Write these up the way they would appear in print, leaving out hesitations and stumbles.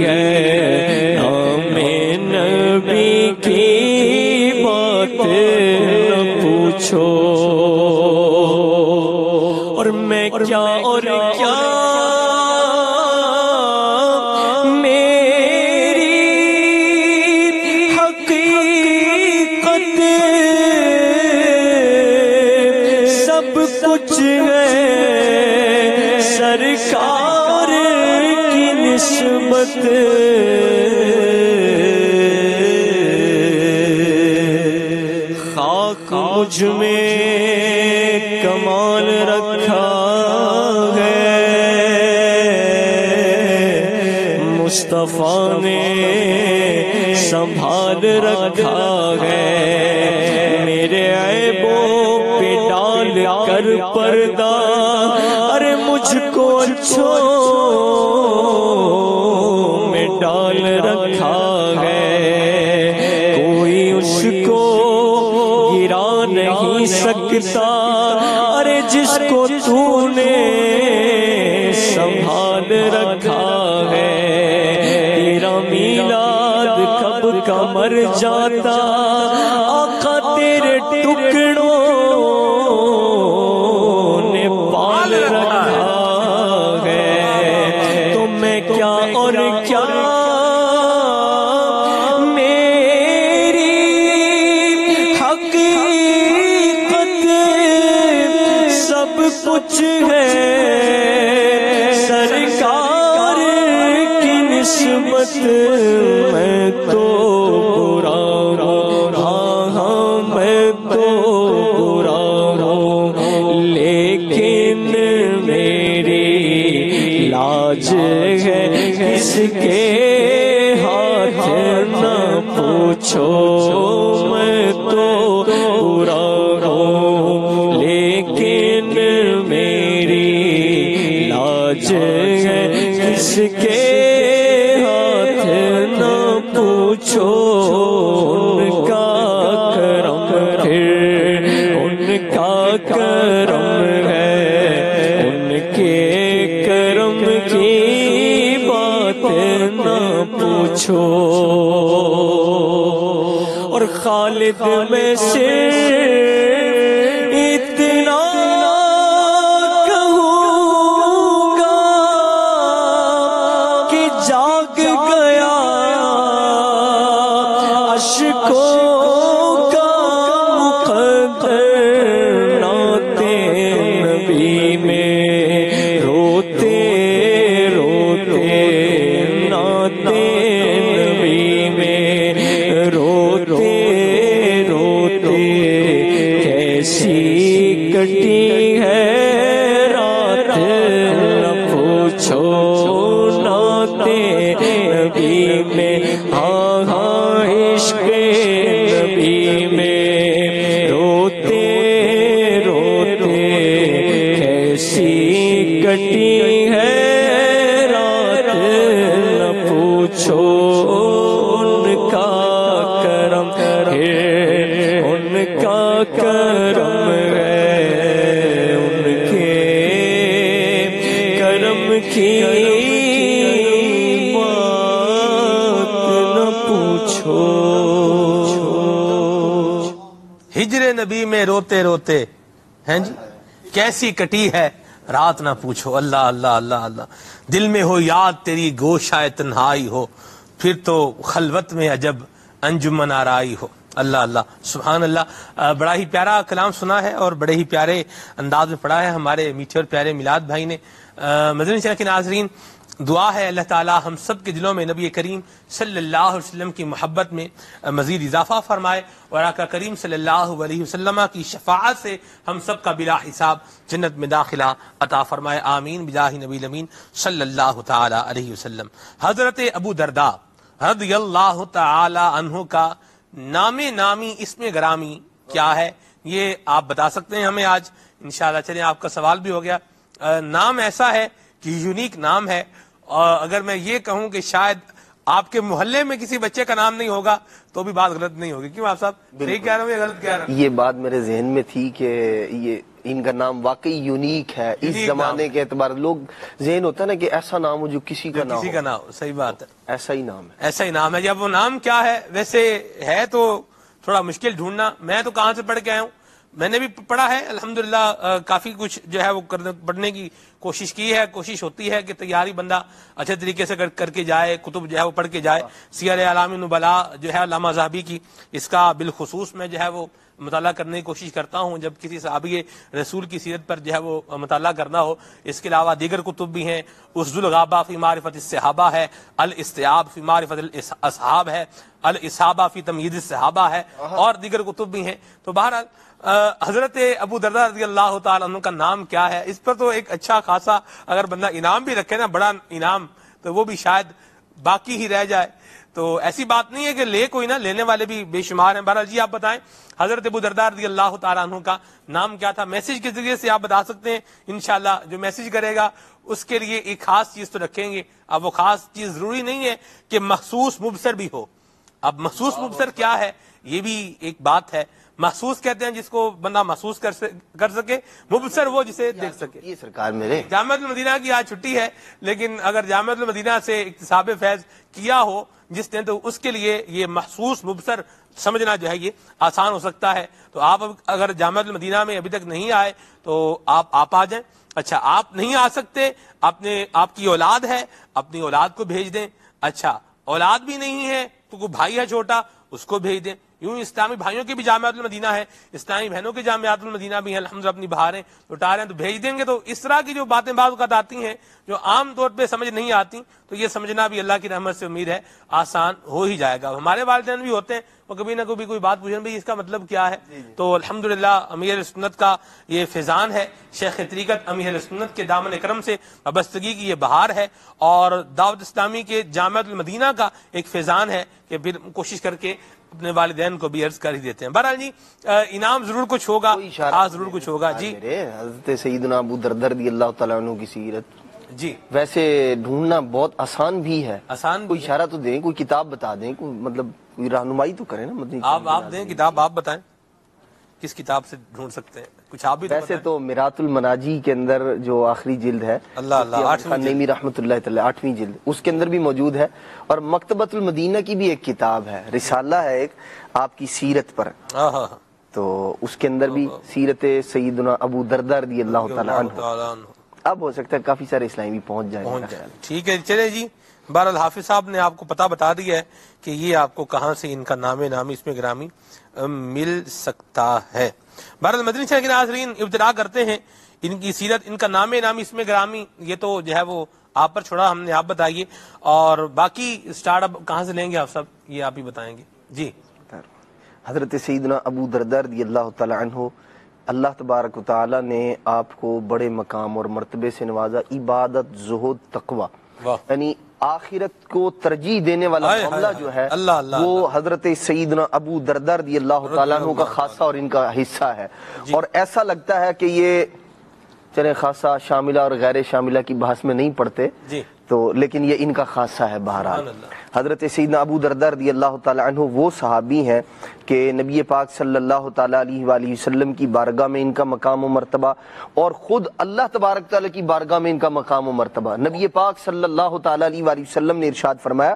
ہے نام نبی کی بات نہ پوچھو، اور میں کیا اور کیا کچھ ہے سرکار کی نسبت، خاک مجھ میں کمال رکھا ہے مصطفیٰ نے سنبھال رکھا ہے، میرے عیبوں پہ ڈال کر پردہ ارے مجھ کو اچھوں میں ڈال رکھا ہے، کوئی اس کو گرا نہیں سکتا ارے جس کو تو نے سنبھال رکھا ہے، تیرا میلاد کب کا مر جاتا آقا تیرے ٹکڑوں نے پال رکھا ہے، تو میں کیا اور کیا میری حقیقت سب کچھ ہے سرکار کی نسبت، میں تو برا ہوں ہاں میں تو برا ہوں لیکن میری لاج ہے کس کے ہاتھ نہ پوچھو، میں تو برا ہوں لیکن میری لاج ہے کس کے ہاتھ نہ پوچھو، ان کا کرم پھر ان کا کرم ہے، ان کے کرم کی بات نہ پوچھو، اور خالد میں سے اتنا کہوں گا کہ جاگ گیا اشکوں کا مقدر، ناتے نبی میں روتے روتے ناتے نبی میں روتے روتے کیسی کٹی ہے رات نہ پوچھو، ناتے نبی میں ہاں ہاں عشق نبی میں روتے روتے کیسی کٹی ہے رات نہ پوچھو، ان کا کرم ہے ان کا کرم ہے، ان کے کرم کی بات نہ پوچھو۔ ہجر نبی میں روتے روتے ہیں جی کیسی کٹی ہے رات نہ پوچھو، اللہ اللہ اللہ اللہ، دل میں ہو یاد تیری گوشائے تنہائی ہو، پھر تو خلوت میں عجب انجمن آرائی ہو، اللہ اللہ سبحان اللہ۔ بڑا ہی پیارا کلام سنا ہے اور بڑے ہی پیارے انداز میں پڑھا ہے ہمارے میٹھے اور پیارے میلاد بھائی نے۔ مدنی چینل کے ناظرین، دعا ہے اللہ تعالیٰ ہم سب کے دلوں میں نبی کریم صلی اللہ علیہ وسلم کی محبت میں مزید اضافہ فرمائے، اور آقا کریم صلی اللہ علیہ وسلم کی شفاعت سے ہم سب کا بلا حساب جنت میں داخلہ عطا فرمائے، آمین بجاہ نبی الامین صلی اللہ تعالیٰ علیہ وسلم۔ حضرت ابو درداء رضی اللہ تعالی عنہ کا نام نامی اسم گرامی کیا ہے، یہ آپ بتا سکتے ہیں ہمیں آج انشاءاللہ؟ چلیں آپ کا سوال بھی ہو گیا۔ نام ایسا ہے کہ یونیک نام ہے، اور اگر میں یہ کہوں کہ شاید آپ کے محلے میں کسی بچے کا نام نہیں ہوگا تو بھی بات غلط نہیں ہوگی، کیوں آپ صاحب صحیح کہہ رہے ہوں یا غلط کہہ رہے ہیں؟ یہ بات میرے ذہن میں تھی کہ یہ ان کا نام واقعی یونیک ہے اس زمانے کے اعتبار. لوگ ذہن ہوتا ہے نا کہ ایسا نام ہو جو کسی کا کسی کا نہ ہو. صحیح بات ہے. ایسا ہی نام ہے. ایسا ہی نام ہے. جب وہ نام کیا ہے ویسے ہے تو تھوڑا مشکل ڈھونڈنا. میں تو کہاں سے پڑھ کے آیا ہوں, میں نے بھی پڑھا ہے الحمدللہ, کافی کچھ جو ہے وہ پڑھنے کی کوشش کی ہے. کوشش ہوتی ہے کہ تیاری بندہ اچھے طریقے سے کر کے جائے, کتب جو ہے وہ پڑھ کے جائے. سیر اعلام النبلاء جو ہے علامہ ذہبی کی, اس کا بالخصوص میں جو ہے وہ مطالعہ کرنے کی کوشش کرتا ہوں جب کسی صحابی رسول کی سیرت پر جو ہے وہ مطالعہ کرنا ہو. اس کے علاوہ دیگر کتب بھی ہیں. اسد الغابہ فی معرفت الصحابہ ہے, الاستیاب فی معرفت الاصحاب ہے, الاصابہ فی تمہید الصحابہ ہے, اور دیگر کتب بھی ہیں. تو بہرحال حضرت ابو درداء رضی اللہ تعالیٰ عنہ کا نام کیا ہے, اس پر تو ایک اچھا خاصا اگر بندہ انعام بھی رکھے نا, بڑا انعام, تو وہ بھی شاید باقی ہی رہ جائے. تو ایسی بات نہیں ہے کہ لے کوئی نہ, لینے والے بھی بے شمار ہیں. بہرحال جی آپ بتائیں حضرت ابو درداء رضی اللہ تعالیٰ عنہ کا نام کیا تھا؟ میسج کے ذریعے سے آپ بتا سکتے ہیں انشاءاللہ. جو میسج کرے گا اس کے لیے ایک خاص چیز تو رکھیں گے. اب وہ خاص چیز ضروری نہیں ہے کہ مخصوص مبصر بھی ہو. اب مخصوص مبصر کیا ہے یہ بھی ایک بات ہے. محسوس کہتے ہیں جس کو بندہ محسوس کر سکے, مبصر وہ جسے دیکھ سکے. یہ سرکار میرے جامعۃ المدینہ کی آج چھٹی ہے, لیکن اگر جامعۃ المدینہ سے اکتساب فیض کیا ہو جس نے, تو اس کے لیے یہ محسوس مبصر سمجھنا جو ہے یہ آسان ہو سکتا ہے. تو آپ اگر جامعۃ المدینہ میں ابھی تک نہیں آئے تو آپ آ جائیں. اچھا آپ نہیں آ سکتے, آپ کی اولاد ہے, اپنی اولاد کو بھیج دیں. اچھا اولاد بھی نہیں ہے تو کوئی بھائی ہے چھوٹا, اس کو بھیج دیں. یوں اسلامی بھائیوں کی بھی جامعۃ المدینہ ہے, اسلامی بہنوں کی جامعۃ المدینہ بھی ہیں الحمدللہ, اپنی بہاریں لٹا رہے ہیں تو بھیج دیں گے. تو اس طرح کی جو باتیں بعض اوقات آتی ہیں جو عام طور پہ سمجھ نہیں آتی, تو یہ سمجھنا بھی اللہ کی رحمت سے امید ہے آسان ہو ہی جائے گا. ہمارے والدین بھی ہوتے ہیں, وہ کبھی نہ کبھی کوئی بات پوچھیں بھائی اس کا مطلب کیا ہے. تو الحمدللہ امیر اہل سنت کا یہ فیضان ہے, شیخ طریقت امیر اہل سنت کے دامن کرم سے وابستگی کی یہ بہار ہے, اور دعوت اسلامی کے جامعۃ المدینہ کا ایک فیضان ہے کہ پھر کوشش کر کے اپنے والدین کو بھی عرض کر ہی دیتے ہیں. بہرحال جی انعام ضرور کچھ ہوگا, خاص ضرور کچھ ہوگا. جی حضرت سیدنا ابو درداء رضی اللہ تعالیٰ عنہ کی سیرت جی ویسے ڈھونڈنا بہت آسان بھی ہے. آسان کوئی اشارہ تو دیں, کوئی کتاب بتا دیں, کوئی مطلب کوئی رہنمائی تو کریں نا. مدنی آپ دیں کتاب, آپ بتائیں کس کتاب سے ڈھونڈ سکتے ہیں کچھ آپ بھی. ویسے تو میرات المناجی کے اندر جو آخری جلد ہے نیمی رحمۃ اللہ تعالی 8ویں جلد, اس کے اندر بھی موجود ہے. اور مکتبۃ المدینہ کی بھی ایک کتاب ہے, رسالہ ہے ایک آپ کی سیرت پر, تو اس کے اندر بھی سیرت سیدنا ابو درداء رضی اللہ تعالی عنہ. اب ہو سکتا ہے کافی سارے اسلامی بھی پہنچ جائیں. ٹھیک ہے چلے جی. بہرحال حافظ صاحب نے آپ کو پتہ بتا دیا ہے کہ یہ آپ کو کہاں سے ان کا نام نامی اس میں گرامی مل سکتا ہے. بہرحال مدنی چینل کے ناظرین ابتدا کرتے ہیں ان کی سیرت, ان کا نام نامی اس میں گرامی, یہ تو جو ہے وہ آپ پر چھوڑا ہم نے, آپ بتائیے. اور باقی سٹارٹ اپ کہاں سے لیں گے آپ سب, یہ آپ ہی بتائیں گے. جی حضرت سیدنا ابو درداء رضی اللہ تعالی عنہ, اللہ تبارک و تعالی نے آپ کو بڑے مقام اور مرتبے سے نوازا. عبادت, زہد, تقوی, یعنی آخرت کو ترجیح دینے والا معاملہ جو ہے وہ حضرت سیدنا ابو درداء رضی اللہ تعالیٰ عنہ کا خاصہ اور ان کا حصہ ہے. اور ایسا لگتا ہے کہ یہ چلے خاصہ شاملہ اور غیر شاملہ کی بحث میں نہیں پڑتے, تو لیکن یہ ان کا خاصہ ہے. بہرحال حضرت سیدنا ابو درداء رضی اللہ تعالی عنہ وہ صحابی ہیں کہ نبی پاک صلی اللہ تعالی علیہ وآلہ وسلم کی بارگاہ میں ان کا مقام و مرتبہ, اور خود اللہ تبارک تعالی کی بارگاہ میں ان کا مقام و مرتبہ. نبی پاک صلی اللہ تعالی علیہ وآلہ وسلم نے ارشاد فرمایا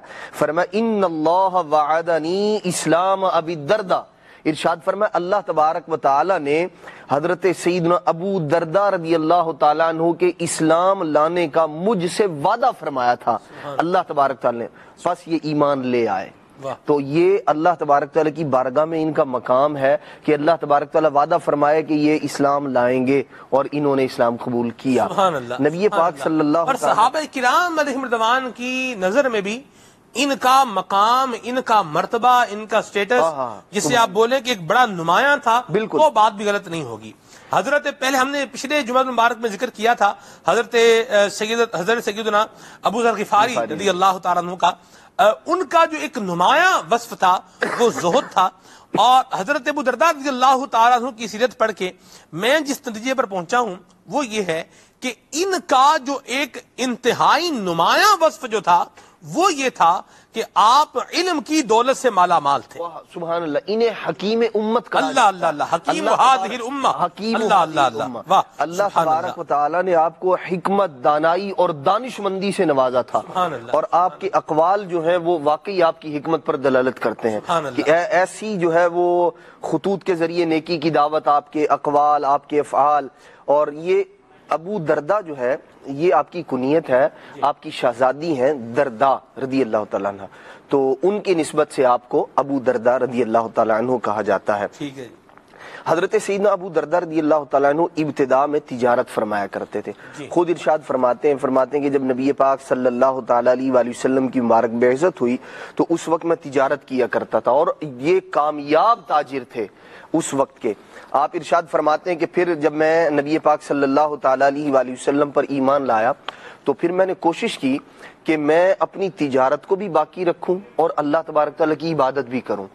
ان اللہ وعدنی اسلام ابی الدرداء, ارشاد فرمایا اللہ تبارک و تعالی نے حضرت سیدنا ابو درداء رضی اللہ تعالیٰ عنہ کے اسلام لانے کا مجھ سے وعدہ فرمایا تھا اللہ تبارک تعالی نے, بس یہ ایمان لے آئے. تو یہ اللہ تبارک تعالی کی بارگاہ میں ان کا مقام ہے کہ اللہ تبارک تعالی وعدہ فرمائے کہ یہ اسلام لائیں گے, اور انہوں نے اسلام قبول کیا. نبی پاک صلی اللہ علیہ وسلم اور صحابہ کرام علیہم رضوان کی نظر میں بھی ان کا مقام, ان کا مرتبہ, ان کا سٹیٹس, جسے آپ بولے کہ ایک بڑا نمایاں تھا, وہ بات بھی غلط نہیں ہوگی. حضرت پہلے ہم نے پچھلے جمعہ مبارک میں ذکر کیا تھا حضرت سیدنا ابو ذر غفاری رضی اللہ تعالیٰ عنہ کا, ان کا جو ایک نمایاں وصف تھا وہ زہد تھا. اور حضرت ابو درداء رضی اللہ تعالیٰ عنہ کی سیرت پڑھ کے میں جس نتیجے پر پہنچا ہوں وہ یہ ہے کہ ان کا جو ایک انتہائی نمایاں وصف جو تھا وہ یہ تھا کہ آپ علم کی دولت سے مالا مال تھے. سبحان اللہ. انہیں حکیم امت کا اللہ اللہ اللہ حکیم هذه الامہ. حکیم اللہ اللہ اللہ واہ. اللہ تبارک و تعالی نے آپ کو حکمت، دانائی اور دانشمندی سے نوازا تھا، اور آپ کے اقوال جو ہیں وہ واقعی آپ کی حکمت پر دلالت کرتے ہیں کہ ایسی جو ہے وہ خطوط کے ذریعے نیکی کی دعوت، آپ کے اقوال، آپ کے افعال. اور یہ ابو دردہ جو ہے یہ آپ کی کنیت ہے، آپ کی شہزادی ہیں دردہ رضی اللہ تعالیٰ عنہ، تو ان کی نسبت سے آپ کو ابو دردہ رضی اللہ تعالیٰ عنہ کہا جاتا ہے. ٹھیک ہے. حضرت سیدنا ابو دردہ رضی اللہ تعالیٰ عنہ ابتدا میں تجارت فرمایا کرتے تھے. خود ارشاد فرماتے ہیں کہ جب نبی پاک صلی اللہ تعالیٰ علیہ وآلہ وسلم کی مبارک بعثت ہوئی تو اس وقت میں تجارت کیا کرتا تھا، اور یہ کامیاب تاجر تھے اس وقت کے. آپ ارشاد فرماتے ہیں کہ پھر جب میں نبی پاک صلی اللہ تعالیٰ علیہ وآلہ وسلم پر ایمان لایا تو پھر میں نے کوشش کی کہ میں اپنی تجارت کو بھی باقی رکھوں اور اللہ تبارک تعالیٰ کی عبادت بھی کروں.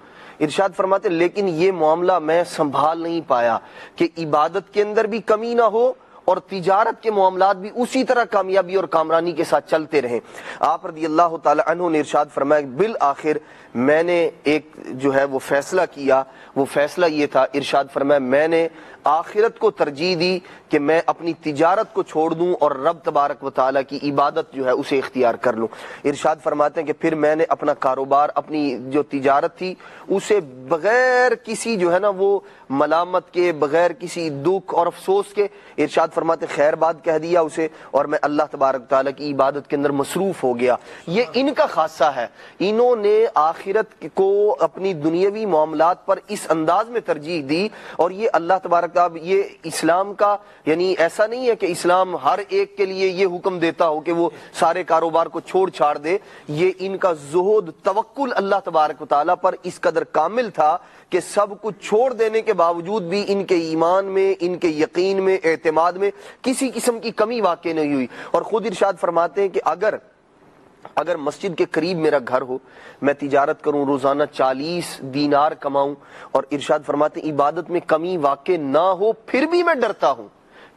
ارشاد فرماتے لیکن یہ معاملہ میں سنبھال نہیں پایا کہ عبادت کے اندر بھی کمی نہ ہو اور تجارت کے معاملات بھی اسی طرح کامیابی اور کامرانی کے ساتھ چلتے رہیں. آپ رضی اللہ تعالی عنہ نے ارشاد فرمایا بالآخر میں نے ایک جو ہے وہ فیصلہ کیا. وہ فیصلہ یہ تھا، ارشاد فرمایا میں نے آخرت کو ترجیح دی کہ میں اپنی تجارت کو چھوڑ دوں اور رب تبارک و تعالیٰ کی عبادت جو ہے اسے اختیار کر لوں. ارشاد فرماتے ہیں کہ پھر میں نے اپنا کاروبار، اپنی جو تجارت تھی اسے بغیر کسی جو ہے نا وہ ملامت کے، بغیر کسی دکھ اور افسوس کے، ارشاد فرماتے خیر بات کہہ دیا اسے، اور میں اللہ تبارک و تعالیٰ کی عبادت کے اندر مصروف ہو گیا. یہ ان کا خاصہ ہے، انہوں نے آخرت کو اپنی دنیاوی معاملات پر اس انداز میں ترجیح دی. اور یہ اللہ تبارک یہ اسلام کا یعنی ایسا نہیں ہے کہ اسلام ہر ایک کے لیے یہ حکم دیتا ہو کہ وہ سارے کاروبار کو چھوڑ چھاڑ دے. یہ ان کا زہد، توکل اللہ تبارک و تعالیٰ پر اس قدر کامل تھا کہ سب کچھ چھوڑ دینے کے باوجود بھی ان کے ایمان میں، ان کے یقین میں، اعتماد میں کسی قسم کی کمی واقع نہیں ہوئی. اور خود ارشاد فرماتے ہیں کہ اگر مسجد کے قریب میرا گھر ہو، میں تجارت کروں، روزانہ 40 دینار کماؤں، اور ارشاد فرماتے ہیں عبادت میں کمی واقع نہ ہو پھر بھی میں ڈرتا ہوں،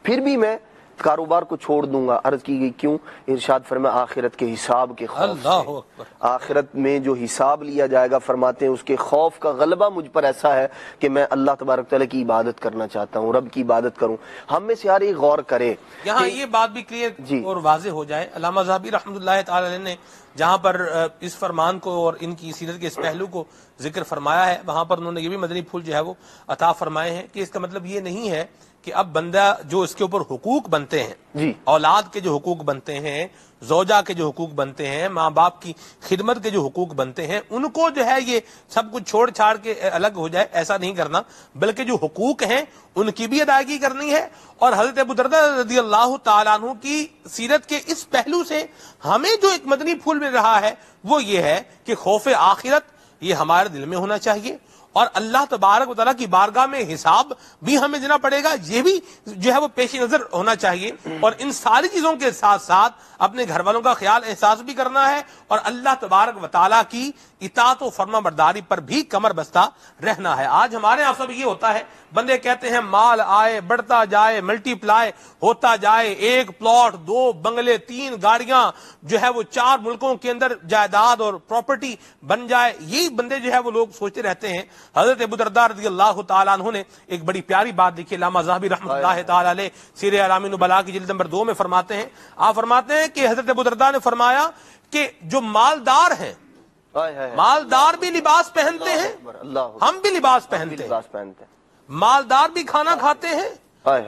پھر بھی میں کاروبار کو چھوڑ دوں گا. عرض کی گئی کیوں؟ ارشاد فرمایا آخرت کے حساب کے خوف سے. آخرت میں جو حساب لیا جائے گا فرماتے ہیں اس کے خوف کا غلبہ مجھ پر ایسا ہے کہ میں اللہ تبارک تعالیٰ کی عبادت کرنا چاہتا ہوں، رب کی عبادت کروں. ہم میں سے ہر ایک غور کرے. یہاں یہ بات بھی کلیئر اور واضح ہو جائے، علامہ ذہبی رحمۃ اللہ تعالی علیہ نے جہاں پر اس فرمان کو اور ان کی سیرت کے اس پہلو کو ذکر فرمایا ہے، وہاں پر انہوں نے یہ بھی مدنی پھول جو ہے وہ عطا فرمائے ہیں کہ اس کا مطلب یہ نہیں ہے کہ اب بندہ جو اس کے اوپر حقوق بنتے ہیں، اولاد کے جو حقوق بنتے ہیں، زوجہ کے جو حقوق بنتے ہیں، ماں باپ کی خدمت کے جو حقوق بنتے ہیں، ان کو جو ہے یہ سب کچھ چھوڑ چھاڑ کے الگ ہو جائے، ایسا نہیں کرنا، بلکہ جو حقوق ہیں ان کی بھی ادائیگی کرنی ہے. اور حضرت ابو دردہ رضی اللہ تعالیٰ عنہ کی سیرت کے اس پہلو سے ہمیں جو ایک مدنی پھول مل رہا ہے وہ یہ ہے کہ خوف آخرت یہ ہمارے دل میں ہونا چاہیے، اور اللہ تبارک و تعالیٰ کی بارگاہ میں حساب بھی ہمیں دینا پڑے گا، یہ بھی جو ہے وہ پیش نظر ہونا چاہیے. اور ان ساری چیزوں کے ساتھ ساتھ اپنے گھر والوں کا خیال احساس بھی کرنا ہے، اور اللہ تبارک و تعالیٰ کی اطاعت و فرما برداری پر بھی کمر بستہ رہنا ہے. آج ہمارے یہاں سب یہ ہوتا ہے، بندے کہتے ہیں مال آئے، بڑھتا جائے، ملٹی پلائی ہوتا جائے، 1 پلاٹ 2 بنگلے 3 گاڑیاں جو ہے وہ 4 ملکوں کے اندر جائیداد اور پراپرٹی بن جائے. یہی بندے جو ہے وہ لوگ سوچتے رہتے ہیں. حضرت ابو دردہ رضی اللہ تعالیٰ عنہ نے ایک بڑی پیاری بات دیکھی، علامہ ذہبی رحمۃ اللہ تعالیٰ علیہ سیر اعلام نبلاء کی جلد نمبر 2 میں فرماتے ہیں، آپ فرماتے ہیں کہ حضرت ابو دردہ نے فرمایا کہ جو مالدار ہیں، مالدار بھی لباس پہنتے ہیں، ہم بھی لباس پہنتے ہیں، مالدار بھی کھانا کھاتے ہیں،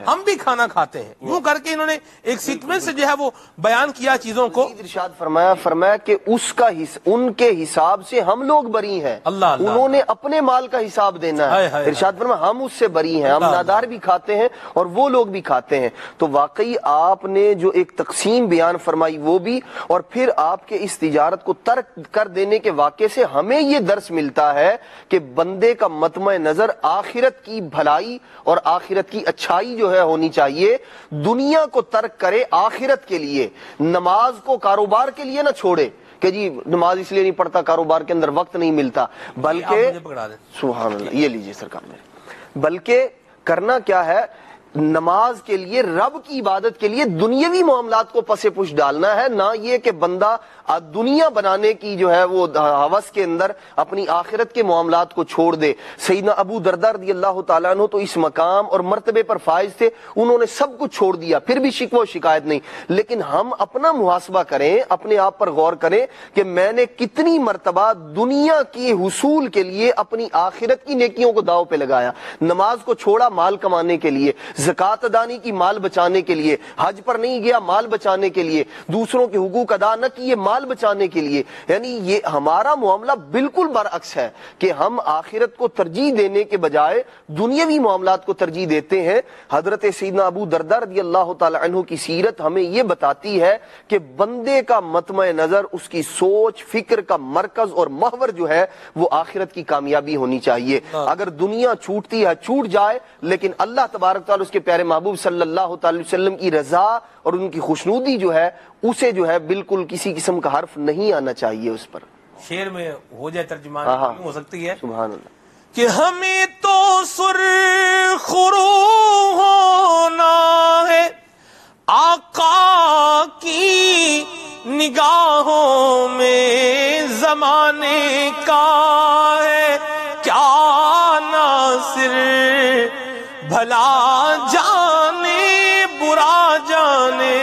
ہم بھی کھانا کھاتے ہیں. یوں کر کے انہوں نے ایک سیکوینس سے جو ہے وہ بیان کیا چیزوں کو. ارشاد فرمایا کہ اس کا ان کے حساب سے ہم لوگ بری ہیں، انہوں نے اپنے مال کا حساب دینا ہے. ارشاد فرمایا ہم اس سے بری ہیں، ہم نادار بھی کھاتے ہیں اور وہ لوگ بھی کھاتے ہیں. تو واقعی آپ نے جو ایک تقسیم بیان فرمائی وہ بھی، اور پھر آپ کے اس تجارت کو ترک کر دینے کے واقعے سے ہمیں یہ درس ملتا ہے کہ بندے کا مطمع نظر آخرت کی بھلائی اور آخرت کی اچھائی جو ہے ہونی چاہیے. دنیا کو ترک کرے آخرت کے لیے، نماز کو کاروبار کے لیے نہ چھوڑے کہ جی نماز اس لیے نہیں پڑھتا کاروبار کے اندر وقت نہیں ملتا، بلکہ سبحان اللہ یہ لیجئے سرکار میرے، بلکہ کرنا کیا ہے، نماز کے لیے، رب کی عبادت کے لیے دنیاوی معاملات کو پس پش ڈالنا ہے، نہ یہ کہ بندہ دنیا بنانے کی جو ہے وہ ہوس کے اندر اپنی آخرت کے معاملات کو چھوڑ دے. سیدنا ابو درداء رضی اللہ تعالیٰ عنہ تو اس مقام اور مرتبے پر فائز تھے, انہوں نے سب کچھ چھوڑ دیا, پھر بھی شکوہ و شکایت نہیں. لیکن ہم اپنا محاسبہ کریں, اپنے آپ پر غور کریں کہ میں نے کتنی مرتبہ دنیا کی حصول کے لیے اپنی آخرت کی نیکیوں کو داؤ پہ لگایا. نماز کو چھوڑا مال کمانے کے لیے, زکوٰۃ ادا نہیں کی مال بچانے کے لیے, حج پر نہیں گیا مال بچانے کے لیے, دوسروں کے حقوق ادا نہ کیے مال بچانے کے لیے. یعنی یہ ہمارا معاملہ بالکل برعکس ہے کہ ہم آخرت کو ترجیح دینے کے بجائے دنیاوی معاملات کو ترجیح دیتے ہیں. حضرت سیدنا ابو درداء رضی اللہ تعالی عنہ کی سیرت ہمیں یہ بتاتی ہے کہ بندے کا مطمع نظر, اس کی سوچ فکر کا مرکز اور محور جو ہے وہ آخرت کی کامیابی ہونی چاہیے. اگر دنیا چھوٹتی ہے چھوٹ جائے, لیکن اللہ تبارک تعالی اس کے پیارے محبوب صلی اللہ تعالی وسلم کی رضا اور ان کی خوشنودی جو ہے اسے جو ہے بالکل کسی قسم کا حرف نہیں آنا چاہیے اس پر. شعر میں ہو جائے ترجمان ہو سکتی ہے. سبحان اللہ. کہ ہمیں تو سرخ رو ہونا ہے, آقا کی نگاہوں میں زمانے کا ہے کیا ناصر, بھلا جانے برا جانے.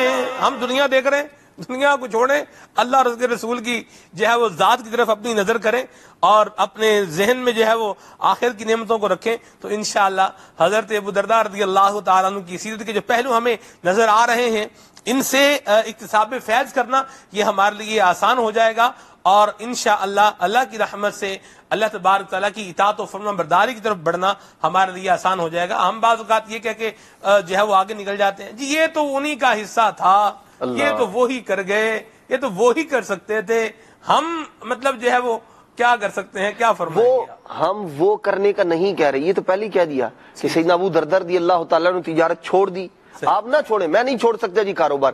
ہم دنیا دیکھ رہے ہیں, دنیا کو چھوڑیں, اللہ اور اس کے رسول کی جو ہے وہ ذات کی طرف اپنی نظر کریں اور اپنے ذہن میں جو ہے وہ آخرت کی نعمتوں کو رکھیں, تو انشاءاللہ حضرت ابو درداء رضی اللہ تعالیٰ عنہ کی سیرت کے جو پہلو ہمیں نظر آ رہے ہیں ان سے اکتساب فیض کرنا یہ ہمارے لیے آسان ہو جائے گا, اور انشاءاللہ اللہ کی رحمت سے اللہ تبارک تعالیٰ کی اطاعت و فرمان برداری کی طرف بڑھنا ہمارے لیے آسان ہو جائے گا. ہم بعض اوقات یہ کہہ کے جو ہے وہ آگے نکل جاتے ہیں, جی یہ تو انہی کا حصہ تھا, یہ تو وہی کر گئے, یہ تو وہی کر سکتے تھے, ہم مطلب جو ہے وہ کیا کر سکتے ہیں, کیا فرمائیں گے؟ ہم وہ کرنے کا نہیں کہہ رہے, یہ تو پہلے کہہ دیا کہ سیدنا ابو درداء رضی اللہ تعالیٰ نے تجارت چھوڑ دی, آپ نہ چھوڑیں, میں نہیں چھوڑ سکتا جی کاروبار.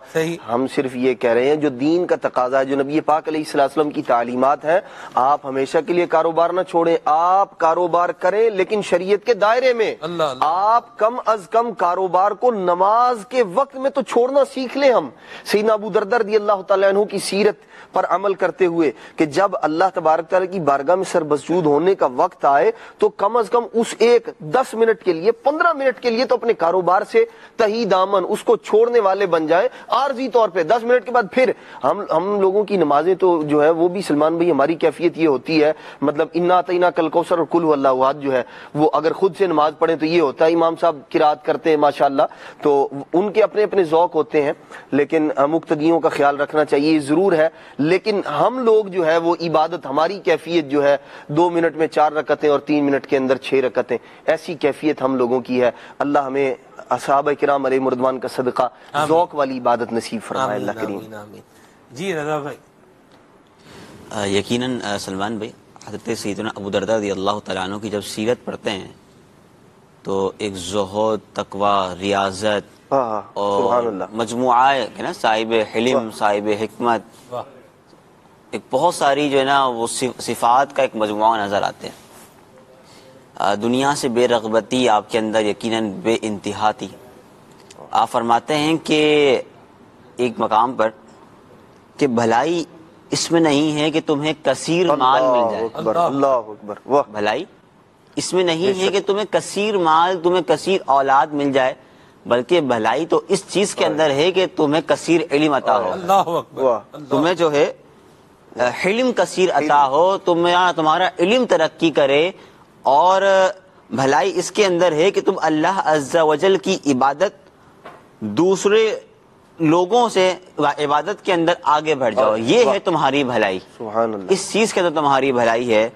ہم صرف یہ کہہ رہے ہیں جو دین کا تقاضا ہے, جو نبی پاک علیہ السلام کی تعلیمات ہیں, آپ ہمیشہ کے لیے کاروبار نہ چھوڑیں, آپ کاروبار کریں لیکن شریعت کے دائرے میں. آپ کم از کم کاروبار کو نماز کے وقت میں تو چھوڑنا سیکھ لیں. ہم سیدنا ابو درداء رضی اللہ تعالیٰ عنہ کی سیرت پر عمل کرتے ہوئے کہ جب اللہ تبارک تعالیٰ کی بارگاہ میں سربسجود ہونے کا وقت آئے تو کم از کم اس ایک 10 منٹ کے لیے 15 منٹ کے لیے تو اپنے کاروبار سے تہی دامن اس کو چھوڑنے والے بن جائیں عارضی طور پہ. 10 منٹ کے بعد پھر ہم لوگوں کی نمازیں تو جو ہے وہ بھی سلمان بھائی ہماری کیفیت یہ ہوتی ہے, مطلب انا اعطیناک الکوثر اور قل هو اللہ احد جو ہے وہ اگر خود سے نماز پڑھیں تو یہ ہوتا ہے, امام صاحب قرات کرتے ہیں ماشاءاللہ, تو ان کے اپنے اپنے ذوق ہوتے ہیں, لیکن مقتدیوں کا خیال رکھنا چاہیے ضرور ہے. لیکن ہم لوگ جو ہے وہ عبادت, ہماری کیفیت جو ہے 2 منٹ میں 4 رکعتیں اور 3 منٹ کے اندر 6 رکعتیں, ایسی کیفیت ہم لوگوں کی ہے. اللہ ہمیں اصحابہ کرام علیہ مردوان کا صدقہ ذوق والی عبادت نصیب فرمائے اللہ کریم. جی رضا بھائی. یقیناً سلمان بھائی, حضرت سیدنا ابو درداء رضی اللہ تعالیٰ عنہ کی جب سیرت پڑھتے ہیں تو ایک زہد, تقوی, ریاضت اور مجموعہ ہے نا, صاحب حلم, صاحب حکمت, ایک بہت ساری جو ہے نا وہ صفات کا ایک مجموعہ نظر آتے ہیں. دنیا سے بے رغبتی آپ کے اندر یقیناً بے انتہا تھی. آپ فرماتے ہیں کہ ایک مقام پر کہ بھلائی اس میں نہیں ہے کہ تمہیں کثیر مال مل جائے, اللہ اکبر, بھلائی اس میں نہیں ہے کہ تمہیں کثیر مال, تمہیں کثیر اولاد مل جائے, بلکہ بھلائی تو اس چیز کے اندر ہے کہ تمہیں کثیر علم عطا ہو. اللہ اکبر. تمہیں جو ہے علم کثیر عطا ہو, تمہارا علم ترقی کرے, اور بھلائی اس کے اندر ہے کہ تم اللہ عز و جل کی عبادت دوسرے لوگوں سے عبادت کے اندر آگے بڑھ جاؤ. یہ ہے تمہاری بھلائی, سبحان اللہ, اس چیز کے اندر تمہاری بھلائی ہے.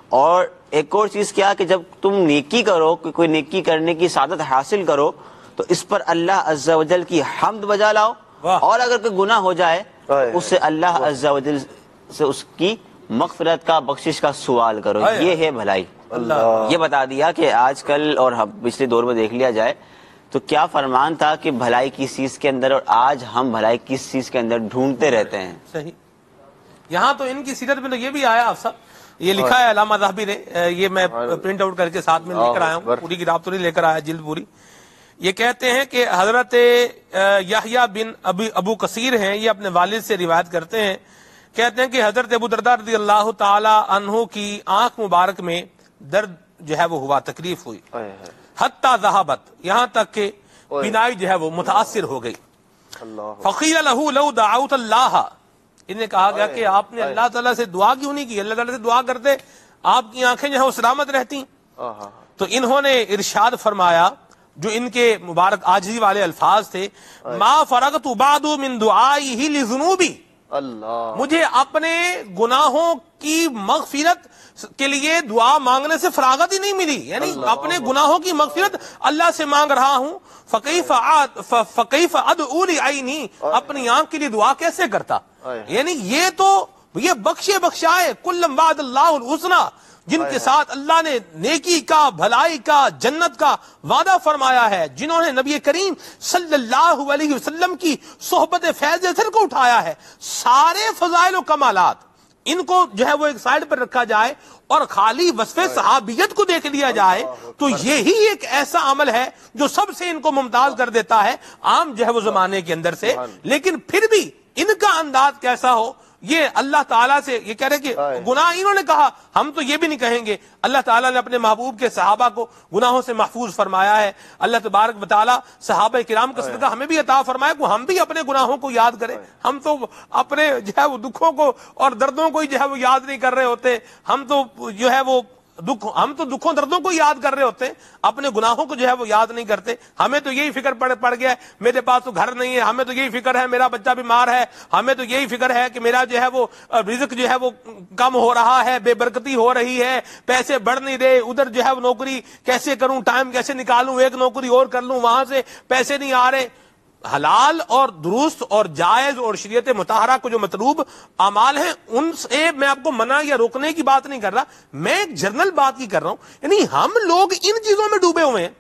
اور ایک اور چیز کیا کہ جب تم نیکی کرو, کوئی نیکی کرنے کی سعادت حاصل کرو, تو اس پر اللہ عز و جل کی حمد بجا لاؤ, اور اگر کوئی گناہ ہو جائے اس سے اللہ عز و جل سے اس کی مغفرت کا, بخشش کا سوال کرو. یہ ہے بھلائی. یہ بتا دیا کہ آج کل اور پچھلے دور میں دیکھ لیا جائے تو کیا فرمان تھا کہ بھلائی کس چیز کے اندر, اور آج ہم بھلائی کس چیز کے اندر ڈھونڈتے رہتے ہیں. صحیح. یہاں تو ان کی سیرت میں تو یہ بھی آیا, آپ صاحب یہ لکھا ہے علامہ ذہبی نے, یہ میں پرنٹ آؤٹ کر کے ساتھ میں لے کر آیا ہوں, پوری کتاب تو نہیں لے کر آیا, جلد پوری. یہ کہتے ہیں کہ حضرت یحییٰ بن ابو کثیر ہیں, یہ اپنے والد سے روایت کرتے ہیں کہتے ہیں کہ حضرت ابو درداء رضی اللہ تعالی عنہ کی آنکھ مبارک میں درد جو ہے وہ ہوا، تکلیف ہوئی، حتی ذہبت، یہاں تک کہ بینائی جو ہے وہ متاثر ہو گئی. فقیل لہ لو دعوت اللہ، انہیں کہا گیا کہ آپ نے اللہ تعالیٰ سے دعا کیوں نہیں کی، اللہ تعالیٰ سے دعا کرتے آپ کی آنکھیں جو ہے وہ سلامت رہتی. تو انہوں نے ارشاد فرمایا جو ان کے مبارک عاجزی والے الفاظ تھے، ما فرغت بعد من دعائہ لذنوبی، مجھے اپنے گناہوں کی مغفرت کے لیے دعا مانگنے سے فراغت ہی نہیں ملی، یعنی اپنے گناہوں کی مغفرت اللہ سے مانگ رہا ہوں. فکیف ادعو لعینی، اپنی آنکھ کے لیے دعا کیسے کرتا، یعنی یہ بخشے بخشائے کلم وعد اللہ الحسنی، جن کے ساتھ اللہ نے نیکی کا، بھلائی کا، جنت کا وعدہ فرمایا ہے، جنہوں نے نبی کریم صلی اللہ علیہ وسلم کی صحبت فیض اثر کو اٹھایا ہے، سارے فضائل و کمالات ان کو جو ہے وہ ایک سائڈ پر رکھا جائے اور خالی وصف صحابیت کو دیکھ لیا جائے تو یہی ایک ایسا عمل ہے جو سب سے ان کو ممتاز کر دیتا ہے عام جو ہے وہ زمانے کے اندر سے. لیکن پھر بھی ان کا انداز کیسا ہو، یہ اللہ تعالیٰ سے یہ کہہ رہے کہ گناہ انہوں نے کہا، ہم تو یہ بھی نہیں کہیں گے. اللہ تعالیٰ نے اپنے محبوب کے صحابہ کو گناہوں سے محفوظ فرمایا ہے. اللہ تبارک و تعالیٰ صحابہ کرام کا صدقہ ہمیں بھی عطا فرمائے کہ ہم بھی اپنے گناہوں کو یاد کریں. ہم تو اپنے جو ہے وہ دکھوں کو اور دردوں کو ہی جو ہے وہ یاد نہیں کر رہے ہوتے، ہم تو جو ہے وہ دکھوں دردوں کو یاد کر رہے ہوتے ہیں، اپنے گناہوں کو جو ہے وہ یاد نہیں کرتے. ہمیں تو یہی فکر پڑ گیا ہے میرے پاس تو گھر نہیں ہے، ہمیں تو یہی فکر ہے میرا بچہ بیمار ہے، ہمیں تو یہی فکر ہے کہ میرا جو ہے وہ رزق جو ہے وہ کم ہو رہا ہے، بے برکتی ہو رہی ہے، پیسے بڑھ نہیں رہے، ادھر جو ہے وہ نوکری کیسے کروں، ٹائم کیسے نکالوں، ایک نوکری اور کر لوں، وہاں سے پیسے نہیں آ رہے. حلال اور درست اور جائز اور شریعت مطہرہ کو جو مطلوب اعمال ہیں ان سے میں آپ کو منع یا روکنے کی بات نہیں کر رہا، میں ایک جنرل بات کی کر رہا ہوں. یعنی ہم لوگ ان چیزوں میں ڈوبے ہوئے ہیں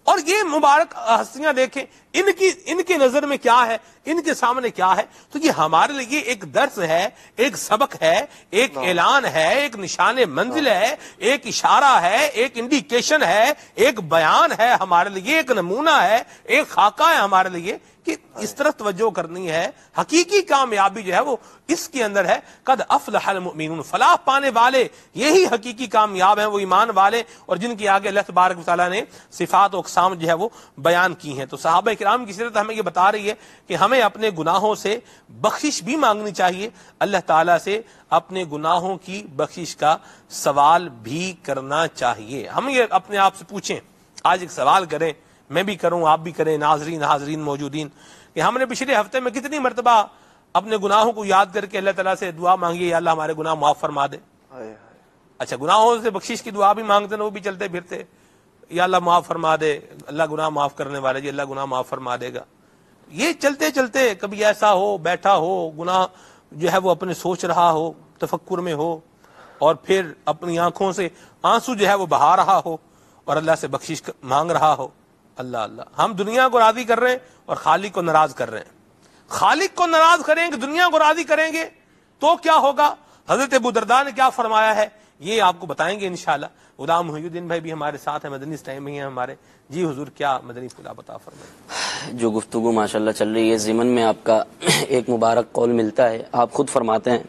اور یہ مبارک ہستیاں دیکھیں ان کی نظر میں کیا ہے، ان کے سامنے کیا ہے. تو یہ ہمارے لیے ایک درس ہے، ایک سبق ہے، ایک اعلان ہے، ایک نشان منزل ہے، ایک اشارہ ہے، ایک انڈیکیشن ہے، ایک بیان ہے ہمارے لیے، ایک نمونہ ہے، ایک خاکہ ہے ہمارے لیے کہ اس طرف توجہ کرنی ہے. حقیقی کامیابی جو ہے وہ اس کے اندر ہے. قد افلح المؤمنون، فلاح پانے والے یہی حقیقی کامیاب ہیں، وہ ایمان والے اور جن کی آگے اللہ تبارک و تعالیٰ نے صفات و اقسام جو ہے وہ بیان کی ہیں. تو صحابہ کرام کی سیرت ہمیں یہ بتا رہی ہے کہ ہمیں اپنے گناہوں سے بخشش بھی مانگنی چاہیے، اللہ تعالیٰ سے اپنے گناہوں کی بخشش کا سوال بھی کرنا چاہیے. ہم یہ اپنے آپ سے پوچھیں، آج ایک سوال کریں، میں بھی کروں، آپ بھی کریں، حاضرین موجودین، کہ ہم نے پچھلے ہفتے میں کتنی مرتبہ اپنے گناہوں کو یاد کر کے اللہ تعالیٰ سے دعا مانگی یا اللہ ہمارے گناہ معاف فرما دے. اچھا، گناہوں سے بخشش کی دعا بھی مانگتے ہیں، وہ بھی چلتے پھرتے یا اللہ معاف فرما دے، اللہ گناہ معاف کرنے والے جی، اللہ گناہ معاف فرما دے گا. یہ چلتے چلتے کبھی ایسا ہو، بیٹھا ہو، گناہ جو ہے وہ اپنے سوچ رہا ہو، تفکر میں ہو، اور پھر اپنی آنکھوں سے آنسو جو ہے وہ بہا رہا ہو اور اللہ سے بخشش مانگ رہا ہو. اللہ اللہ، ہم دنیا کو راضی کر رہے ہیں اور خالق کو ناراض کر رہے ہیں. خالق کو ناراض کریں گے، دنیا کو راضی کریں گے تو کیا ہوگا؟ حضرت ابو درداء نے کیا فرمایا ہے یہ آپ کو بتائیں گے انشاءاللہ. غلام محی الدین بھائی بھی ہمارے ساتھ ہیں، مدنی ٹائم میں ہیں ہمارے. جی حضور، کیا مدنی پھول بتا فرمائیں. جو گفتگو ماشاءاللہ چل رہی ہے، ضمن میں آپ کا ایک مبارک قول ملتا ہے. آپ خود فرماتے ہیں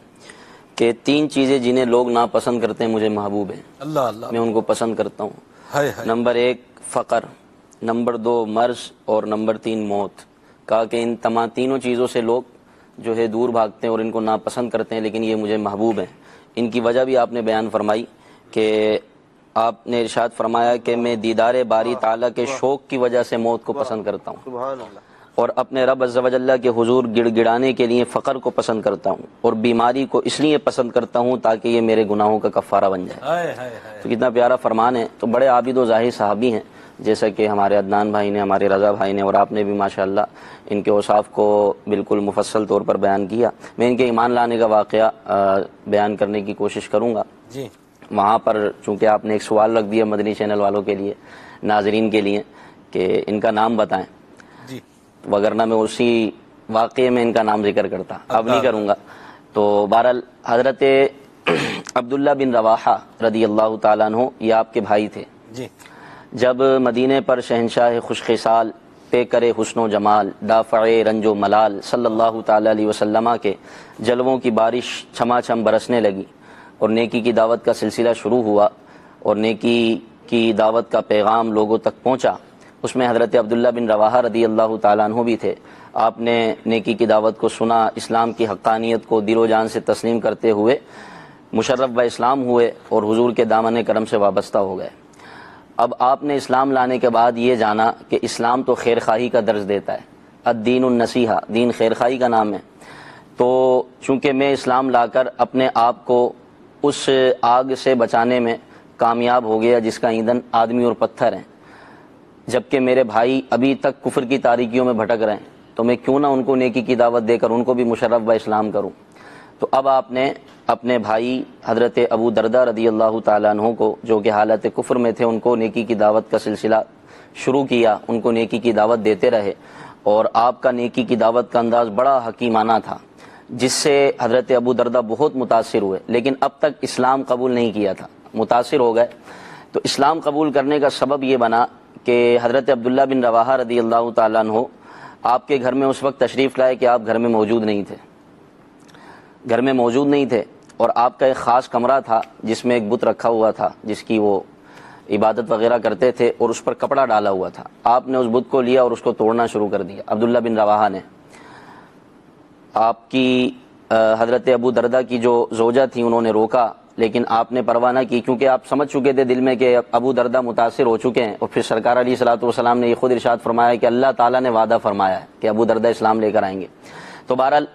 کہ 3 چیزیں جنہیں لوگ ناپسند کرتے ہیں مجھے محبوب ہیں، اللہ اللہ، میں ان کو پسند کرتا ہوں. نمبر 1 فقر، نمبر 2 مرض اور نمبر 3 موت. کہا کہ ان تمام تینوں چیزوں سے لوگ جو ہے دور بھاگتے ہیں اور ان کو ناپسند کرتے ہیں، لیکن یہ مجھے محبوب ہیں. ان کی وجہ بھی آپ نے بیان فرمائی کہ آپ نے ارشاد فرمایا کہ میں دیدار باری تعالیٰ کے شوق کی وجہ سے موت کو پسند کرتا ہوں، سبحان اللہ، اور اپنے رب عز و جل کے حضور گڑ گڑانے کے لیے فقر کو پسند کرتا ہوں، اور بیماری کو اس لیے پسند کرتا ہوں تاکہ یہ میرے گناہوں کا کفارہ بن جائے. تو کتنا پیارا فرمان ہے. تو بڑے عابد و زاہد صحابی ہیں، جیسا کہ ہمارے عدنان بھائی نے، ہمارے رضا بھائی نے، اور آپ نے بھی ماشاءاللہ ان کے اوصاف کو بالکل مفصل طور پر بیان کیا. میں ان کے ایمان لانے کا واقعہ بیان کرنے کی کوشش کروں گا. جی، وہاں پر چونکہ آپ نے ایک سوال رکھ دیا مدنی چینل والوں کے لیے، ناظرین کے لیے، کہ ان کا نام بتائیں، جی، وگرنہ میں اسی واقعے میں ان کا نام ذکر کرتا، اب نہیں کروں گا. تو بہرحال حضرت عبداللہ بن رواحہ رضی اللہ تعالیٰ عنہ یہ آپ کے بھائی تھے. جی، جب مدینے پر شہنشاہ خوش خصال پیکر حسن و جمال دافع رنج و ملال صلی اللہ تعالی علیہ وسلم کے جلووں کی بارش چھما چھم برسنے لگی اور نیکی کی دعوت کا سلسلہ شروع ہوا اور نیکی کی دعوت کا پیغام لوگوں تک پہنچا۔ اس میں حضرت عبداللہ بن رواحہ رضی اللہ تعالیٰ عنہ بھی تھے۔ آپ نے نیکی کی دعوت کو سنا، اسلام کی حقانیت کو دل و جان سے تسلیم کرتے ہوئے مشرف و اسلام ہوئے اور حضور کے دامن کرم سے وابستہ ہو گئے۔ اب آپ نے اسلام لانے کے بعد یہ جانا کہ اسلام تو خیر خواہی کا درس دیتا ہے، الدین النصیحہ، دین خیر خواہی کا نام ہے۔ تو چونکہ میں اسلام لا کر اپنے آپ کو اس آگ سے بچانے میں کامیاب ہو گیا جس کا ایندھن آدمی اور پتھر ہیں، جبکہ میرے بھائی ابھی تک کفر کی تاریکیوں میں بھٹک رہے ہیں، تو میں کیوں نہ ان کو نیکی کی دعوت دے کر ان کو بھی مشرف و اسلام کروں۔ تو اب آپ نے اپنے بھائی حضرت ابو دردہ رضی اللہ تعالیٰ عنہ کو، جو کہ حالت کفر میں تھے، ان کو نیکی کی دعوت کا سلسلہ شروع کیا، ان کو نیکی کی دعوت دیتے رہے، اور آپ کا نیکی کی دعوت کا انداز بڑا حکیمانہ تھا، جس سے حضرت ابو دردہ بہت متاثر ہوئے، لیکن اب تک اسلام قبول نہیں کیا تھا، متاثر ہو گئے۔ تو اسلام قبول کرنے کا سبب یہ بنا کہ حضرت عبداللہ بن رواحہ رضی اللہ تعالیٰ عنہ آپ کے گھر میں اس وقت تشریف لائے کہ آپ گھر میں موجود نہیں تھے، اور آپ کا ایک خاص کمرہ تھا جس میں ایک بت رکھا ہوا تھا جس کی وہ عبادت وغیرہ کرتے تھے، اور اس پر کپڑا ڈالا ہوا تھا۔ آپ نے اس بت کو لیا اور اس کو توڑنا شروع کر دیا۔ عبداللہ بن رواحہ نے، آپ کی حضرت ابو دردہ کی جو زوجہ تھی، انہوں نے روکا، لیکن آپ نے پرواہ نہ کی، کیونکہ آپ سمجھ چکے تھے دل میں کہ ابو دردہ متاثر ہو چکے ہیں، اور پھر سرکار علیہ الصلوۃ والسلام نے یہ خود ارشاد فرمایا کہ اللہ تعالیٰ نے وعدہ فرمایا ہے کہ ابو دردہ اسلام لے کر آئیں گے۔ تو بہرحال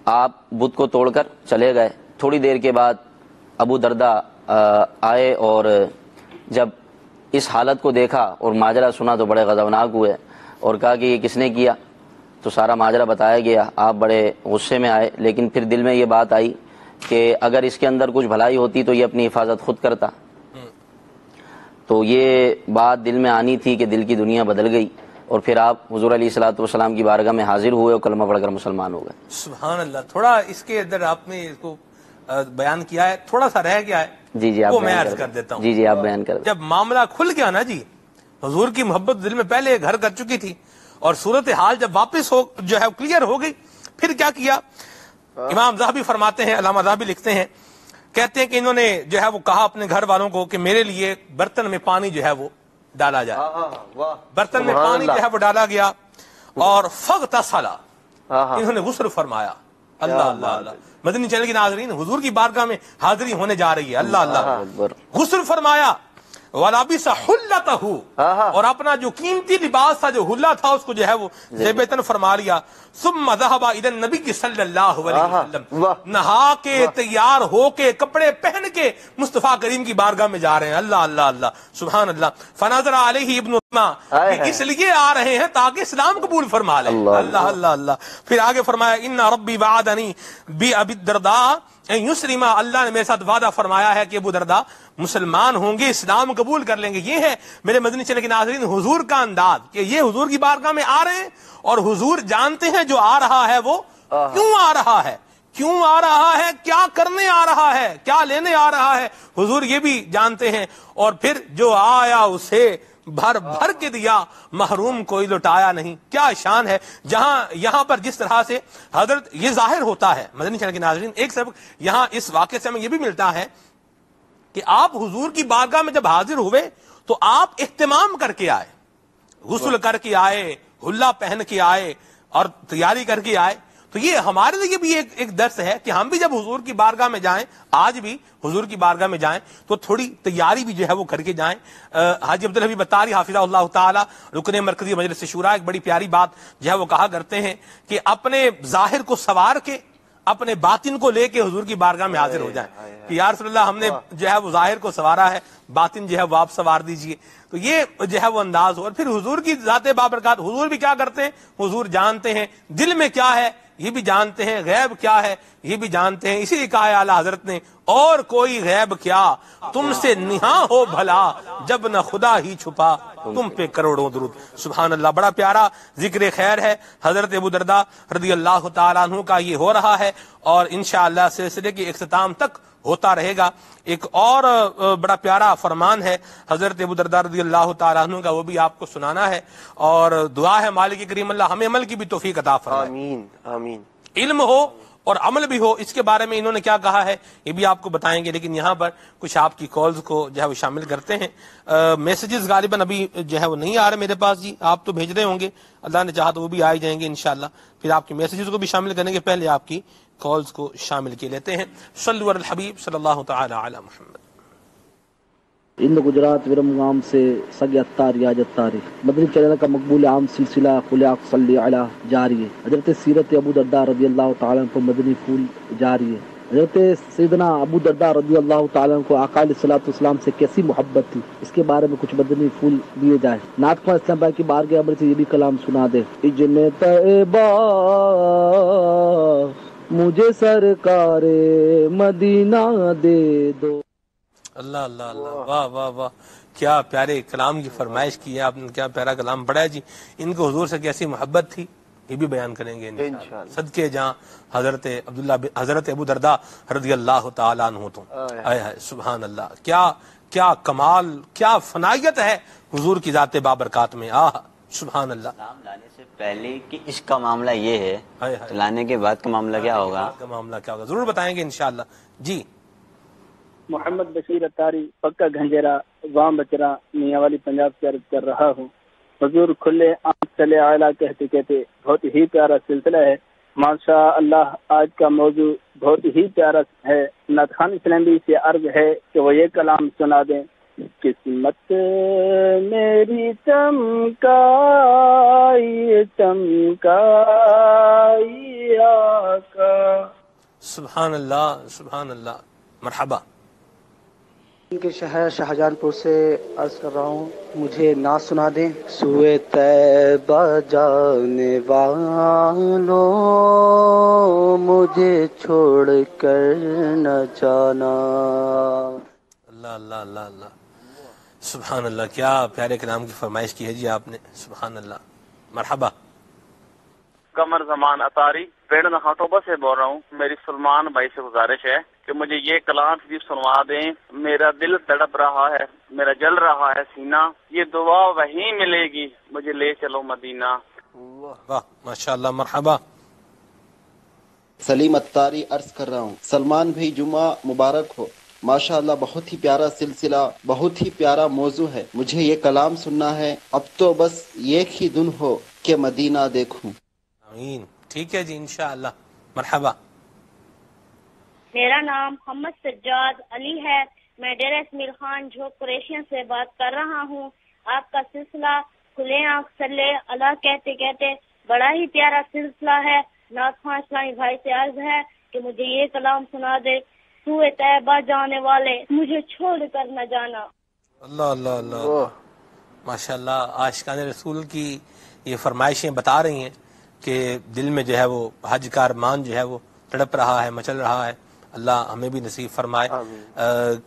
آپ بت کو توڑ کر چلے گئے۔ تھوڑی دیر کے بعد ابو دردہ آئے، اور جب اس حالت کو دیکھا اور ماجرا سنا تو بڑے غضبناک ہوئے اور کہا کہ یہ کس نے کیا؟ تو سارا ماجرا بتایا گیا۔ آپ بڑے غصے میں آئے، لیکن پھر دل میں یہ بات آئی کہ اگر اس کے اندر کچھ بھلائی ہوتی تو یہ اپنی حفاظت خود کرتا۔ تو یہ بات دل میں آنی تھی کہ دل کی دنیا بدل گئی، اور پھر آپ حضور علیہ الصلوۃ والسلام کی بارگاہ میں حاضر ہوئے اور کلمہ پڑھ کر مسلمان ہو گئے۔ سبحان اللہ۔ تھوڑا اس کے اندر آپ نے اس کو بیان کیا ہے، تھوڑا سا رہ گیا ہے، جی آپ وہ میں عرض کر دیتا ہوں۔ جی آپ بیان کر۔ جب معاملہ کھل گیا نا جی، حضور کی محبت دل میں پہلے گھر کر چکی تھی، اور صورتحال جب واپس ہو جو ہے کلیئر ہو گئی، پھر کیا کیا؟ امام ذہبی فرماتے ہیں، علامہ ذہبی لکھتے ہیں، کہتے ہیں کہ انہوں نے جو ہے وہ کہا اپنے گھر والوں کو کہ میرے لیے برتن میں پانی جو ہے وہ ڈالا جائے۔ برتن میں پانی جو ہے وہ ڈالا گیا، اور فاغتسل، انہوں نے غسل فرمایا۔ اللہ اللہ اللہ۔ مدنی چینل کے ناظرین، حضور کی بارگاہ میں حاضری ہونے جا رہی ہے، اللہ اللہ۔ غسل فرمایا، وَلَبِسَ حُلَّتَهُ، اور اپنا جو قیمتی لباس تھا، جو حلہ تھا، اس کو جو ہے وہ زیب تن فرما لیا۔ ثم ذهب الى النبي صلی اللہ علیہ وسلم، نہا کے تیار ہو کے کپڑے پہن کے مصطفیٰ کریم کی بارگاہ میں جا رہے ہیں، اللہ اللہ اللہ، سبحان اللہ۔ فنظر علیہ ابن کہ اس لیے آ رہے ہیں تاکہ اسلام قبول فرما لیں، اللہ اللہ اللہ۔ پھر آگے فرمایا ان ربی وعدنی بأبی الدرداء ان یسلم، اللہ نے میرے ساتھ وعدہ فرمایا ہے کہ ابو درداء مسلمان ہوں گے، اسلام قبول کر لیں گے۔ یہ ہے میرے مدنی چینل کے ناظرین حضور کا انداز کہ یہ حضور کی بارگاہ میں آ رہے ہیں، اور حضور جانتے ہیں جو آ رہا ہے وہ کیوں آ رہا ہے، کیوں آ رہا ہے، کیا کرنے آ رہا ہے، کیا لینے آ رہا ہے، حضور یہ بھی جانتے ہیں۔ اور پھر جو آیا اسے بھر بھر کے دیا، محروم کوئی لٹایا نہیں۔ کیا شان ہے! جہاں یہاں پر جس طرح سے حضرت یہ ظاہر ہوتا ہے مدنی چینل کے ناظرین، ایک سبق یہاں اس واقعے سے ہمیں یہ بھی ملتا ہے کہ آپ حضور کی بارگاہ میں جب حاضر ہوئے تو آپ اہتمام کر کے آئے، غسل کر کے آئے، حلہ پہن کے آئے، اور تیاری کر کے آئے۔ تو یہ ہمارے لیے بھی ایک درس ہے کہ ہم بھی جب حضور کی بارگاہ میں جائیں، آج بھی حضور کی بارگاہ میں جائیں تو تھوڑی تیاری بھی جو ہے وہ کر کے جائیں۔ حاجی عبدالحبیب اتاری حافظہ اللہ تعالی، رکن مرکزی مجلس شورا، ایک بڑی پیاری بات جو ہے وہ کہا کرتے ہیں کہ اپنے ظاہر کو سوار کے اپنے باطن کو لے کے حضور کی بارگاہ میں حاضر ہو جائیں کہ یا رسول اللہ ہم نے جو ہے وہ ظاہر کو سوارا ہے، باطن جو ہے وہ آپ سوار دیجئے۔ تو یہ جو ہے وہ انداز ہو۔ اور پھر حضور کی ذات بابرکات، حضور بھی کیا کرتے ہیں، حضور جانتے ہیں دل میں کیا ہے، یہ بھی جانتے ہیں، غیب کیا ہے یہ بھی جانتے ہیں۔ اسی لیے کہا ہے اعلیٰ حضرت نے، اور کوئی غیب کیا تم سے نہاں ہو بھلا، جب نہ خدا ہی چھپا تم پہ کروڑوں درود۔ سبحان اللہ، بڑا پیارا ذکر خیر ہے حضرت ابو درداء رضی اللہ تعالیٰ عنہ کا یہ ہو رہا ہے، اور انشاءاللہ سلسلے کے اختتام تک ہوتا رہے گا. ایک اور بڑا پیارا فرمان ہے حضرت ابو درداء رضی اللہ تعالیٰ عنہ کا, وہ بھی آپ کو سنانا ہے, اور دعا ہے مالک کریم اللہ ہمیں عمل کی بھی توفیق عطا فرمائے. آمین آمین. علم ہو اور عمل بھی ہو, اس کے بارے میں انہوں نے کیا کہا ہے یہ بھی آپ کو بتائیں گے, لیکن یہاں پر کچھ آپ کی کالز کو جو ہے وہ شامل کرتے ہیں. میسیجز غالباً ابھی جو ہے وہ نہیں آ رہے میرے پاس جی, آپ تو بھیج رہے ہوں گے, اللہ نے چاہا تو وہ بھی آ جائیں گے انشاءاللہ. پھر آپ کی میسیجز کو بھی شامل کرنے کے پہلے آپ کی کالز کو شامل کیے لیتے ہیں. صلو علی الحبیب صلی اللہ تعالی علی محمد. ہند گجرات ورمگام سے سگ اتار یاج اتاری مدنی چینل کا مقبول عام سلسلہ خلاق صلی علی جاری ہے. حضرت سیرت ابو درداء رضی اللہ تعالیٰ عنہ کو مدنی پھول جاری ہے. حضرت سیدنا ابو درداء رضی اللہ تعالیٰ عنہ کو آقا علیہ الصلوۃ والسلام سے کیسی محبت تھی, اس کے بارے میں کچھ مدنی پھول دیے جائیں. نعت خواہ اسلام بھائی کی بارگاہ عمر سے یہ بھی کلام سنا دے. اجن طیبہ مجھے سرکار مدینہ دے دو. اللہ اللہ اللہ, واہ واہ واہ, کیا پیارے کلام کی فرمائش کی ہے آپ نے, کیا پیارا کلام پڑھا ہے جی. ان کو حضور سے کیسی محبت تھی یہ بھی بیان کریں گے انشاءاللہ. صدقے جہاں حضرت ابو درداء رضی اللہ تعالیٰ عنہ تو سبحان اللہ, کیا کمال, کیا فنائیت ہے حضور کی ذات بابرکات میں. سبحان اللہ. اسلام لانے سے پہلے کہ اس کا معاملہ یہ ہے, لانے کے بعد کا معاملہ کیا ہوگا, ضرور بتائیں گے انشاءاللہ. جی محمد بشیر اتاری, پکا گھنجیرا, وام بچرا, میاں والی پنجاب سے عرض کر رہا ہوں. حضور کھلے آنکھ چلے اعلیٰ کہتے کہتے بہت ہی پیارا سلسلہ ہے ماشاء اللہ. آج کا موضوع بہت ہی پیارا ہے. نعت خان اسلامی سے عرض ہے کہ وہ یہ کلام سنا دیں. قسمت میری چمکائی آقا. سبحان اللہ سبحان اللہ, مرحبا. ان کے شہر شاہجہان پور سے عرض کر رہا ہوں, مجھے نعت سنا دیں. سوئے طیبہ جانے والوں مجھے چھوڑ کر نہ جانا. اللہ اللہ اللہ اللہ, سبحان اللہ, کیا پیارے کلام کی فرمائش کی ہے جی آپ نے. سبحان اللہ, مرحبا. قمر زمان اتاری پیڑ نخاتوبہ سے بول رہا ہوں. میری سلمان بھائی سے گزارش ہے کہ مجھے یہ کلام بھی سنوا دیں. میرا دل تڑپ رہا ہے, میرا جل رہا ہے سینہ, یہ دعا وہیں ملے گی, مجھے لے چلو مدینہ. واہ ماشاءاللہ, مرحبا. سلیم اتاری عرض کر رہا ہوں. سلمان بھائی جمعہ مبارک ہو. ماشاءاللہ بہت ہی پیارا سلسلہ, بہت ہی پیارا موضوع ہے. مجھے یہ کلام سننا ہے. اب تو بس ایک ہی دن ہو کہ مدینہ دیکھوں. آمین. ٹھیک ہے جی انشاءاللہ, مرحبا. میرا نام محمد سجاد علی ہے. میں ڈیرہ اسمیل خان جھوک قریشین سے بات کر رہا ہوں. آپ کا سلسلہ کھلے آنکھ صلی اللہ کہتے کہتے بڑا ہی پیارا سلسلہ ہے. نعت خواہ اسلامی بھائی سے عرض ہے کہ مجھے یہ کلام سنا دے. سوئے طیبہ جانے والے مجھے چھوڑ کر نہ جانا. اللہ اللہ اللہ, ماشاءاللہ. عاشقان رسول کی یہ فرمائشیں بتا رہی ہیں کہ دل میں جو ہے وہ حج کا ارمان جو ہے وہ تڑپ رہا ہے, مچل رہا ہے. اللہ ہمیں بھی نصیب فرمائے.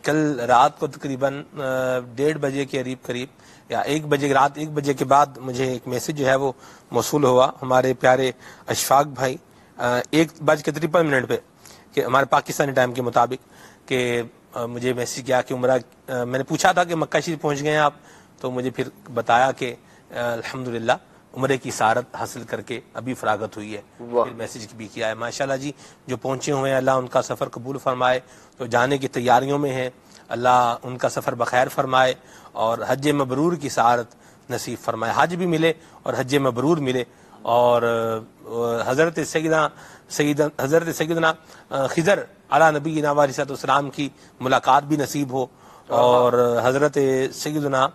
کل رات کو تقریباً 1:30 بجے کے قریب یا 1 بجے, رات 1 بجے کے بعد مجھے ایک میسج جو ہے وہ موصول ہوا ہمارے پیارے اشفاق بھائی 1:53 پہ, کہ ہمارے پاکستانی ٹائم کے مطابق, کہ مجھے میسج کیا کہ عمرہ, میں نے پوچھا تھا کہ مکہ شریف پہنچ گئے ہیں آپ, تو مجھے پھر بتایا کہ الحمدللہ عمرے کی سعادت حاصل کر کے ابھی فراغت ہوئی ہے. پھر میسج بھی کیا ہے. ماشاءاللہ جی, جو پہنچے ہوئے ہیں اللہ ان کا سفر قبول فرمائے, تو جانے کی تیاریوں میں ہیں اللہ ان کا سفر بخیر فرمائے, اور حج مبرور کی سعادت نصیب فرمائے. حج بھی ملے اور حج مبرور ملے, اور حضرت سیدنا خضر علی نبینا علیہ السلام کی ملاقات بھی نصیب ہو, اور حضرت سیدنا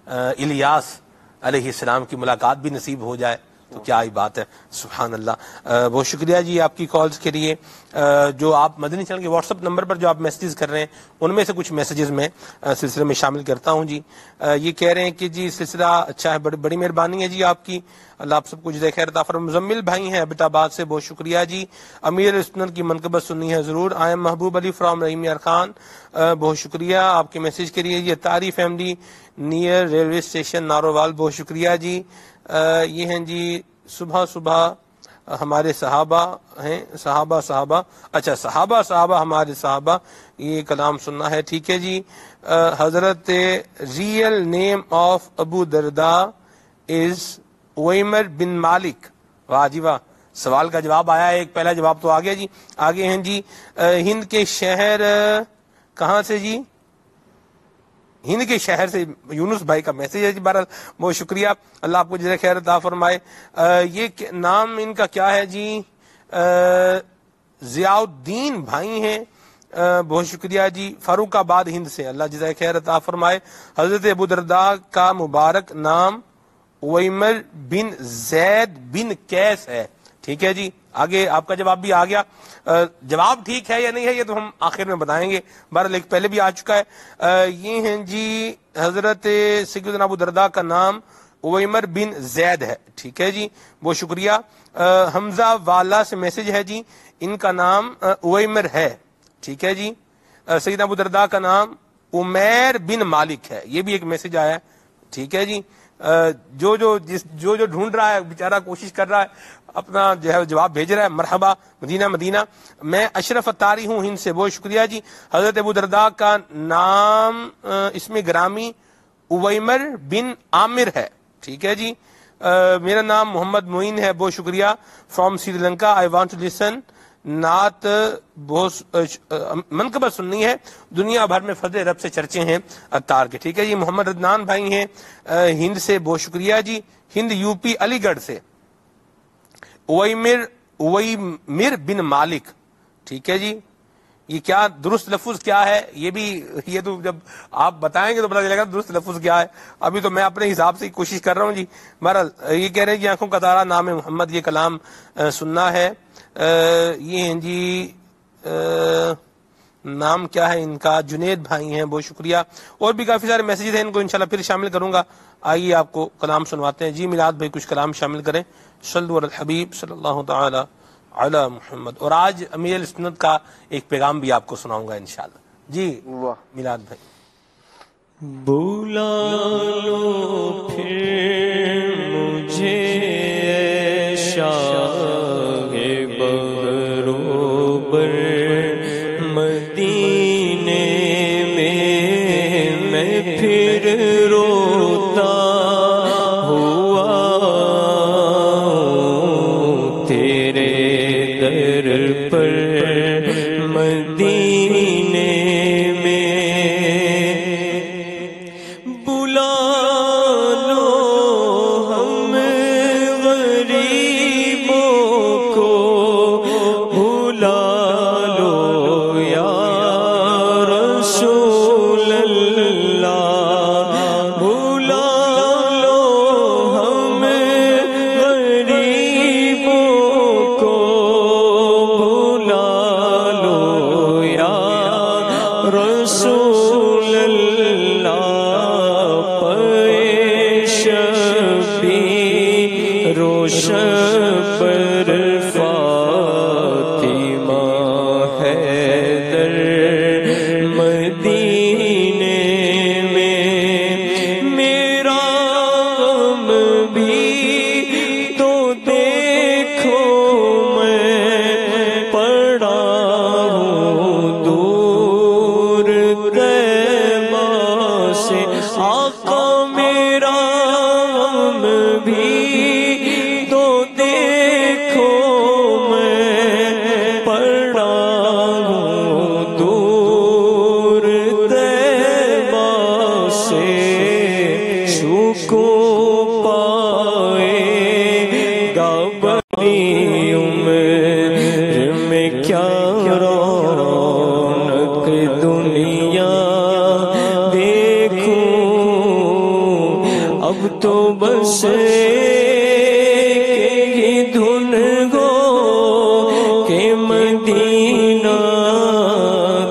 الیاس علیہ السلام کی ملاقات بھی نصیب ہو جائے, تو کیا ہی بات ہے. سبحان اللہ. بہت شکریہ جی آپ کی کالز کے لیے. جو آپ مدنی چینل کے واٹس ایپ نمبر پر جو آپ میسیجز کر رہے ہیں, ان میں سے کچھ میسیجز میں سلسلے میں شامل کرتا ہوں جی. یہ کہہ رہے ہیں کہ جی سلسلہ اچھا ہے, بڑی مہربانی ہے جی آپ کی, اللہ آپ سب کچھ جزائے خیر عطا فرمائے. مزمل بھائی ہیں ابٹ آباد سے, بہت شکریہ جی. امیر سنن کی منقبت سننی ہے ضرور. آئی ایم محبوب علی فرام رحیم یار خان, بہت شکریہ آپ کے میسیج کے لیے. یہ تاری family near railway station Narowal, بہت شکریہ جی. یہ ہیں جی صبح ہمارے صحابہ ہیں، صحابہ اچھا صحابہ ہمارے صحابہ، یہ کلام سننا ہے، ٹھیک ہے جی۔ حضرت ریئل نیم آف ابو درداء از اویمر بن مالک۔ واہ جی واہ، سوال کا جواب آیا ہے، ایک پہلا جواب تو آ گیا جی۔ آگے ہیں جی، ہند کے شہر کہاں سے جی؟ ہند کے شہر سے، یونس بھائی کا میسج ہے جی، بہرحال بہت شکریہ، اللہ آپ کو جزائے خیر عطا فرمائے۔ یہ نام ان کا کیا ہے جی؟ ضیاء الدین بھائی ہیں، بہت شکریہ جی، فاروق آباد ہند سے، اللہ جزائے خیر عطا فرمائے۔ حضرت ابو درداء کا مبارک نام اویمر بن زید بن قیس ہے، ٹھیک ہے جی۔ آگے آپ کا جواب بھی آ گیا، جواب ٹھیک ہے یا نہیں ہے یہ تو ہم آخر میں بتائیں گے، بہرحال ایک پہلے بھی آ چکا ہے۔ یہ ہیں جی، حضرت سیدنا ابو درداء کا نام اویمر بن زید ہے، ٹھیک ہے جی، بہت شکریہ۔ حمزہ والا سے میسج ہے جی، ان کا نام اویمر ہے، ٹھیک ہے جی۔ سیدنا ابو درداء کا نام عمیر بن مالک ہے، یہ بھی ایک میسج آیا ہے، ٹھیک ہے جی۔ جو ڈھونڈ رہا ہے بیچارہ، کوشش کر رہا ہے، اپنا جو ہے جواب بھیج رہا ہے، مرحبا مدینہ۔ میں اشرف اتاری ہوں ہند سے، بہت شکریہ جی۔ حضرت ابو درداء کا نام اسم گرامی اویمر بن عامر ہے، ٹھیک ہے جی۔ میرا نام محمد معین ہے، بہت شکریہ، from Sri Lanka. I want to listen نعت، بہت منقبت سننی ہے، دنیا بھر میں فضل رب سے چرچے ہیں اتار کے، ٹھیک ہے جی۔ محمد عدنان بھائی ہیں ہند سے، بہت شکریہ جی، ہند یو پی علی گڑھ سے۔ اویمر بن مالک، ٹھیک ہے جی۔ یہ کیا درست لفظ کیا ہے، یہ تو جب آپ بتائیں گے تو پتہ چلے گا درست لفظ کیا ہے، ابھی تو میں اپنے حساب سے کوشش کر رہا ہوں جی۔ بہرحال یہ کہہ رہے ہیں کہ آنکھوں کا تارا نام محمد، یہ کلام سننا ہے۔ یہ ہیں جی، نام کیا ہے ان کا؟ جنید بھائی ہیں، بہت شکریہ۔ اور بھی کافی سارے میسیجز ہیں، ان کو انشاءاللہ پھر شامل کروں گا۔ آئیے آپ کو کلام سنواتے ہیں جی۔ میلاد بھائی کچھ کلام شامل کریں، صلو علی الحبیب صلی اللہ تعالی علی محمد۔ اور آج امیر سنت کا ایک پیغام بھی آپ کو سناؤں گا انشاءاللہ جی۔ میلاد بھائی، بلا لو پھر مجھے شاہ بغروبر مدینے میں پھر روتا ہوا تیرے در پر مدینے میں، بلا لو ہم غریبوں کو، بلا لو یا رسول اللہ، بلا لو ہم غریبوں کو، بلا لو یا رسول اللہ، پیش بھی روشن پر فاطمہ حیدر مدینے میں، میرا غم بھی تو دیکھو میں پڑا ہوں دور طیبہ سے، آقا میرا غم بھی تو دیکھو میں پڑا ہوں دور طیبہ سے، سکون پائے گا بڑی عمر میں کیا رونق دنیا دیکھوں، اب تو بس ہی دھن ہو کہ مدینہ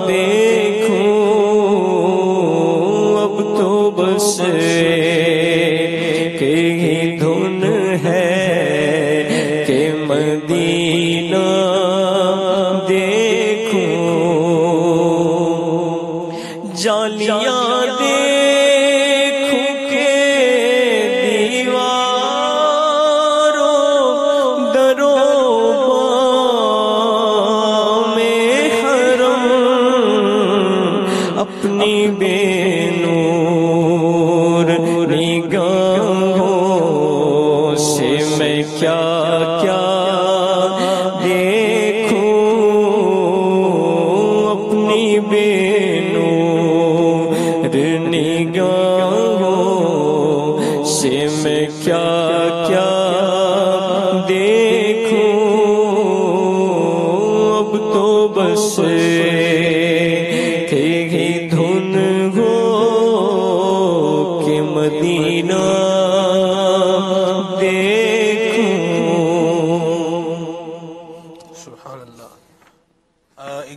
دیکھوں، اب تو بس ہی دھن ہے کہ مدینہ دیکھوں، جالیاں دیکھوں کے دیواروں دروں اپنی بے نور نگاہوں سے میں کیا کیا دیکھوں، اپنی بے نور نگاہوں سے میں کیا کیا دیکھوں، اب تو بس تیری دھن ہو کہ مدینہ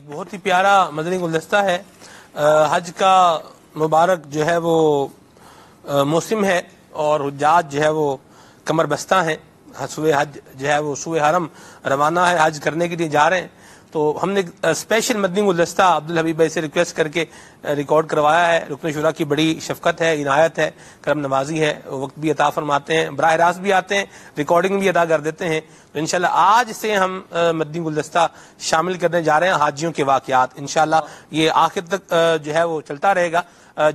بہت ہی پیارا مدنی گلدستہ ہے۔ حج کا مبارک جو ہے وہ موسم ہے اور حجاج جو ہے وہ کمر بستہ ہیں، سوئے حج جو ہے وہ سوئے حرم روانہ ہے، حج کرنے کے لیے جا رہے ہیں۔ تو ہم نے اسپیشل مدنی گلدستہ عبدالحبیب بھائی سے ریکویسٹ کر کے ریکارڈ کروایا ہے۔ رکن شورا کی بڑی شفقت ہے، عنایت ہے، کرم نوازی ہے، وقت بھی عطا فرماتے ہیں، براہ راست بھی آتے ہیں، ریکارڈنگ بھی ادا کر دیتے ہیں۔ تو انشاءاللہ آج سے ہم مدنی گلدستہ شامل کرنے جا رہے ہیں حاجیوں کے واقعات۔ انشاءاللہ یہ آخر تک جو ہے وہ چلتا رہے گا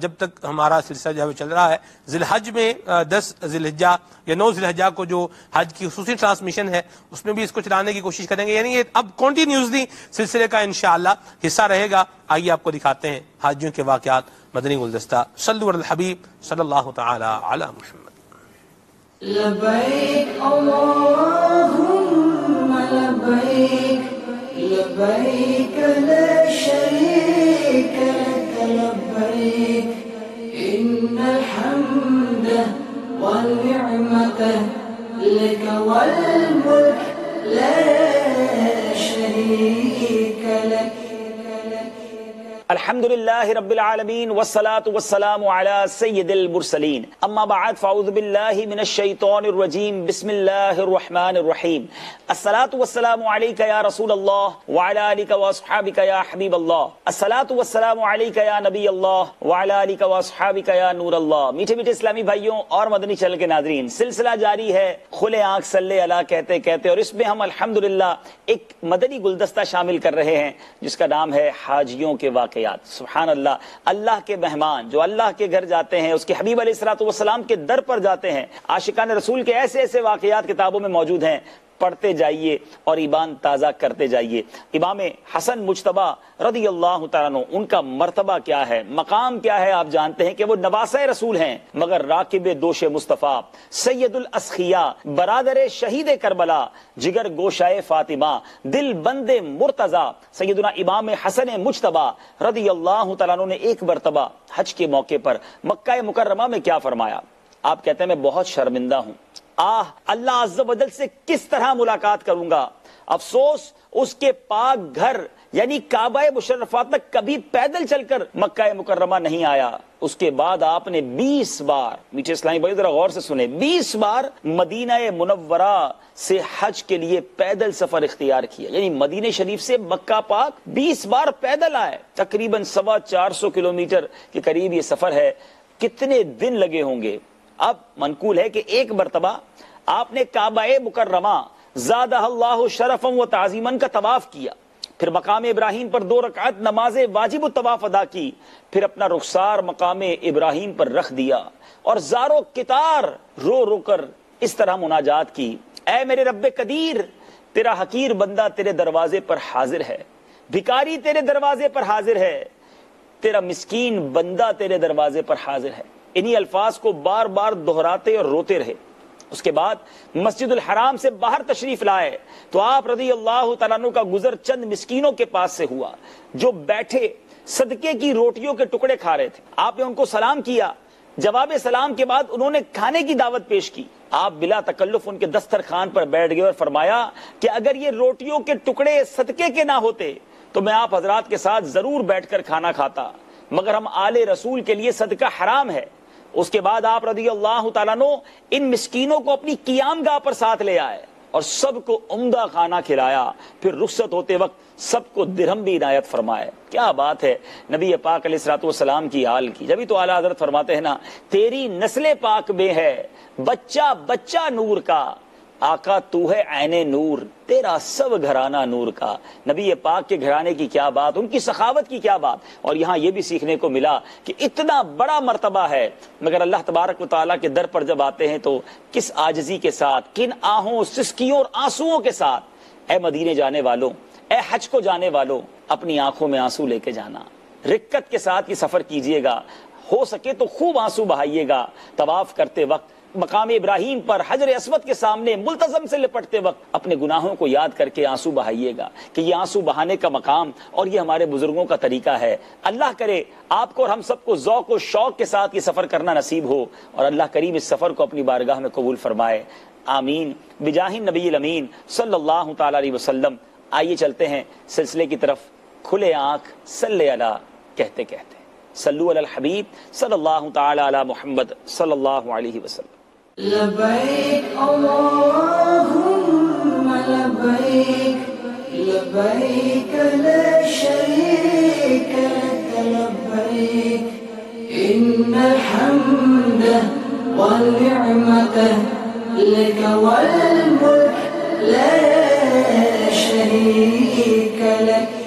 جب تک ہمارا سلسلہ جو ہے وہ چل رہا ہے۔ ذی الحج میں 10 ذی الحجہ یا 9 ذی الحجہ کو جو حج کی خصوصی ٹرانسمیشن ہے اس میں بھی اس کو چلانے کی کوشش کریں گے، یعنی یہ اب کنٹینیوسلی سلسلے کا انشاءاللہ حصہ رہے گا۔ آئیے آپ کو دکھاتے ہیں حاجیوں کے واقعات، مدنی گلدستہ۔ صلو علی الحبیب صلی اللہ تعالی علی محمد۔ لبیک اللہم لبیک لبیک لا شریک لک لبیک ان الحمد والنعمت لک والملک لا شریک لک۔ الحمد للہ رب العالمین والصلاة والسلام علی سید المرسلین، اما بعد فاعوذ باللہ من الشیطان الرجیم، بسم اللہ الرحمن الرحیم۔ الصلاة والسلام علیک یا رسول اللہ وعلی آلک واصحابک یا حبیب اللہ، الصلاة والسلام علیک یا نبی اللہ وعلی آلک واصحابک یا نور اللہ۔ میٹھے میٹھے اسلامی بھائیوں اور مدنی چینل کے ناظرین، سلسلہ جاری ہے کھلے آنکھ صلی اللہ کہتے کہتے، اور اس میں ہم الحمدللہ ایک مدنی گلدستہ شامل کر رہے ہیں جس کا نام ہے حاجیوں کے واقعات۔ سبحان اللہ، اللہ کے مہمان جو اللہ کے گھر جاتے ہیں، اس کے حبیب علیہ الصلوۃ والسلام کے در پر جاتے ہیں، عاشقان رسول کے ایسے ایسے واقعات کتابوں میں موجود ہیں، پڑھتے جائیے اور ایمان تازہ کرتے جائیے۔ امام حسن مجتبی رضی اللہ تعالیٰ عنہ، ان کا مرتبہ کیا ہے، مقام کیا ہے، آپ جانتے ہیں کہ وہ نواسہ رسول ہیں مگر راکب دوش مصطفیٰ، سید الاسخیاء، برادر شہید کربلا، جگر گوشائے فاطمہ، دل بند مرتضی، سیدنا امام حسن مجتبی رضی اللہ تعالیٰ عنہ نے ایک مرتبہ حج کے موقع پر مکہ مکرمہ میں کیا فرمایا؟ آپ کہتے ہیں میں بہت شرمندہ ہوں، اللہ عز و جل سے کس طرح ملاقات کروں گا، افسوس اس کے پاک گھر یعنی کعبہ مشرفہ تک کبھی پیدل چل کر مکہ مکرمہ نہیں آیا۔ اس کے بعد آپ نے 20 بار، میٹھے اسلامی بھائی ذرا غور سے سنیں، 20 بار مدینہ منورہ سے حج کے لیے پیدل سفر اختیار کیا، یعنی مدینہ شریف سے مکہ پاک 20 بار پیدل آئے، تقریباً 450 کلومیٹر کے قریب یہ سفر ہے۔ کتنے دن لگے ہوں گے؟ اب منقول ہے کہ ایک مرتبہ آپ نے کعبہ مکرمہ زادہ اللہ شرفا و تعظیما کا طواف کیا، پھر مقام ابراہیم پر 2 رکعت نماز واجب الطواف ادا کی، پھر اپنا رخسار مقام ابراہیم پر رکھ دیا اور زارو کتار رو رو کر اس طرح مناجات کی، اے میرے رب قدیر، تیرا حقیر بندہ تیرے دروازے پر حاضر ہے، بھکاری تیرے دروازے پر حاضر ہے، تیرا مسکین بندہ تیرے دروازے پر حاضر ہے۔ انہی الفاظ کو بار بار دہراتے اور روتے رہے۔ اس کے بعد مسجد الحرام سے باہر تشریف لائے تو آپ رضی اللہ تعالیٰ عنہ کا گزر چند مسکینوں کے پاس سے ہوا جو بیٹھے صدقے کی روٹیوں کے ٹکڑے کھا رہے تھے۔ آپ نے ان کو سلام کیا، جواب سلام کے بعد انہوں نے کھانے کی دعوت پیش کی۔ آپ بلا تکلف ان کے دسترخوان پر بیٹھ گئے اور فرمایا کہ اگر یہ روٹیوں کے ٹکڑے صدقے کے نہ ہوتے تو میں آپ حضرات کے ساتھ ضرور بیٹھ کر کھانا کھاتا، مگر ہم آل رسول کے لیے صدقہ حرام ہے۔ اس کے بعد آپ رضی اللہ تعالیٰ عنہ ان مسکینوں کو اپنی قیام گاہ پر ساتھ لے آئے اور سب کو عمدہ کھانا کھلایا، پھر رخصت ہوتے وقت سب کو درہم بھی عنایت فرمائے۔ کیا بات ہے نبی پاک علیہ الصلوۃ والسلام کی آل کی، جبھی تو اعلیٰ حضرت فرماتے ہیں نا، تیری نسل پاک میں ہے بچہ بچہ نور کا، آقا تو ہے عین نور، تیرا سب گھرانہ نور کا۔ نبی پاک کے گھرانے کی کیا بات، ان کی سخاوت کی کیا بات۔ اور یہاں یہ بھی سیکھنے کو ملا کہ اتنا بڑا مرتبہ ہے، مگر اللہ تبارک و تعالیٰ کے در پر جب آتے ہیں تو کس عاجزی کے ساتھ، کن آہوں، سسکیوں اور آنسوؤں کے ساتھ۔ اے مدینے جانے والوں، اے حج کو جانے والوں، اپنی آنکھوں میں آنسو لے کے جانا، رکت کے ساتھ یہ سفر کیجئے گا، ہو سکے تو خوب آنسو بہائیے گا۔ طواف کرتے وقت، مقام ابراہیم پر حجر اسود کے سامنے ملتزم سے لپٹتے وقت اپنے گناہوں کو یاد کر کے آنسو بہائیے گا، کہ یہ آنسو بہانے کا مقام اور یہ ہمارے بزرگوں کا طریقہ ہے۔ اللہ کرے آپ کو اور ہم سب کو ذوق و شوق کے ساتھ یہ سفر کرنا نصیب ہو، اور اللہ کریم اس سفر کو اپنی بارگاہ میں قبول فرمائے، آمین بجاہ نبی الامین صلی اللہ تعالی علیہ وسلم۔ آئیے چلتے ہیں سلسلے کی طرف، کھلے آنکھ صلی علی کہتے کہتے صلو علی الحبیب صلی اللہ تعالی علی محمد صلی اللہ علیہ وسلم۔ لبیک اللہم لبیک لبیک لا شریک لک لبیک ان الحمد والنعمت لک والملک لا شریک لک۔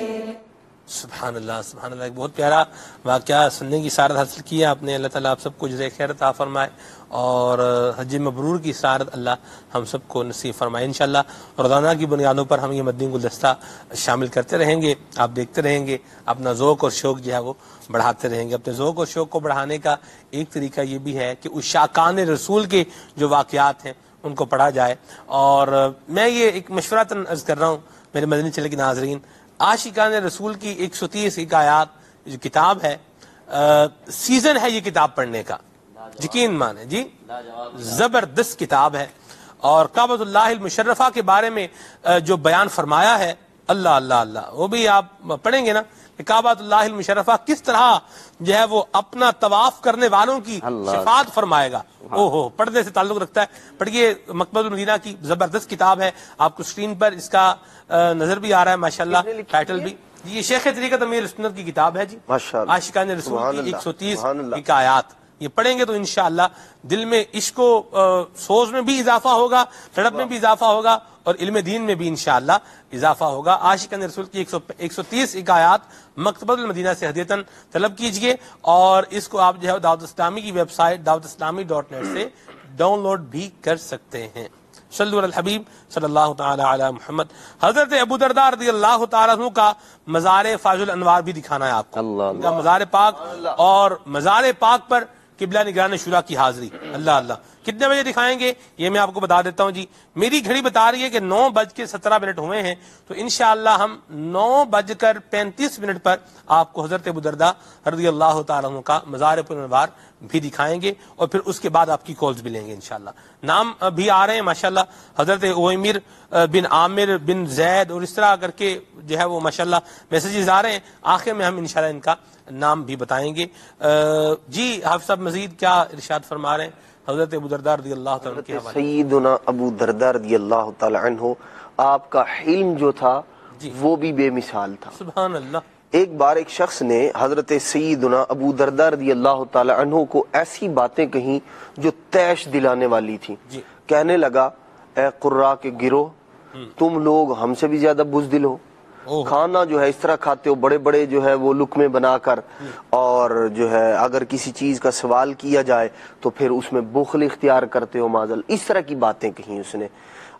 سبحان اللہ سبحان اللہ، ایک بہت پیارا واقعہ سننے کی سعادت حاصل کی ہے آپ نے۔ اللہ تعالیٰ آپ سب کو جزائے خیر عطا فرمائے اور حج مبرور کی سعادت اللہ ہم سب کو نصیب فرمائے۔ انشاءاللہ روزانہ کی بنیادوں پر ہم یہ مدنی گلدستہ شامل کرتے رہیں گے، آپ دیکھتے رہیں گے، اپنا ذوق اور شوق جو ہے وہ بڑھاتے رہیں گے۔ اپنے ذوق اور شوق کو بڑھانے کا ایک طریقہ یہ بھی ہے کہ عشاقان رسول کے جو واقعات ہیں ان کو پڑھا جائے۔ اور میں یہ ایک مشورہ عرض کر رہا ہوں میرے مدنی چینل کے ناظرین، عاشقان رسول کی 130 آیات جو کتاب ہے، سیزن ہے یہ کتاب پڑھنے کا، یقین مانے جی زبردست کتاب ہے۔ اور کعبۃ اللہ المشرفہ کے بارے میں جو بیان فرمایا ہے، اللہ اللہ اللہ، وہ بھی آپ پڑھیں گے نا کہ کعبۃ اللہ المشرفہ کس طرح جو ہے وہ اپنا طواف کرنے والوں کی شفاعت فرمائے گا۔ او ہو، پردے سے تعلق رکھتا ہے، پڑھیے مکتبۃ المدینہ کی زبردست کتاب ہے، آپ کو اسکرین پر اس کا نظر بھی آ رہا ہے ماشاءاللہ، ٹائٹل بھی۔ یہ شیخ طریقت امیر سنت کی کتاب ہے جی، عاشقان رسول کی 130 آیات۔ یہ پڑھیں گے تو انشاءاللہ دل میں عشق و سوز میں بھی اضافہ ہوگا، تڑپ میں بھی اضافہ ہوگا، اور علم دین میں بھی انشاءاللہ اضافہ ہوگا۔ عاشقان رسول کی 130 آیات مکتبۃ المدینہ سے ہدیتاً طلب کیجئے، اور اس کو آپ جو ہے دعوت اسلامی کی ویب سائٹ dawatIslami.net سے ڈاؤن لوڈ بھی کر سکتے ہیں۔ صلو علی الحبیب صلی اللہ تعالی علی محمد۔ حضرت ابو درداء رضی اللہ تعالیٰ عنہ کا مزار فاضل الانوار بھی دکھانا ہے آپ کو، ان کا مزار پاک، اور مزار پاک پر قبلہ نگران شورا کی حاضری۔ اللہ اللہ، کتنے بجے دکھائیں گے یہ میں آپ کو بتا دیتا ہوں جی، میری گھڑی بتا رہی ہے کہ 9:17 ہوئے ہیں، تو انشاءاللہ ہم 9:35 پر آپ کو حضرت ابو درداء رضی اللہ تعالیٰ عنہ کا مزار پر انوار بھی دکھائیں گے، اور پھر اس کے بعد آپ کی کالز بھی لیں گے انشاءاللہ۔ نام بھی آ رہے ہیں ماشاءاللہ، حضرت اویمر بن عامر بن زید، اور اس طرح کر کے جو ہے وہ ماشاءاللہ میسیجز آ رہے ہیں، آخر میں ہم انشاءاللہ ان کا نام بھی بتائیں گے۔ جی حافظ صاحب مزید کیا ارشاد فرما رہے ہیں حضرت ابو درداء رضی اللہ تعالیٰ عنہ کے حوالے؟ سیدنا ابو درداء رضی اللہ تعالی عنہ، آپ کا حلم جو تھا وہ بھی بے مثال تھا، سبحان اللہ۔ ایک بار ایک شخص نے حضرت سیدنا ابو درداء رضی اللہ تعالی عنہ کو ایسی باتیں کہیں جو تیش دلانے والی تھی۔ کہنے لگا، اے قراء کے گروہ، تم لوگ ہم سے بھی زیادہ بزدل ہو، کھانا جو ہے اس طرح کھاتے ہو، بڑے بڑے جو ہے وہ لقمے بنا کر، اور جو ہے اگر کسی چیز کا سوال کیا جائے تو پھر اس میں بخل اختیار کرتے ہو، معاذ اللہ، اس طرح کی باتیں کہیں اس نے۔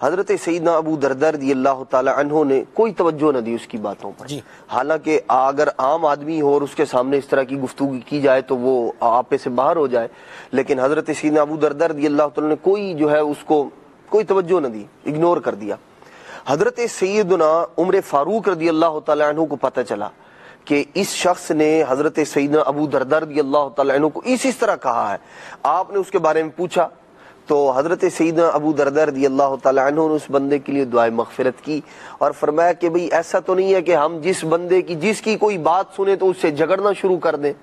حضرت سیدنا ابو درداء رضی اللہ تعالی عنہ نے کوئی توجہ نہ دی اس کی باتوں پر، حالانکہ اگر عام آدمی ہو اور اس کے سامنے اس طرح کی گفتگو کی جائے تو وہ آپے سے باہر ہو جائے، لیکن حضرت سیدنا ابو درداء رضی اللہ تعالی نے کوئی جو ہے اس کو کوئی توجہ نہ دی، اگنور کر دیا۔ حضرت سیدنا عمر فاروق رضی اللہ تعالی عنہ کو پتہ چلا کہ اس شخص نے حضرت سیدنا ابو درداء رضی اللہ تعالی عنہ کو اس طرح کہا ہے۔ آپ نے اس کے بارے میں پوچھا تو حضرت سیدنا ابو درداء رضی اللہ تعالی عنہ نے اس بندے کے لیے دعائے مغفرت کی، اور فرمایا کہ بھئی ایسا تو نہیں ہے کہ ہم جس بندے کی جس کی کوئی بات سنیں تو اس سے جھگڑنا شروع کر دیں۔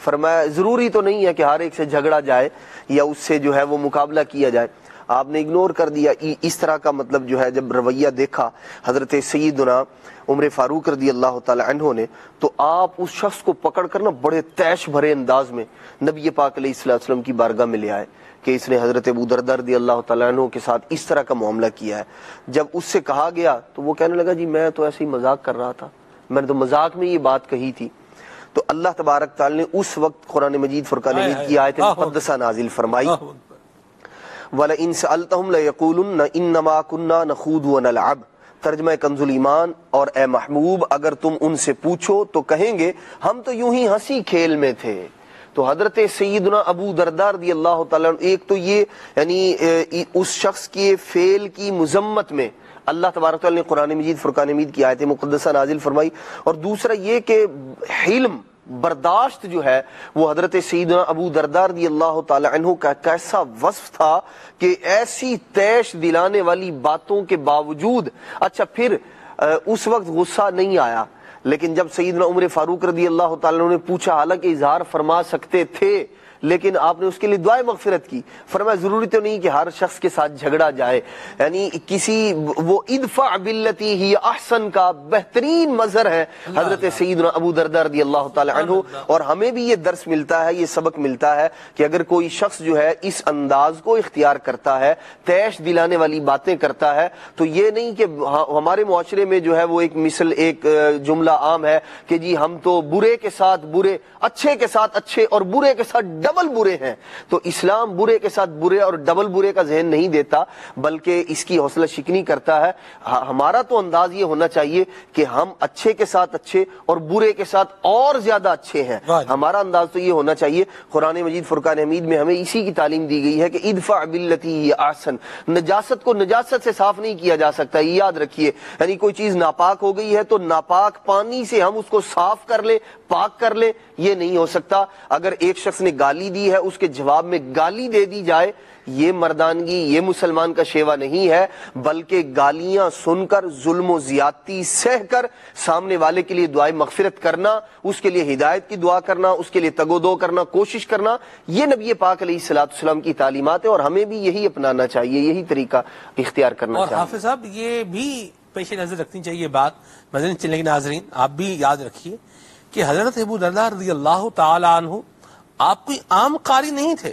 فرمایا ضروری تو نہیں ہے کہ ہر ایک سے جھگڑا جائے یا اس سے جو ہے وہ مقابلہ کیا جائے۔ آپ نے اگنور کر دیا. اس طرح کا مطلب جو ہے جب رویہ دیکھا حضرت سیدنا عمر فاروق رضی اللہ تعالی عنہ نے, تو آپ اس شخص کو پکڑ کر نا بڑے تیش بھرے انداز میں نبی پاک علیہ الصلوۃ والسلام کی بارگاہ میں لے آئے کہ اس نے حضرت ابو درداء رضی اللہ تعالیٰ عنہ کے ساتھ اس طرح کا معاملہ کیا ہے. جب اس سے کہا گیا تو وہ کہنے لگا جی میں تو ایسے ہی مذاق کر رہا تھا, میں نے تو مذاق میں یہ بات کہی تھی. تو اللہ تبارک تعالی نے اس وقت قرآن مجید فرقان حمید کی آیت مقدسہ نازل فرمائی, وَلَئِن سَأَلْتَهُمْ لَيَقُولُنَّ إِنَّمَا كُنَّا نَخُوضُ وَنَلْعَبُ. ترجمہ کنز الایمان, اور اے محبوب اگر تم ان سے پوچھو تو کہیں گے ہم تو یوں ہی ہنسی کھیل میں تھے. تو حضرت سیدنا ابو درداء رضی اللہ تعالیٰ عنہ, ایک تو یہ یعنی اس شخص کے فعل کی مذمت میں اللہ تبارک تعالیٰ نے قرآن مجید فرقان حمید کی آیت مقدسہ نازل فرمائی, اور دوسرا یہ کہ حلم برداشت جو ہے وہ حضرت سیدنا ابو درداء رضی اللہ تعالی عنہ کا کیسا وصف تھا کہ ایسی تیش دلانے والی باتوں کے باوجود, اچھا پھر اس وقت غصہ نہیں آیا, لیکن جب سیدنا عمر فاروق رضی اللہ تعالی عنہ نے پوچھا, حالانکہ اظہار فرما سکتے تھے لیکن آپ نے اس کے لیے دعائے مغفرت کی, فرمایا ضروری تو نہیں کہ ہر شخص کے ساتھ جھگڑا جائے, یعنی کسی وہ ادفع باللتی ہی احسن کا بہترین مظہر ہے حضرت سیدنا ابو درداء رضی اللہ تعالی عنہ. اور ہمیں بھی یہ درس ملتا ہے, یہ سبق ملتا ہے کہ اگر کوئی شخص جو ہے اس انداز کو اختیار کرتا ہے, تیش دلانے والی باتیں کرتا ہے, تو یہ نہیں کہ ہمارے معاشرے میں جو ہے وہ ایک مثل, ایک جملہ عام ہے کہ جی ہم تو برے کے ساتھ برے, اچھے کے ساتھ اچھے اور برے کے ساتھ ڈبل برے ہیں. تو اسلام برے کے ساتھ برے اور ڈبل برے کا ذہن نہیں دیتا, بلکہ اس کی حوصلہ شکنی کرتا ہے. ہمارا تو انداز یہ ہونا چاہیے کہ ہم اچھے کے ساتھ اچھے اور برے کے ساتھ اور زیادہ اچھے ہیں. ہمارا انداز تو یہ ہونا چاہیے. قرآن مجید فرقان حمید میں ہمیں اسی کی تعلیم دی گئی ہے کہ ادفع باللتی ہی احسن. نجاست کو نجاست سے صاف نہیں کیا جا سکتا, یہ یاد رکھیے. یعنی کوئی چیز ناپاک ہو گئی ہے تو ناپاک پانی سے ہم اس کو صاف کر لیں, پاک کر لیں, یہ نہیں ہو سکتا. اگر ایک شخص نے گالی دی ہے اس کے جواب میں گالی دے دی جائے, یہ مردانگی, یہ مسلمان کا شیوا نہیں ہے, بلکہ گالیاں سن کر, ظلم و زیادتی سہ کر سامنے والے کے لیے دعائے مغفرت کرنا, اس کے لیے ہدایت کی دعا کرنا, اس کے لیے تگ و دو کرنا, کوشش کرنا, یہ نبی پاک علیہ الصلوۃ والسلام کی تعلیمات ہے, اور ہمیں بھی یہی اپنانا چاہیے, یہی طریقہ اختیار کرنا چاہیے. اور حافظ صاحب یہ بھی پیش نظر رکھنی چاہیے بات, مدنی چینل کے ناظرین آپ بھی یاد رکھیے کہ حضرت ابو درداء رضی اللہ تعالی عنہ آپ کوئی عام قاری نہیں تھے.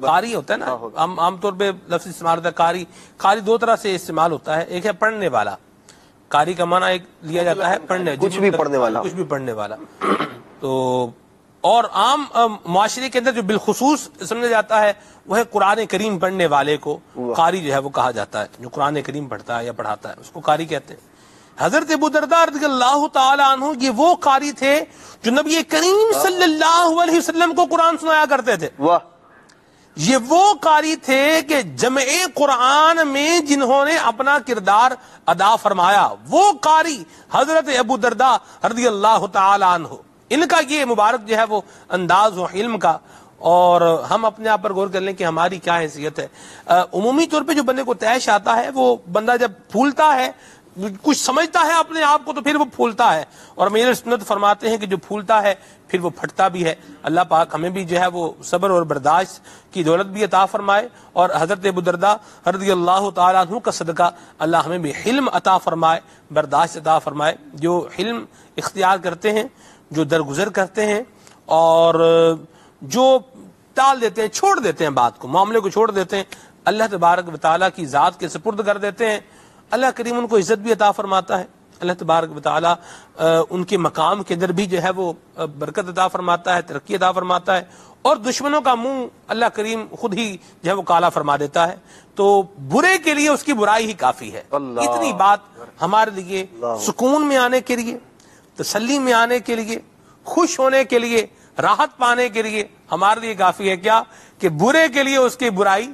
قاری ہوتا ہے نا, عام طور پہ لفظ استعمال ہوتا ہے قاری. قاری دو طرح سے استعمال ہوتا ہے, ایک ہے پڑھنے والا, قاری کا معنی ایک لیا جاتا ہے پڑھنے, کچھ بھی پڑھنے والا, کچھ بھی پڑھنے والا. تو اور عام معاشرے کے اندر جو بالخصوص سمجھا جاتا ہے وہ ہے قرآن کریم پڑھنے والے کو قاری جو ہے وہ کہا جاتا ہے, جو قرآن کریم پڑھتا ہے یا پڑھاتا ہے اس کو قاری کہتے ہیں. حضرت ابو درداء رضی اللہ تعالی عنہ یہ وہ قاری تھے جو نبی کریم صلی اللہ علیہ وسلم کو قرآن سنایا کرتے تھے. یہ وہ قاری تھے کہ جمع قرآن میں جنہوں نے اپنا کردار ادا فرمایا, وہ قاری حضرت ابو درداء رضی اللہ تعالی عنہ. ان کا یہ مبارک جو ہے وہ انداز و علم کا, اور ہم اپنے آپ پر غور کر لیں کہ ہماری کیا حیثیت ہے. عمومی طور پہ جو بندے کو طیش آتا ہے, وہ بندہ جب پھولتا ہے, کچھ سمجھتا ہے اپنے آپ کو, تو پھر وہ پھولتا ہے. اور میرے سنت فرماتے ہیں کہ جو پھولتا ہے پھر وہ پھٹتا بھی ہے. اللہ پاک ہمیں بھی جو ہے وہ صبر اور برداشت کی دولت بھی عطا فرمائے, اور حضرت ابو درداء رضی اللہ تعالیٰ عنہ کا صدقہ اللہ ہمیں بھی حلم عطا فرمائے, برداشت عطا فرمائے. جو حلم اختیار کرتے ہیں, جو درگزر کرتے ہیں, اور جو ٹال دیتے ہیں, چھوڑ دیتے ہیں بات کو, معاملے کو چھوڑ دیتے ہیں, اللہ تبارک و تعالیٰ کی ذات کے سپرد کر دیتے ہیں, اللہ کریم ان کو عزت بھی عطا فرماتا ہے. اللہ تبارک و تعالیٰ ان کے مقام کے اندر بھی جو ہے وہ برکت عطا فرماتا ہے, ترقی عطا فرماتا ہے, اور دشمنوں کا منہ اللہ کریم خود ہی جو ہے وہ کالا فرما دیتا ہے. تو برے کے لیے اس کی برائی ہی کافی ہے. اتنی بات ہمارے لیے سکون میں آنے کے لیے, تسلی میں آنے کے لیے, خوش ہونے کے لیے, راحت پانے کے لیے ہمارے لیے کافی ہے کیا کہ برے کے لیے اس کی برائی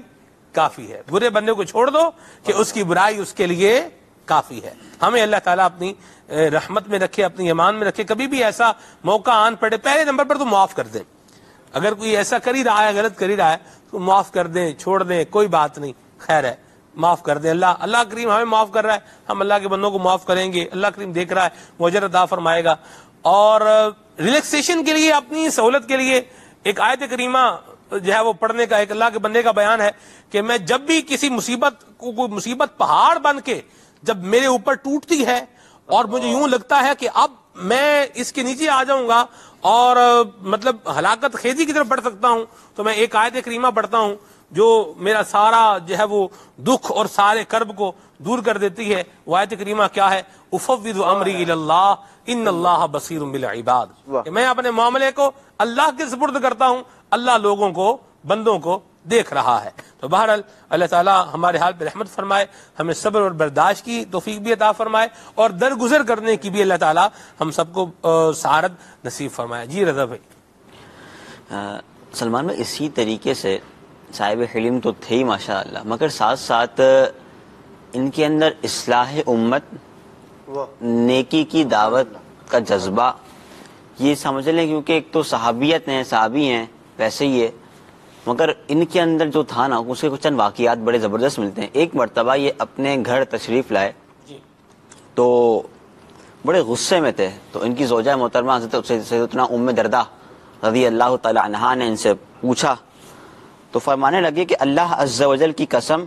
کافی ہے. برے بندے کو چھوڑ دو کہ اس کی برائی اس کے لیے کافی ہے. ہمیں اللہ تعالیٰ اپنی رحمت میں رکھے, اپنی ایمان میں رکھے. کبھی بھی ایسا موقع آن پڑے, پہلے نمبر پر تو معاف کر دیں. اگر کوئی ایسا کر ہی رہا ہے, غلط کر ہی رہا ہے, تو معاف کر دیں, چھوڑ دیں, کوئی بات نہیں, خیر ہے, معاف کر دیں. اللہ کریم ہمیں معاف کر رہا ہے, ہم اللہ کے بندوں کو معاف کریں گے, اللہ کریم دیکھ رہا ہے, وہ اجر عطا فرمائے گا. اور ریلیکسیشن کے لیے, اپنی سہولت کے لیے ایک آیت کریمہ جو ہے وہ پڑھنے کا ایک اللہ کے بندے کا بیان ہے کہ میں جب بھی کسی مصیبت کو کوئی مصیبت پہاڑ بن کے جب میرے اوپر ٹوٹتی ہے اور مجھے یوں لگتا ہے کہ اب میں اس کے نیچے آ جاؤں گا اور مطلب ہلاکت خیزی کی طرف بڑھ سکتا ہوں، تو میں ایک آیت کریمہ پڑھتا ہوں جو میرا سارا جو ہے وہ دکھ اور سارے کرب کو دور کر دیتی ہے۔ وہ آیت کریمہ کیا ہے؟ افوض امری الی اللہ ان اللہ بصیر بالعباد، کہ میں اپنے معاملے کو اللہ کے سپرد کرتا ہوں، اللہ لوگوں کو بندوں کو دیکھ رہا ہے۔ تو بہرحال اللہ تعالی ہمارے حال پہ رحمت فرمائے، ہمیں صبر اور برداشت کی توفیق بھی عطا فرمائے اور درگزر کرنے کی بھی اللہ تعالی ہم سب کو سعادت نصیب فرمائے۔ جی رضا بھائی۔ سلمان بھائی، اسی طریقے سے صاحب حلم تو تھے ہی ماشاءاللہ، مگر ساتھ ساتھ ان کے اندر اصلاح امت، نیکی کی دعوت کا جذبہ، یہ سمجھ لیں، کیونکہ ایک تو صحابیت ہیں، صحابی ہیں ویسے ہی ہے، مگر ان کے اندر جو تھا نا اس کے کچھ چند واقعات بڑے زبردست ملتے ہیں۔ ایک مرتبہ یہ اپنے گھر تشریف لائے تو بڑے غصے میں تھے، تو ان کی زوجہ محترمہ حضرت سیدتنا ام دردہ رضی اللہ تعالی عنہا نے ان سے پوچھا تو فرمانے لگے کہ اللہ عز و جل کی قسم،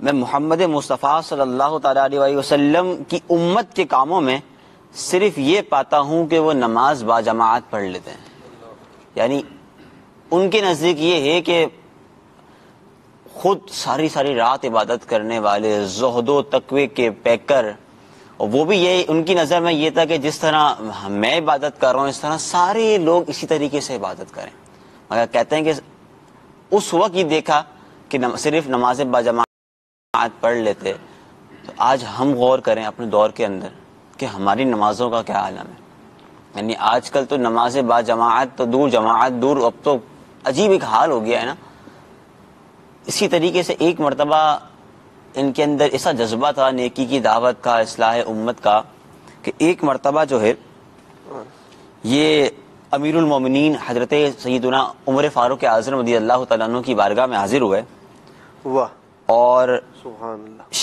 میں محمد مصطفیٰ صلی اللہ تعالی علیہ وسلم کی امت کے کاموں میں صرف یہ پاتا ہوں کہ وہ نماز با جماعت پڑھ لیتے ہیں۔ یعنی ان کے نزدیک یہ ہے کہ خود ساری رات عبادت کرنے والے، زہد و تقوی کے پیکر، اور وہ بھی یہ ان کی نظر میں یہ تھا کہ جس طرح میں عبادت کر رہا ہوں اس طرح سارے لوگ اسی طریقے سے عبادت کریں۔ مگر کہتے ہیں کہ اس وقت یہ دیکھا کہ صرف نماز با جماعت پڑھ لیتے، تو آج ہم غور کریں اپنے دور کے اندر کہ ہماری نمازوں کا کیا عالم ہے۔ یعنی آج کل تو نماز با جماعت تو دور، جماعت دور، اب تو عجیب ایک حال ہو گیا ہے نا۔ اسی طریقے سے ایک مرتبہ ان کے اندر ایسا جذبہ تھا نیکی کی دعوت کا، اصلاح امت کا، کہ ایک مرتبہ جو ہے یہ امیر المومنین حضرت سیدنا عمر فاروق اعظم رضی اللہ تعالیٰ عنہ کی بارگاہ میں حاضر ہوئے اور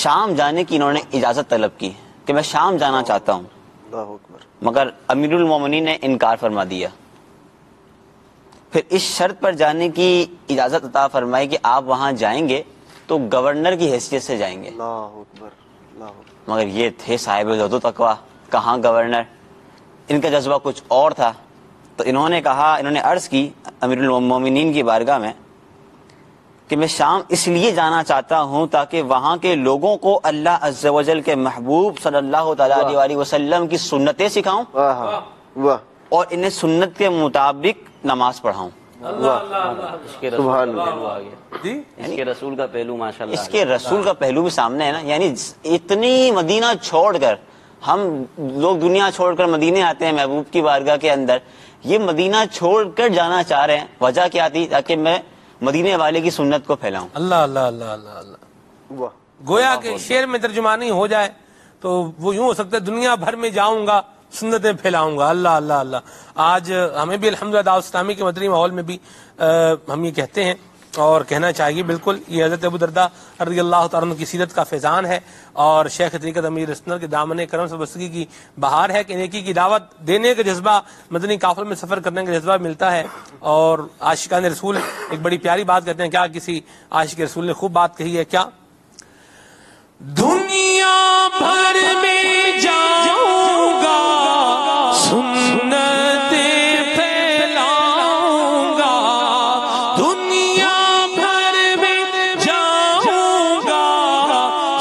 شام جانے کی انہوں نے اجازت طلب کی کہ میں شام جانا چاہتا ہوں، مگر امیر المومنین نے انکار فرما دیا۔ پھر اس شرط پر جانے کی اجازت عطا فرمائی کہ آپ وہاں جائیں گے تو گورنر کی حیثیت سے جائیں گے، مگر یہ تھے صاحب زہد و تقویٰ، کہاں گورنر، ان کا جذبہ کچھ اور تھا۔ تو انہوں نے کہا، انہوں نے عرض کی امیر المومنین کی بارگاہ میں کہ میں شام اس لیے جانا چاہتا ہوں تاکہ وہاں کے لوگوں کو اللہ عز و جل کے محبوب صلی اللہ تعالی علیہ وسلم کی سنتیں سکھاؤں اور انہیں سنت کے مطابق نماز پڑھاؤں۔ اس کے رسول کا پہلو ماشاءاللہ، اس کے رسول کا پہلو بھی سامنے ہے نا۔ یعنی اتنی مدینہ چھوڑ کر، ہم لوگ دنیا چھوڑ کر مدینے آتے ہیں محبوب کی بارگاہ کے اندر، یہ مدینہ چھوڑ کر جانا چاہ رہے ہیں۔ وجہ کیا تھی؟ تاکہ میں مدینے والے کی سنت کو پھیلاؤں۔ اللہ اللہ اللہ اللہ اللہ، گویا کہ شعر میں ترجمانی ہو جائے تو وہ یوں ہو سکتا ہے دنیا بھر میں جاؤں گا، سنتیں پھیلاؤں گا۔ اللہ اللہ اللہ۔ آج ہمیں بھی الحمدللہ دعوت اسلامی کے مدنی ماحول میں بھی ہم یہ کہتے ہیں اور کہنا چاہیے، بالکل یہ حضرت ابو درداء رضی اللہ تعالیٰ عنہ کی سیرت کا فیضان ہے اور شیخ طریقت امیر اسند کے دامن کرم سے بستگی کی بہار ہے کہ نیکی کی دعوت دینے کا جذبہ، مدنی قافلے میں سفر کرنے کا جذبہ ملتا ہے۔ اور عاشقان رسول ایک بڑی پیاری بات کہتے ہیں، کیا کسی عاشق رسول نے خوب بات کہی ہے، کیا؟ دنیا بھر میں جاؤں گا، سنتیں پھیلاؤں گا، دنیا بھر میں جاؤں گا،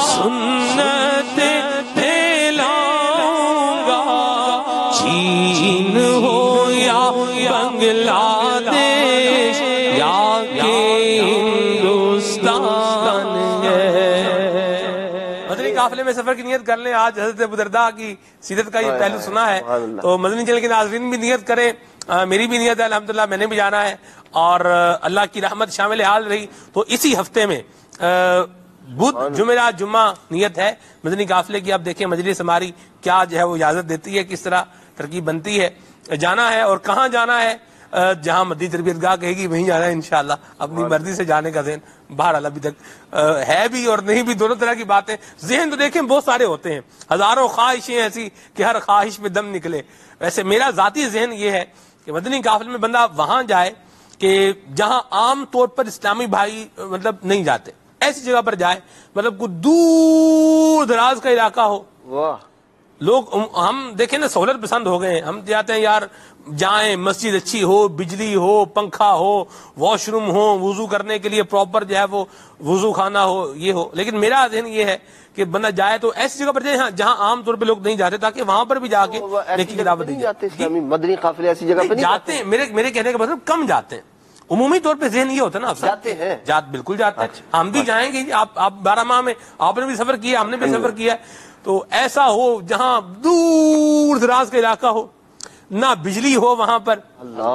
سنتیں پھیلاؤں گا، چین ہو یا بنگلہ دیش یا کہ ہندوستان ہے۔ مدنی قافلے میں سفر کی نیت کر لیں۔ آج حضرت ابو درداء کی سیرت کا یہ پہلو سنا ہے تو مدنی چینل کے ناظرین بھی نیت کریں، میری بھی نیت ہے، الحمدللہ میں نے بھی جانا ہے اور اللہ کی رحمت شامل حال رہی تو اسی ہفتے میں بدھ جمعہ جمعہ نیت ہے مدنی قافلے کی۔ آپ دیکھیں مجلس ہماری کیا جو ہے وہ اجازت دیتی ہے، کس طرح ترکیب بنتی ہے، جانا ہے اور کہاں جانا ہے، جہاں مدنی تربیت گاہ کہے گی وہیں جانا ہے انشاءاللہ۔ اپنی مرضی سے جانے کا ذہن بہرحال ابھی تک ہے بھی اور نہیں بھی، دونوں طرح کی باتیں۔ ذہن تو دیکھیں بہت سارے ہوتے ہیں، ہزاروں خواہشیں ایسی کہ ہر خواہش میں دم نکلے۔ ویسے میرا ذاتی ذہن یہ ہے کہ مدنی قافلے میں بندہ وہاں جائے کہ جہاں عام طور پر اسلامی بھائی مطلب نہیں جاتے، ایسی جگہ پر جائے، مطلب کوئی دور دراز کا علاقہ ہو. واہ. لوگ ہم دیکھیں نا سہولت پسند ہو گئے ہیں، ہم چاہتے ہیں یار جائیں، مسجد اچھی ہو، بجلی ہو، پنکھا ہو، واش روم ہو، وضو کرنے کے لیے پراپر جو ہے وہ وضو خانہ ہو، یہ ہو. لیکن میرا ذہن یہ ہے کہ بندہ جائے تو ایسی جگہ پر جائے جہاں عام طور پہ لوگ نہیں جاتے، تاکہ وہاں پر بھی جا کے نیکی کی دعوت دی جائے. مدنی قافلے ایسی جگہ پہ نہیں جاتے ہیں، میرے کہنے کا مطلب کم جاتے ہیں. عمومی طور پہ ذہن یہ ہوتا ہے نا، جاتے ہیں، بالکل جاتے ہیں. ہم بھی جائیں گے، آپ 12 ماہ میں آپ نے بھی سفر کیا، ہم نے بھی سفر کیا ہے. تو ایسا ہو جہاں دور دراز کا علاقہ ہو، نہ بجلی ہو وہاں پر،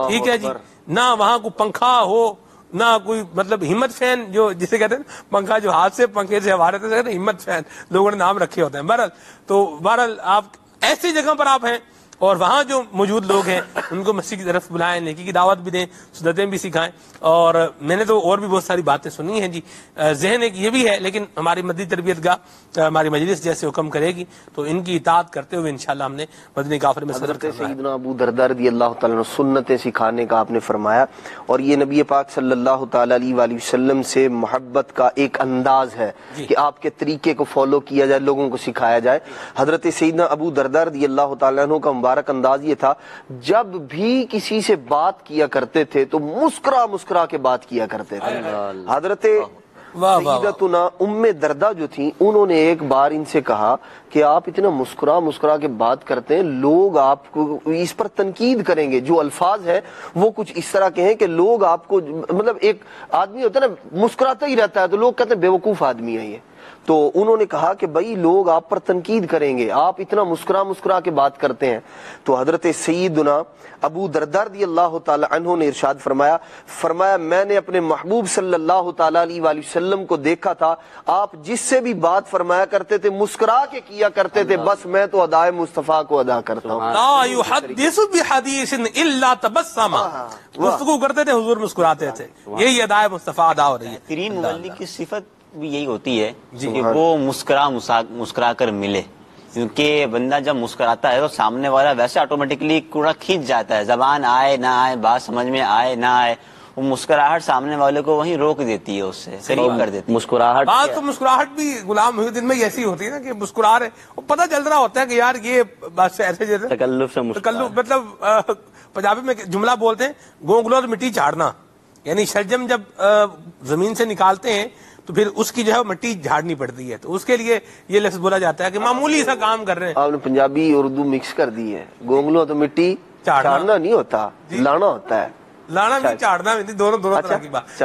ٹھیک ہے جی، نہ وہاں کوئی پنکھا ہو، نہ کوئی مطلب ہمت فین، جو جسے کہتے ہیں پنکھا جو ہاتھ سے پنکھے سے ہوا رہتے ہیں، ہمت فین لوگوں نے نام رکھے ہوتے ہیں. بہرحال آپ ایسی جگہ پر آپ ہیں اور وہاں جو موجود لوگ ہیں ان کو مسجد کی طرف بلائیں، نیکی کی دعوت بھی دیں، سنتیں بھی سکھائیں. اور میں نے تو اور بھی بہت ساری باتیں سنی ہیں جی. ذہن ایک یہ بھی ہے، لیکن ہماری مدنی تربیت گاہ ہماری مجلس جیسے حکم کرے گی تو ان کی اطاعت کرتے ہوئے انشاءاللہ ہم نے مدنی قافلے میں سفر کرنا ہے. سیدنا ابو درداء رضی اللہ تعالیٰ عنہ سنتیں سکھانے کا آپ نے فرمایا، اور یہ نبی پاک صلی اللہ تعالیٰ علیہ وآلہ وسلم سے محبت کا ایک انداز ہے کہ آپ کے طریقے کو فالو کیا جائے، لوگوں کو سکھایا جائے. حضرت سیدنا ابو درداء رضی اللہ تعالیٰ عنہ کا مبارک انداز یہ تھا، جب بھی کسی سے بات کیا کرتے تھے تو مسکرا مسکرا کے بات کیا کرتے تھے. حضرت سیدتنا ام درداء جو تھیں، انہوں نے ایک بار ان سے کہا کہ آپ اتنا مسکرا مسکرا کے بات کرتے ہیں، لوگ آپ کو اس پر تنقید کریں گے. جو الفاظ ہے وہ کچھ اس طرح کے ہیں کہ لوگ آپ کو، مطلب ایک آدمی ہوتا ہے نا مسکراتا ہی رہتا ہے تو لوگ کہتے ہیں بے وقوف آدمی ہے یہ. تو انہوں نے کہا کہ بھائی لوگ آپ پر تنقید کریں گے، آپ اتنا مسکرا مسکرا کے بات کرتے ہیں. تو حضرت سیدنا ابو درداء رضی اللہ تعالی عنہ نے ارشاد فرمایا میں نے اپنے محبوب صلی اللہ تعالی علیہ وآلہ وسلم کو دیکھا تھا، آپ جس سے بھی بات فرمایا کرتے تھے مسکرا کے کیا کرتے تھے، بس میں تو ادائے مصطفیٰ کو ادا کرتا ہوں. لا یحدث بحدیث الا تبسم، گفتگو کرتے تھے حضور مسکراتے تھے. یہی ادائے مصطفیٰ ادا ہو رہی ہے. ترین مبلغ کی صفت بھی یہی ہوتی ہے کہ وہ مسکرا کر ملے، کیونکہ بندہ جب مسکراتا ہے تو سامنے والا ویسے آٹومیٹکلی کوڑا کھینچ جاتا ہے، زبان آئے نہ آئے، بات سمجھ میں آئے نہ آئے، وہ مسکراہٹ سامنے والے کو وہیں روک دیتی ہے، اس سے قریب کر دیتی ہے. مسکراہٹ بھی غلام محی الدین میں ایسی ہوتی ہے نا کہ مسکرا رہے، وہ پتہ چل رہا ہوتا ہے کہ یار یہ بات سے ایسے جیسے تکلف، مطلب پنجابی میں جملہ بولتے ہیں گونگلو اور مٹی چاڑنا، یعنی شلجم جب زمین سے نکالتے ہیں تو پھر اس کی جو ہے مٹی جھاڑنی پڑتی ہے، تو اس کے لیے یہ لفظ بولا جاتا ہے کہ معمولی سا کام کر رہے ہیں. آپ نے پنجابی اردو مکس کر دی ہے. گونگلو تو مٹی چاڑنا نہیں ہوتا، لانا ہوتا ہے. لانا بھی چاڑنا بھی دونوں طرح کی بات.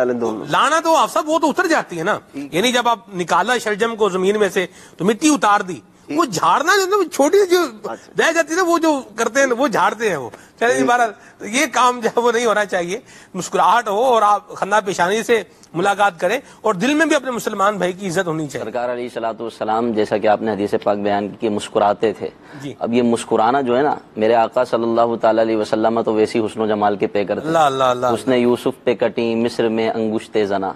لانا تو آپ سب وہ تو اتر جاتی ہے نا، یعنی جب آپ نکالا شلجم کو زمین میں سے تو مٹی اتار دی. وہ جھاڑنا جو چھوٹی جو رہ جاتی ہے نا، وہ جو کرتے ہیں وہ جھاڑتے ہیں. وہ چلے بہرحال یہ کام جو ہے وہ نہیں ہونا چاہیے. مسکراہٹ ہو اور آپ خندہ پیشانی سے ملاقات کریں اور دل میں بھی اپنے مسلمان بھائی کی عزت ہونی چاہیے. سرکار علیہ الصلوۃ والسلام جیسا کہ آپ نے حدیث پاک بیان کی کہ مسکراتے تھے. اب یہ مسکرانا جو ہے نا، میرے آقا صلی اللہ تعالی علیہ وسلم تو ویسی حسن و جمال کے پے کرتے. اس نے یوسف پہ کٹی مصر میں انگشتے زنا،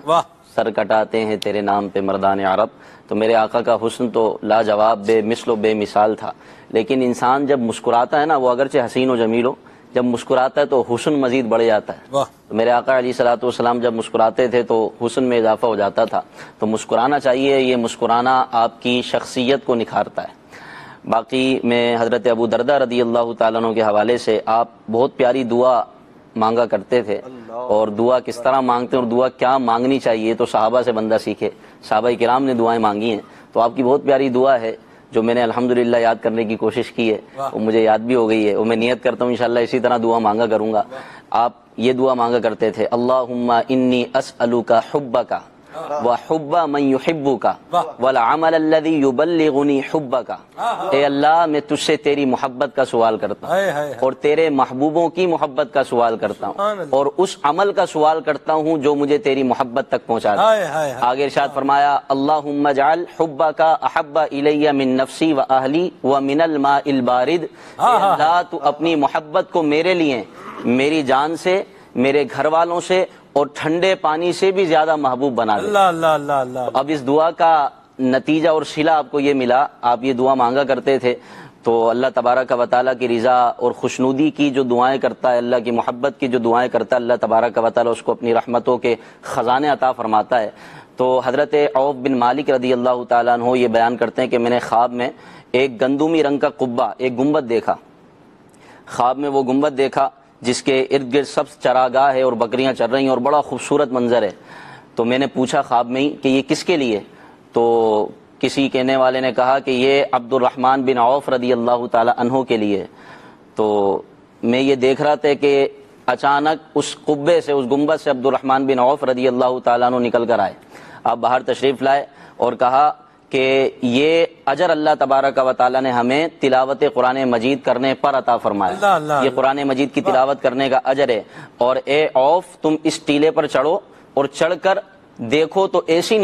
سر کٹاتے ہیں تیرے نام پہ مردان عرب. تو میرے آقا کا حسن تو لاجواب، بے مثل و بے مثال تھا. لیکن انسان جب مسکراتا ہے نا، وہ اگرچہ حسین و جمیل ہو، جب مسکراتا ہے تو حسن مزید بڑھ جاتا ہے. تو میرے آقا علیہ الصلوۃ والسلام جب مسکراتے تھے تو حسن میں اضافہ ہو جاتا تھا. تو مسکرانا چاہیے، یہ مسکرانا آپ کی شخصیت کو نکھارتا ہے. باقی میں حضرت ابو درداء رضی اللہ تعالیٰ عنہ کے حوالے سے آپ بہت پیاری دعا مانگا کرتے تھے، اور دعا کس طرح مانگتے ہیں اور دعا کیا مانگنی چاہیے تو صحابہ سے بندہ سیکھے. صحابہ کرام نے دعائیں مانگی ہیں، تو آپ کی بہت پیاری دعا ہے جو میں نے الحمدللہ یاد کرنے کی کوشش کی ہے، وہ مجھے یاد بھی ہو گئی ہے، وہ میں نیت کرتا ہوں انشاءاللہ اسی طرح دعا مانگا کروں گا. آپ یہ دعا مانگا کرتے تھے، اللہم انی اسألک حبک وحب من یحبک والعمل الذی یبلغنی حبک. اے اللہ میں تجھ سے تیری محبت کا سوال کرتا ہوں اور تیرے محبوبوں کی محبت کا سوال کرتا ہوں اور اس عمل کا سوال کرتا ہوں جو مجھے تیری محبت تک پہنچا دے. آگے ارشاد فرمایا، اللہم اجعل حبک احب الی من نفسی و اہلی و من الماء البارد. اے اللہ تو اپنی محبت کو میرے لیے میری جان سے، میرے گھر والوں سے اور ٹھنڈے پانی سے بھی زیادہ محبوب بنا دے. اب اس دعا کا نتیجہ اور صلہ آپ کو یہ ملا. آپ یہ دعا مانگا کرتے تھے تو اللہ تبارک و تعالیٰ کی رضا اور خوشنودی کی جو دعائیں کرتا ہے، اللہ کی محبت کی جو دعائیں کرتا ہے، اللہ تبارک و تعالیٰ اس کو اپنی رحمتوں کے خزانے عطا فرماتا ہے۔ تو حضرت عوف بن مالک رضی اللہ تعالیٰ عنہ یہ بیان کرتے ہیں کہ میں نے خواب میں ایک گندمی رنگ کا قبہ، ایک گنبد دیکھا۔ خواب میں وہ گنبد دیکھا جس کے ارد گرد سب چراگاہ ہے اور بکریاں چر رہی ہیں اور بڑا خوبصورت منظر ہے۔ تو میں نے پوچھا خواب میں ہی کہ یہ کس کے لیے؟ تو کسی کہنے والے نے کہا کہ یہ عبد الرحمن بن عوف رضی اللہ تعالی عنہ کے لیے۔ تو میں یہ دیکھ رہا تھا کہ اچانک اس قبے سے، اس گنبد سے عبد الرحمن بن عوف رضی اللہ تعالیٰ عنہ نکل کر آئے، آپ باہر تشریف لائے اور کہا کہ یہ اجر اللہ تبارک و تعالیٰ نے ہمیں تلاوت قرآن مجید کرنے پر عطا فرمایا، یہ قرآن مجید کی تلاوت کرنے کا اجر ہے، اور اے عوف تم اس ٹیلے پر چڑھو اور چڑھ کر دیکھو تو ایسی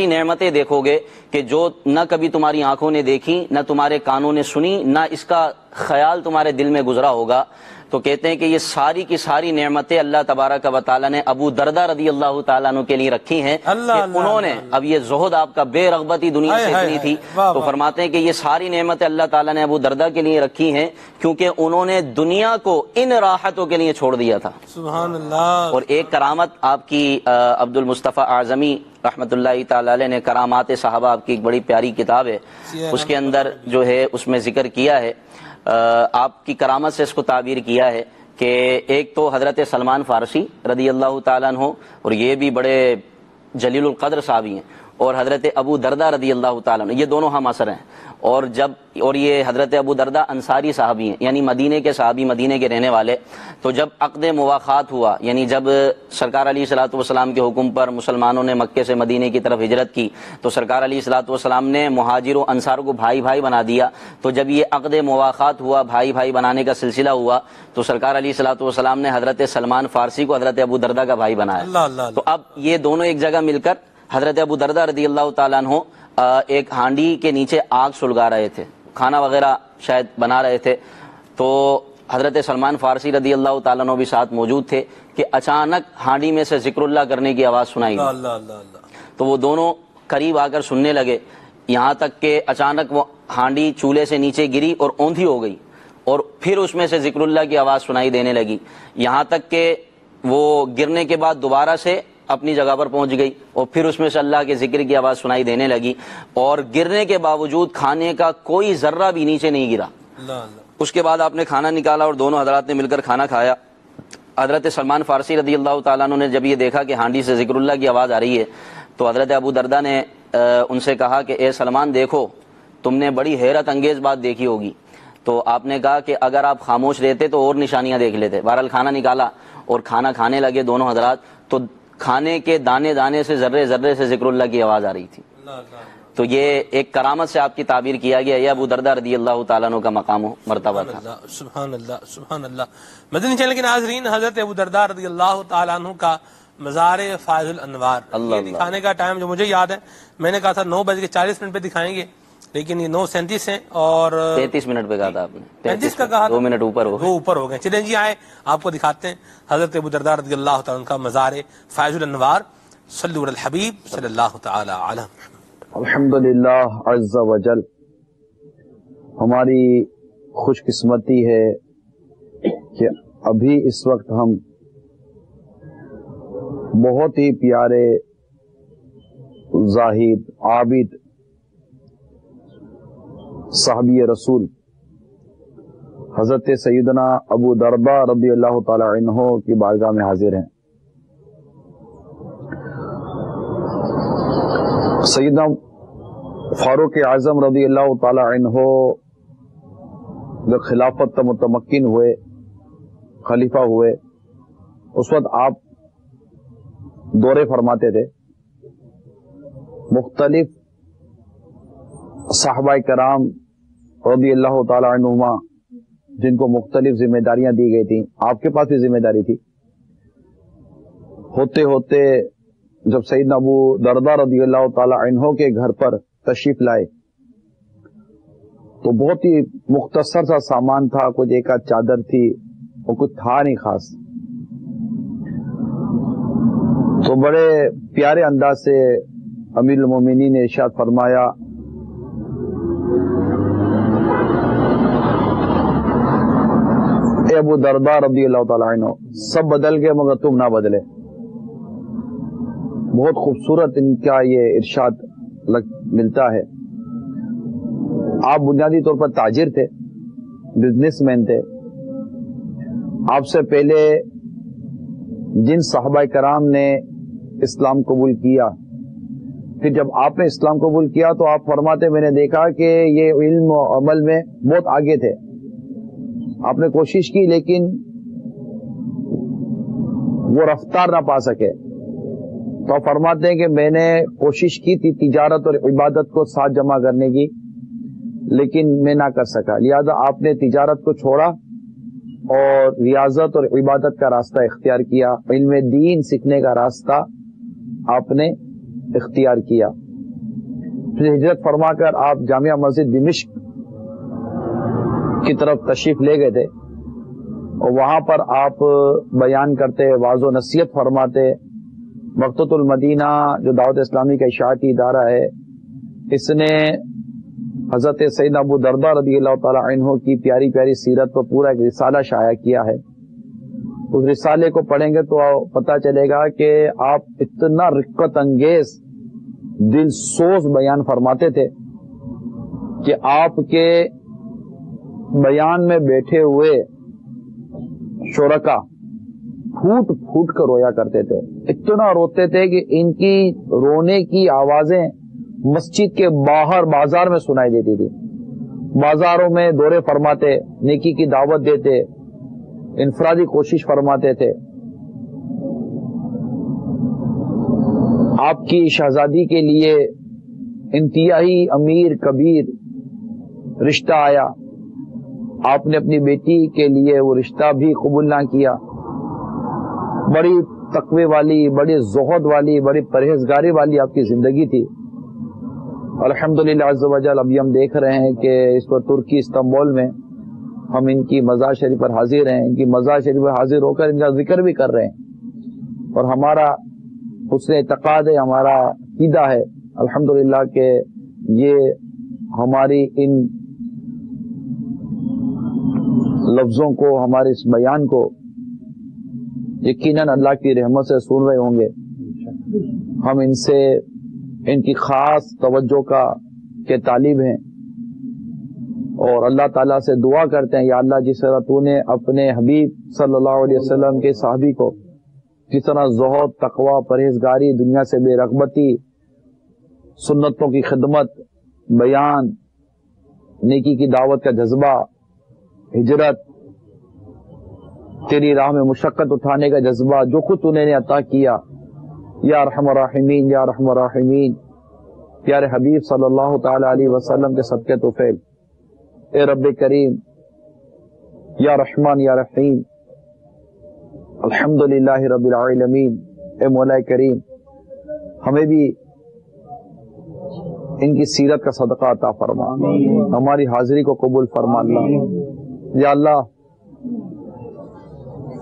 نعمتیں دیکھو گے کہ جو نہ کبھی تمہاری آنکھوں نے دیکھی، نہ تمہارے کانوں نے سنی، نہ اس کا خیال تمہارے دل میں گزرا ہوگا۔ تو کہتے ہیں کہ یہ ساری کی ساری نعمتیں اللہ تبارک و تعالیٰ نے ابو دردہ رضی اللہ تعالیٰ عنہ کے لیے رکھی ہیں کہ انہوں نے، اب یہ زہد آپ کا بے رغبتی دنیا سے اتنی تھی، تو فرماتے ہیں کہ یہ ساری نعمتیں اللہ تعالیٰ نے ابو دردہ کے لیے رکھی ہیں کیونکہ انہوں نے دنیا کو ان راحتوں کے لیے چھوڑ دیا تھا۔ سبحان اللہ۔ اور ایک کرامت آپ کی عبد المصطفیٰ اعظمی رحمۃ اللہ تعالی علیہ نے کرامات صحابہ، آپ کی ایک بڑی پیاری کتاب ہے، اس کے اندر جو ہے اس میں ذکر کیا ہے، آپ کی کرامت سے اس کو تعبیر کیا ہے کہ ایک تو حضرت سلمان فارسی رضی اللہ تعالیٰ عنہ، اور یہ بھی بڑے جلیل القدر صحابی ہیں، اور حضرت ابو دردہ رضی اللہ تعالیٰ عنہ، یہ دونوں ہم عصر ہیں، اور یہ حضرت ابو دردہ انصاری صحابی ہیں، یعنی مدینے کے صحابی، مدینے کے رہنے والے۔ تو جب عقد مواخات ہوا، یعنی جب سرکار علیہ الصلوۃ والسلام کے حکم پر مسلمانوں نے مکے سے مدینے کی طرف ہجرت کی، تو سرکار علیہ الصلوۃ والسلام نے مہاجر و انصار کو بھائی بھائی بنا دیا۔ تو جب یہ عقد مواخات ہوا، بھائی بھائی بنانے کا سلسلہ ہوا، تو سرکار علیہ الصلوۃ والسلام نے حضرت سلمان فارسی کو حضرت ابو دردہ کا بھائی بنایا۔ تو اب یہ دونوں ایک جگہ مل کر حضرت ابو دردہ رضی اللہ تعالیٰ عنہ ایک ہانڈی کے نیچے آگ سلگا رہے تھے، کھانا وغیرہ شاید بنا رہے تھے، تو حضرت سلمان فارسی رضی اللہ تعالیٰ عنہ بھی ساتھ موجود تھے کہ اچانک ہانڈی میں سے ذکر اللہ کرنے کی آواز سنائی دی۔ تو وہ دونوں قریب آ کر سننے لگے، یہاں تک کہ اچانک وہ ہانڈی چولہے سے نیچے گری اور اوندھی ہو گئی، اور پھر اس میں سے ذکر اللہ کی آواز سنائی دینے لگی، یہاں تک کہ وہ گرنے کے بعد دوبارہ سے اپنی جگہ پر پہنچ گئی، اور پھر اس میں سے اللہ کے ذکر کی آواز سنائی دینے لگی، اور گرنے کے باوجود کھانے کا کوئی ذرہ بھی نیچے نہیں گرا۔ اس کے بعد آپ نے کھانا نکالا اور دونوں حضرات نے مل کر کھانا کھایا۔ حضرت سلمان فارسی رضی اللہ تعالیٰ عنہ نے جب یہ دیکھا کہ ہانڈی سے ذکر اللہ کی آواز آ رہی ہے، تو حضرت ابو دردہ نے ان سے کہا کہ اے سلمان، دیکھو تم نے بڑی حیرت انگیز بات دیکھی ہوگی۔ تو آپ نے کہا کہ اگر آپ خاموش رہتے تو اور نشانیاں دیکھ لیتے۔ بہرحال کھانا نکالا اور کھانا کھانے لگے دونوں حضرات، تو کھانے کے دانے دانے سے، ذرے ذرے سے ذکر اللہ کی آواز آ رہی تھی۔ تو یہ ایک کرامت سے آپ کی تعبیر کیا گیا، یہ ابو دردہ رضی اللہ تعالیٰ عنہ کا مقام و مرتبہ تھا۔ سبحان اللہ، سبحان اللہ۔ مدنی چینل کے ناظرین، حضرت ابو دردہ رضی اللہ تعالیٰ عنہ کا مزار فائز الانوار، یہ دکھانے کا ٹائم جو مجھے یاد ہے، میں نے کہا تھا 9:40 پہ دکھائیں گے، لیکن یہ 9:37 ہیں اور 33 منٹ پہ کہا تھا آپ نے، 35 کا کہا، 2 منٹ اوپر ہو گئے۔ چلیں جی آئے آپ کو دکھاتے ہیں حضرت ابو دردہ رضی اللہ تعالیٰ عنہ کا مزار فائز الانوار۔ صلو علی الحبیب صلی اللہ تعالی علیہ وسلم۔ الحمدللہ عز وجل، ہماری خوش قسمتی ہے کہ ابھی اس وقت ہم بہت ہی پیارے زاہد عابد صحابی رسول حضرت سیدنا ابو دردہ رضی اللہ تعالی عنہ کی بارگاہ میں حاضر ہیں۔ سیدنا فاروق اعظم رضی اللہ تعالی عنہ جب خلافت متمکن ہوئے، خلیفہ ہوئے، اس وقت آپ دورے فرماتے تھے، مختلف صحابہ کرام رضی اللہ تعالی عنہما جن کو مختلف ذمہ داریاں دی گئی تھیں، آپ کے پاس بھی ذمہ داری تھی، ہوتے ہوتے جب سیدنا ابو دردہ رضی اللہ تعالی عنہ کے گھر پر تشریف لائے تو بہت ہی مختصر سا سامان تھا، کچھ ایک آدھ چادر تھی، اور کچھ تھا نہیں خاص۔ تو بڑے پیارے انداز سے امیر المومنین نے ارشاد فرمایا ابو درداء رضی اللہ تعالیٰ عنہ، سب بدل گئے مگر تم نہ بدلے. بہت خوبصورت ان کا یہ ارشاد ملتا ہے. آپ بنیادی طور پر تاجر تھے، بزنس مین تھے. آپ سے پہلے جن صحابہ کرام نے اسلام قبول کیا، پھر جب آپ نے اسلام قبول کیا تو آپ فرماتے میں نے دیکھا کہ یہ علم و عمل میں بہت آگے تھے. آپ نے کوشش کی لیکن وہ رفتار نہ پا سکے. تو آپ فرماتے ہیں کہ میں نے کوشش کی تھی تجارت اور عبادت کو ساتھ جمع کرنے کی، لیکن میں نہ کر سکا. لہذا آپ نے تجارت کو چھوڑا اور ریاضت اور عبادت کا راستہ اختیار کیا. علم دین سیکھنے کا راستہ آپ نے اختیار کیا. پھر ہجرت فرما کر آپ جامعہ مسجد دمشق کی طرف تشریف لے گئے تھے اور وہاں پر آپ بیان کرتے، واعظ و نصیحت فرماتے. مقتۃ المدینہ جو دعوت اسلامی کا اشاعتی ادارہ ہے، اس نے حضرت سیدنا ابو درداء رضی اللہ تعالی عنہ کی پیاری پیاری سیرت پر پورا ایک رسالہ شائع کیا ہے. اس رسالے کو پڑھیں گے تو پتہ چلے گا کہ آپ اتنا رقت انگیز دل سوز بیان فرماتے تھے کہ آپ کے بیان میں بیٹھے ہوئے شرکا پھوٹ پھوٹ کر رویا کرتے تھے. اتنا روتے تھے کہ ان کی رونے کی آوازیں مسجد کے باہر بازار میں سنائی دیتی تھی. بازاروں میں دورے فرماتے، نیکی کی دعوت دیتے، انفرادی کوشش فرماتے تھے. آپ کی شہزادی کے لیے انتہائی امیر کبیر رشتہ آیا، آپ نے اپنی بیٹی کے لیے وہ رشتہ بھی قبول نہ کیا. بڑی تقوی والی، بڑی زہد والی، بڑی پرہیزگاری والی آپ کی زندگی تھی. الحمدللہ عز و جل ابھی ہم دیکھ رہے ہیں کہ اس پر ترکی استنبول میں ہم ان کی مزار شریف پر حاضر ہیں. ان کی مزار شریف پر حاضر ہو کر ان کا ذکر بھی کر رہے ہیں اور ہمارا حسن اعتقاد ہے، ہمارا عقیدہ ہے الحمدللہ کہ یہ ہماری ان لفظوں کو، ہمارے اس بیان کو یقیناً اللہ کی رحمت سے سن رہے ہوں گے. ہم ان سے ان کی خاص توجہ کے طالب ہیں اور اللہ تعالیٰ سے دعا کرتے ہیں، یا اللہ جس طرح تو نے اپنے حبیب صلی اللہ علیہ وسلم کے صحابی کو جس طرح زہد، تقوی، پرہیزگاری، دنیا سے بے رغبتی، سنتوں کی خدمت، بیان، نیکی کی دعوت کا جذبہ، ہجرت، تیری راہ میں مشقت اٹھانے کا جذبہ، جو کچھ انہیں نے عطا کیا، یا ارحم الراحمین یا ارحم الراحمین، پیارے حبیب صلی اللہ تعالی علیہ وسلم کے صدقے طفیل، اے رب کریم یا رحمان یا رحیم، الحمدللہ رب العالمین، اے مولا کریم ہمیں بھی ان کی سیرت کا صدقہ عطا فرما، ہماری حاضری کو قبول فرما. اللہ یا اللہ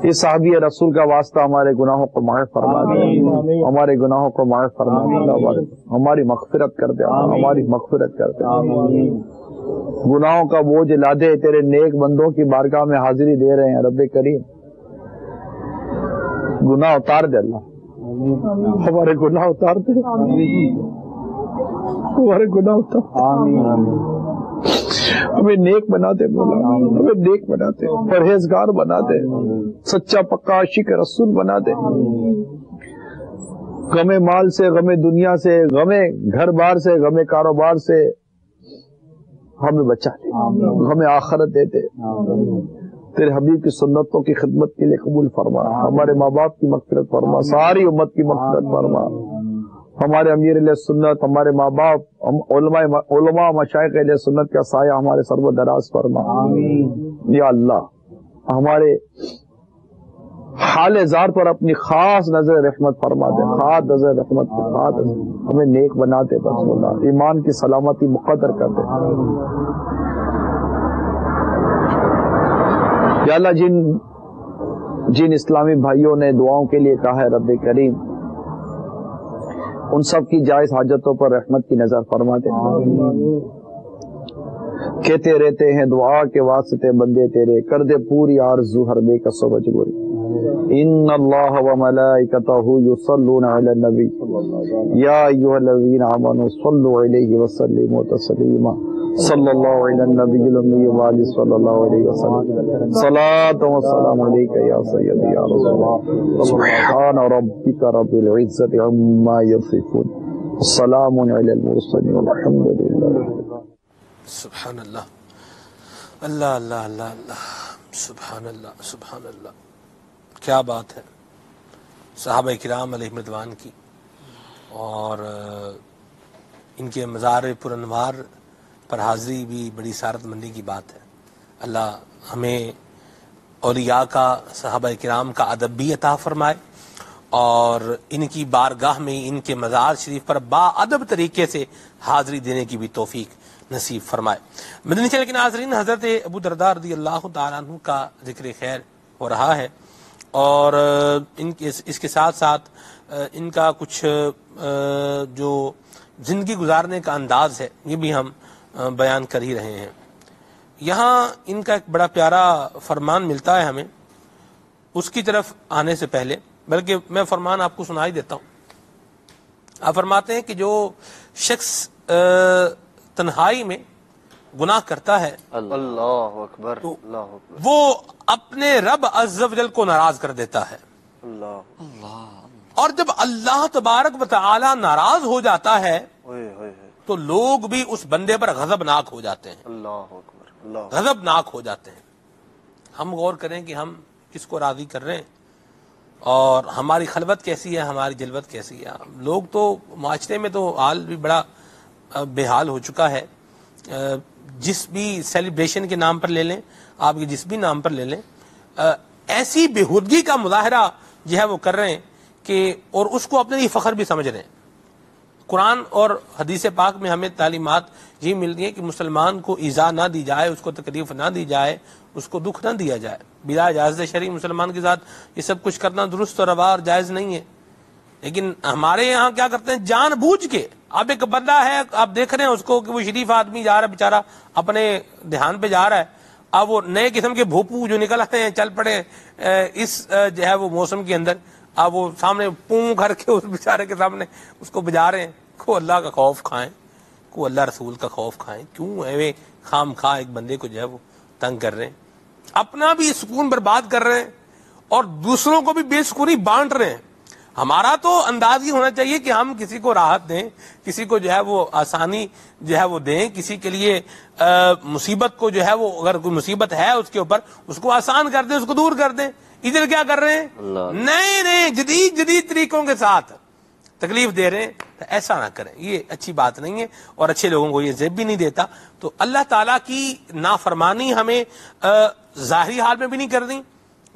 اس صحابی رسول کا واسطہ ہمارے گناہوں کو معاف فرما دے، ہمارے گناہوں کو معاف فرما دے، ہماری مغفرت کر دے، ہماری مغفرت کر دے. گناہوں کا بوجھ لا دے، تیرے نیک بندوں کی بارگاہ میں حاضری دے رہے ہیں رب کریم، گناہ اتار دے اللہ، ہمارے گناہ اتار دے، ہمارے گناہ اتار، ہمیں نیک بنا دے مولا، ہمیں نیک بنا دے، پرہیزگار بنا دے، سچا پکا عاشق رسول بنا دے. غم مال سے، غم دنیا سے، غم گھر بار سے، غم کاروبار سے ہمیں بچا دے، ہمیں آخرت دے دے. تیرے حبیب کی سنتوں کی خدمت کے لیے قبول فرما، ہمارے ماں باپ کی مغفرت فرما، ساری امت کی مغفرت فرما، ہمارے امیر علیہ سنت، ہمارے ماں باپ، علماء مشائخ علیہ سنت کا سایہ ہمارے سر و دراز فرما. یا اللہ ہمارے حال ذات پر اپنی خاص نظر رحمت فرما دے، خاص نظر رحمت فرما دے، ہمیں نیک بنا دے، بس اللہ ایمان کی سلامتی مقدر کر دے. یا اللہ جن اسلامی بھائیوں نے دعاؤں کے لیے کہا ہے رب کریم ان سب کی جائز حاجتوں پر رحمت کی نظر فرما دے. کہتے رہتے ہیں دعا کے واسطے بندے تیرے، کر دے پوری آرزو ہر بے کسو مجبوری۔ ان اللہ و ملائکتہ یصلون علی النبی یا ایھا الذین آمنوا صلوا علیہ وسلموا تسلیما صلی اللہ علی النبی الامی وآلہ صلی اللہ علیہ وسلم صلاۃ و سلام علیک یا سیدی یا رسول اللہ سبحان ربک رب العزۃ عما یصفون السلام علی المرسلین والحمد للہ۔ سبحان اللہ، اللہ اللہ اللہ اللہ، سبحان اللہ سبحان اللہ، کیا بات ہے صحابہ کرام علیہ رضوان کی، اور ان کے مزار پر انوار پر حاضری بھی بڑی سعادت مندی کی بات ہے۔ اللہ ہمیں اولیاء کا، صحابہ کرام کا ادب بھی عطا فرمائے، اور ان کی بارگاہ میں ان کے مزار شریف پر با ادب طریقے سے حاضری دینے کی بھی توفیق نصیب فرمائے۔ مدنی چینل کے ناظرین، حضرت ابو درداء رضی اللہ تعالیٰ عنہ کا ذکر خیر ہو رہا ہے، اور اس کے ساتھ ساتھ ان کا کچھ جو زندگی گزارنے کا انداز ہے یہ بھی ہم بیان کر ہی رہے ہیں۔ یہاں ان کا ایک بڑا پیارا فرمان ملتا ہے ہمیں، اس کی طرف آنے سے پہلے بلکہ میں فرمان آپ کو سنائی دیتا ہوں۔ آپ فرماتے ہیں کہ جو شخص تنہائی میں گناہ کرتا ہے، اللہ اکبر، وہ اپنے رب عز و جل کو ناراض کر دیتا ہے، اور جب اللہ تبارک و تعالی ناراض ہو جاتا ہے تو لوگ بھی اس بندے پر غضبناک ہو جاتے ہیں، غضبناک ہو جاتے ہیں۔ ہم غور کریں کہ ہم کس کو راضی کر رہے ہیں، اور ہماری خلوت کیسی ہے، ہماری جلوت کیسی ہے۔ لوگ تو معاشرے میں تو حال بھی بڑا بے حال ہو چکا ہے، جس بھی سیلیبریشن کے نام پر لے لیں، آپ کے جس بھی نام پر لے لیں، ایسی بےہودگی کا مظاہرہ جو ہے وہ کر رہے ہیں کہ، اور اس کو اپنے لیے فخر بھی سمجھ رہے ہیں۔ قرآن اور حدیث پاک میں ہمیں تعلیمات یہ ملتی ہیں کہ مسلمان کو ایذا نہ دی جائے، اس کو تکلیف نہ دی جائے، اس کو دکھ نہ دیا جائے۔ بلا اجازت شرعی مسلمان کے ساتھ یہ سب کچھ کرنا درست اور روا اور جائز نہیں ہے، لیکن ہمارے یہاں کیا کرتے ہیں، جان بوجھ کے۔ اب ایک بندہ ہے، آپ دیکھ رہے ہیں اس کو کہ وہ شریف آدمی جا رہا ہے بیچارہ، اپنے دھیان پہ جا رہا ہے، اب وہ نئے قسم کے بھوپو جو نکل آتے ہیں چل پڑے اس جو ہے وہ موسم کے اندر، اب وہ سامنے پوں کر کے اس بیچارے کے سامنے اس کو بجا رہے ہیں۔ کو اللہ کا خوف کھائیں، کو اللہ رسول کا خوف کھائیں، کیوں ایویں خام خواہ ایک بندے کو جو ہے وہ تنگ کر رہے ہیں، اپنا بھی سکون برباد کر رہے ہیں اور دوسروں کو بھی بے سکونی بانٹ رہے ہیں۔ ہمارا تو انداز یہ ہونا چاہیے کہ ہم کسی کو راحت دیں، کسی کو جو ہے وہ آسانی جو ہے وہ دیں، کسی کے لیے مصیبت کو جو ہے وہ، اگر کوئی مصیبت ہے اس کے اوپر، اس کو آسان کر دیں، اس کو دور کر دیں۔ ادھر کیا کر رہے ہیں، نئے نئے جدید طریقوں کے ساتھ تکلیف دے رہے ہیں۔ تو ایسا نہ کریں، یہ اچھی بات نہیں ہے، اور اچھے لوگوں کو یہ زیب بھی نہیں دیتا۔ تو اللہ تعالیٰ کی نافرمانی ہمیں ظاہری حال میں بھی نہیں کرنی،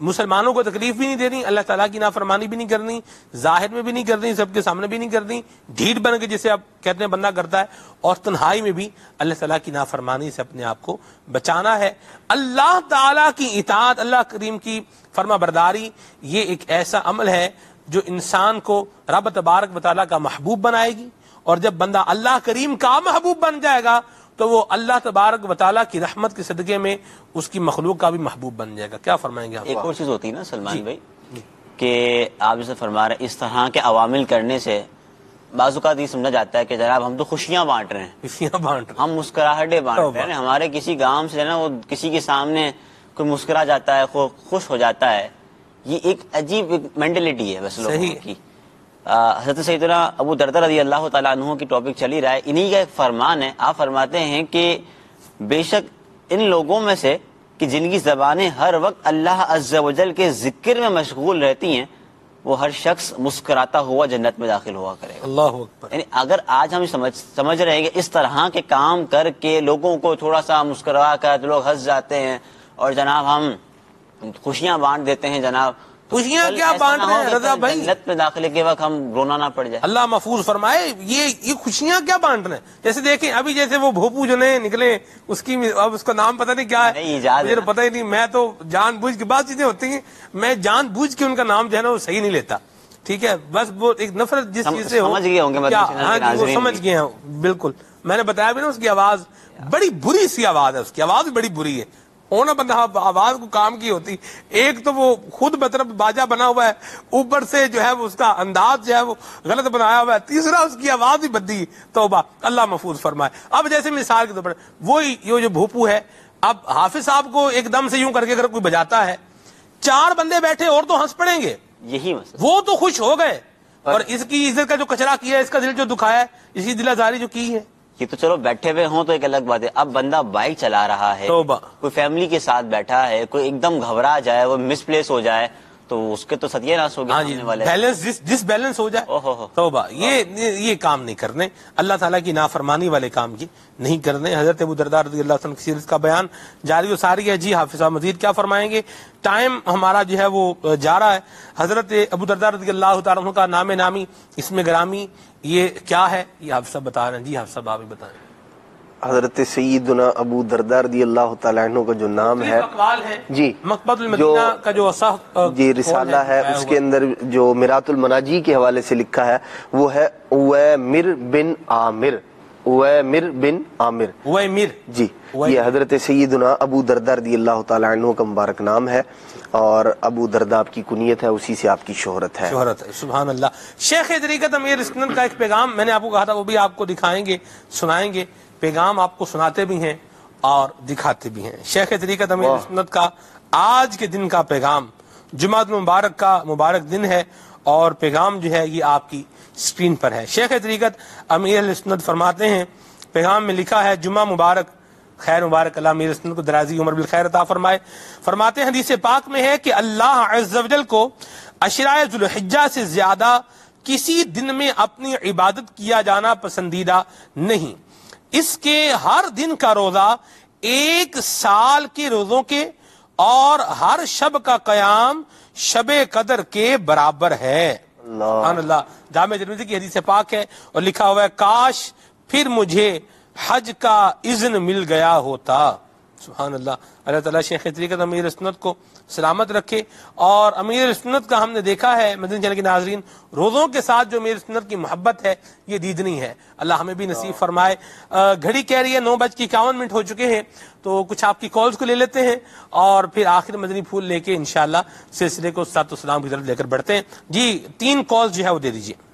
مسلمانوں کو تکلیف بھی نہیں دینی، اللہ تعالیٰ کی نافرمانی بھی نہیں کرنی، ظاہر میں بھی نہیں کرنی، سب کے سامنے بھی نہیں کرنی، ڈھیٹ بن کے جسے آپ کہتے ہیں بندہ کرتا ہے، اور تنہائی میں بھی اللہ تعالیٰ کی نافرمانی سے اپنے آپ کو بچانا ہے۔ اللہ تعالیٰ کی اطاعت، اللہ کریم کی فرما برداری، یہ ایک ایسا عمل ہے جو انسان کو رب تبارک و تعالیٰ کا محبوب بنائے گی، اور جب بندہ اللہ کریم کا محبوب بن جائے گا تو وہ اللہ تبارک و تعالیٰ کی رحمت کے صدقے میں اس کی مخلوق کا بھی محبوب بن جائے گا۔ کیا فرمائیں گے آپ؟ ایک اور چیز ہوتی ہے نا سلمان بھائی، کہ آپ جیسے فرما رہے ہیں اس طرح کے عوامل کرنے سے بعض اوقات یہ سمجھا جاتا ہے کہ جناب ہم تو خوشیاں بانٹ رہے ہیں، ہم مسکراہٹیں بانٹ رہے ہیں، ہمارے کسی گام سے نا وہ کسی کے سامنے کوئی مسکرا جاتا ہے، خوش ہو جاتا ہے، یہ ایک عجیب مینٹلٹی ہے بس لوگوں کی۔ حضرت سیدنا ابو درداء رضی اللہ تعالیٰ عنہ کی ٹاپک چلی رہا ہے، انہی کا ایک فرمان ہے۔ آپ فرماتے ہیں کہ بے شک ان لوگوں میں سے کہ جن کی زبانیں ہر وقت اللہ عز و جل کے ذکر میں مشغول رہتی ہیں، وہ ہر شخص مسکراتا ہوا جنت میں داخل ہوا کرے گا۔ اللہ اکبر۔ یعنی اگر آج ہم سمجھ رہے ہیں کہ اس طرح کے کام کر کے لوگوں کو تھوڑا سا مسکرا کر لوگ ہنس جاتے ہیں اور جناب ہم خوشیاں بانٹ دیتے ہیں، جناب خوشیاں کیا بانٹ رہے ہیں رضا بھائی، جنت میں داخلے کے وقت ہم رونا نہ پڑ جائے۔ اللہ محفوظ فرمائے، یہ خوشیاں کیا بانٹ رہے ہیں؟ جیسے دیکھیں ابھی جیسے وہ بھوپو جو نئے نکلے، اس کی اب اس کا نام پتہ نہیں کیا ہے، مجھے پتہ ہی نہیں، میں تو جان بوجھ کے بعض چیزیں ہوتی ہیں میں جان بوجھ کے ان کا نام جو ہے نا وہ صحیح نہیں لیتا، ٹھیک ہے، بس وہ ایک نفرت جس چیز سے ہو، سمجھ گئے ہوں گے، وہ سمجھ گئے ہیں بالکل، میں نے بتایا بھی نا اس کی آواز بڑی بری سی آواز ہے، اس کی آواز بڑی بری ہے، ہونا بندہ آواز کو کام کی ہوتی، ایک تو وہ خود مطلب باجا بنا ہوا ہے، اوپر سے جو ہے وہ اس کا انداز جو ہے وہ غلط بنایا ہوا ہے، تیسرا اس کی آواز بھی بدی، توبہ اللہ محفوظ فرمائے۔ اب جیسے مثال کے طور پر وہی یہ جو بھوپو ہے، اب حافظ صاحب کو ایک دم سے یوں کر کے اگر کوئی بجاتا ہے، 4 بندے بیٹھے اور تو ہنس پڑیں گے، یہی مسئلہ، وہ تو خوش ہو گئے، اور اس کی عزت کا جو کچرا کیا ہے، اس کا دل جو دکھایا ہے، اس کی دل آزاری جو کی ہے، یہ تو چلو بیٹھے ہوئے ہوں تو ایک الگ بات ہے، اب بندہ بائک چلا رہا ہے، کوئی فیملی کے ساتھ بیٹھا ہے، کوئی ایک دم گھبرا جائے، وہ مس پلیس ہو جائے تو اس کے تو ستیہ ناش ہو گیا، بیلنس ڈس بیلنس ہو جائے، توبہ، یہ کام نہیں کرنے، اللہ تعالیٰ کی نافرمانی والے کام کی نہیں کرنے۔ حضرت ابو درداء رضی اللہ عنہ کی سیرت کا بیان جاری و ساری ہے۔ جی حافظ صاحب مزید کیا فرمائیں گے؟ ٹائم ہمارا جو ہے وہ جا رہا ہے۔ حضرت ابو درداء رضی اللہ تعالیٰ عنہ کا نام نامی، اسم گرامی یہ کیا ہے؟ یہ حافظ صاحب بتا رہے ہیں۔ جی حافظ صاحب آپ ہی بتائیں۔ حضرت سیدنا ابو درداء رضی اللہ تعالیٰ عنہ کا جو نام ہے، جی مقبض المدینہ کا جو جی رسالہ ہے، اس کے اندر جو مرات المناجی کے حوالے سے لکھا ہے وہ ہے اویمر بن عامر، اویمر بن عامر، اویمر، جی یہ حضرت سیدنا ابو درداء رضی اللہ تعالیٰ عنہ کا مبارک نام ہے، اور ابو درداء آپ کی کنیت ہے، اسی سے آپ کی شہرت ہے۔ سبحان اللہ۔ شیخ طریقت امیر اسناد کا ایک پیغام میں نے آپ کو کہا تھا، وہ بھی آپ کو دکھائیں گے، سنائیں گے، پیغام آپ کو سناتے بھی ہیں اور دکھاتے بھی ہیں۔ شیخ طریقت امیر اسناد کا آج کے دن کا پیغام، جمعہ المبارک کا مبارک دن ہے، اور پیغام جو ہے یہ آپ کی اسکرین پر ہے۔ شیخ طریقت امیر اسناد فرماتے ہیں، پیغام میں لکھا ہے، جمعہ مبارک، خیر مبارک، اللہ امیر اسناد کو درازی عمر بالخیر عطا فرمائے۔ فرماتے ہیں حدیث پاک میں ہے کہ اللہ عز و جل کو عشرۂ ذوالحجہ سے زیادہ کسی دن میں اپنی عبادت کیا جانا پسندیدہ نہیں، اس کے ہر دن کا روزہ 1 سال کے روزوں کے اور ہر شب کا قیام شب قدر کے برابر ہے۔ سبحان اللہ۔ جامع ترمذی کی حدیث پاک ہے، اور لکھا ہوا ہے، کاش پھر مجھے حج کا اذن مل گیا ہوتا۔ سبحان اللہ۔ اللہ تعالیٰ شیخ طریقت امیر اسناد کو سلامت رکھے۔ اور امیر اسناد کا ہم نے دیکھا ہے مدنی چینل کے ناظرین، روزوں کے ساتھ جو امیر اسناد کی محبت ہے یہ دیدنی ہے، اللہ ہمیں بھی نصیب فرمائے۔ گھڑی کہہ رہی ہے 9:51 ہو چکے ہیں، تو کچھ آپ کی کالز کو لے لیتے ہیں، اور پھر آخر مدنی پھول لے کے انشاءاللہ سلسلے کو صلوات و سلام کی طرف لے کر بڑھتے ہیں۔ جی 3 کالز جو ہے وہ دے دیجیے۔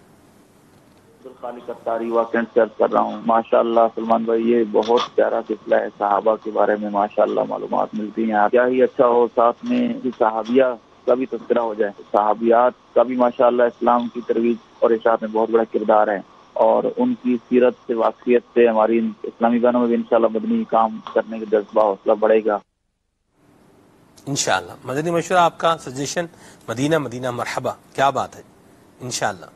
خالق اتاری واقعہ سرچ کر رہا ہوں۔ ماشاءاللہ سلمان بھائی، یہ بہت پیارا سلسلہ ہے، صحابہ کے بارے میں ماشاءاللہ معلومات ملتی ہیں، کیا ہی اچھا ہو ساتھ میں صحابیہ کا بھی تذکرہ ہو جائے۔ صحابیات کا بھی ماشاءاللہ اسلام کی ترویج اور ارشاد میں بہت بڑا کردار ہے، اور ان کی سیرت سے واقفیت سے ہماری اسلامی بہنوں میں بھی انشاءاللہ مدنی کام کرنے کا جذبہ حوصلہ بڑھے گا انشاءاللہ۔ مدنی مشورہ آپ کا سجیشن، مدینہ مدینہ مرحبا، کیا بات ہے انشاءاللہ۔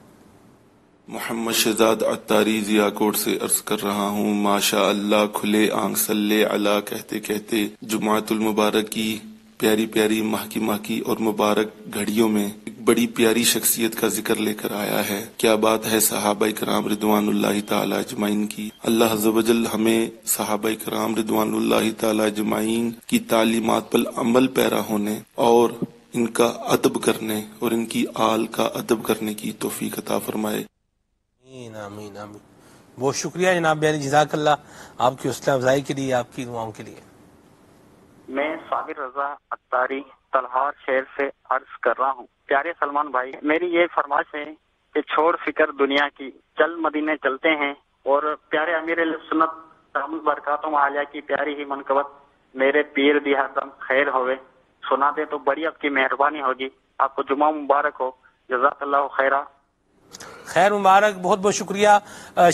محمد شہزاد عطاری ضیا کوٹ سے عرض کر رہا ہوں، ماشاء اللہ کھلے آنکھ صلی علی کہتے کہتے جمعۃ المبارک کی پیاری پیاری ماہ کی اور مبارک گھڑیوں میں ایک بڑی پیاری شخصیت کا ذکر لے کر آیا ہے۔ کیا بات ہے صحابہ کرام رضوان اللہ تعالی اجمعین کی۔ اللہ عز و جل ہمیں صحابہ کرام رضوان اللہ تعالی اجمعین کی تعلیمات پر عمل پیرا ہونے اور ان کا ادب کرنے اور ان کی آل کا ادب کرنے کی توفیق عطا فرمائے۔ آمین آمین آمین۔ بہت شکریہ جناب بیانی، جزاک اللہ آپ کی حوصلہ افزائی کے لیے، آپ کی دعاؤں کے لیے۔ میں صابر رضا عطاری تلہار شہر سے عرض کر رہا ہوں، پیارے سلمان بھائی، میری یہ فرمائش ہے کہ چھوڑ فکر دنیا کی، چل مدینے چلتے ہیں، اور پیارے امیر سنت رحمت برکاتہم عالیہ کی پیاری ہی منقبت میرے پیر دی ہردم خیر ہوئے سنا دے تو بڑی آپ کی مہربانی ہوگی۔ آپ کو جمعہ مبارک ہو، جزاک اللہ خیرہ۔ خیر مبارک، بہت بہت شکریہ۔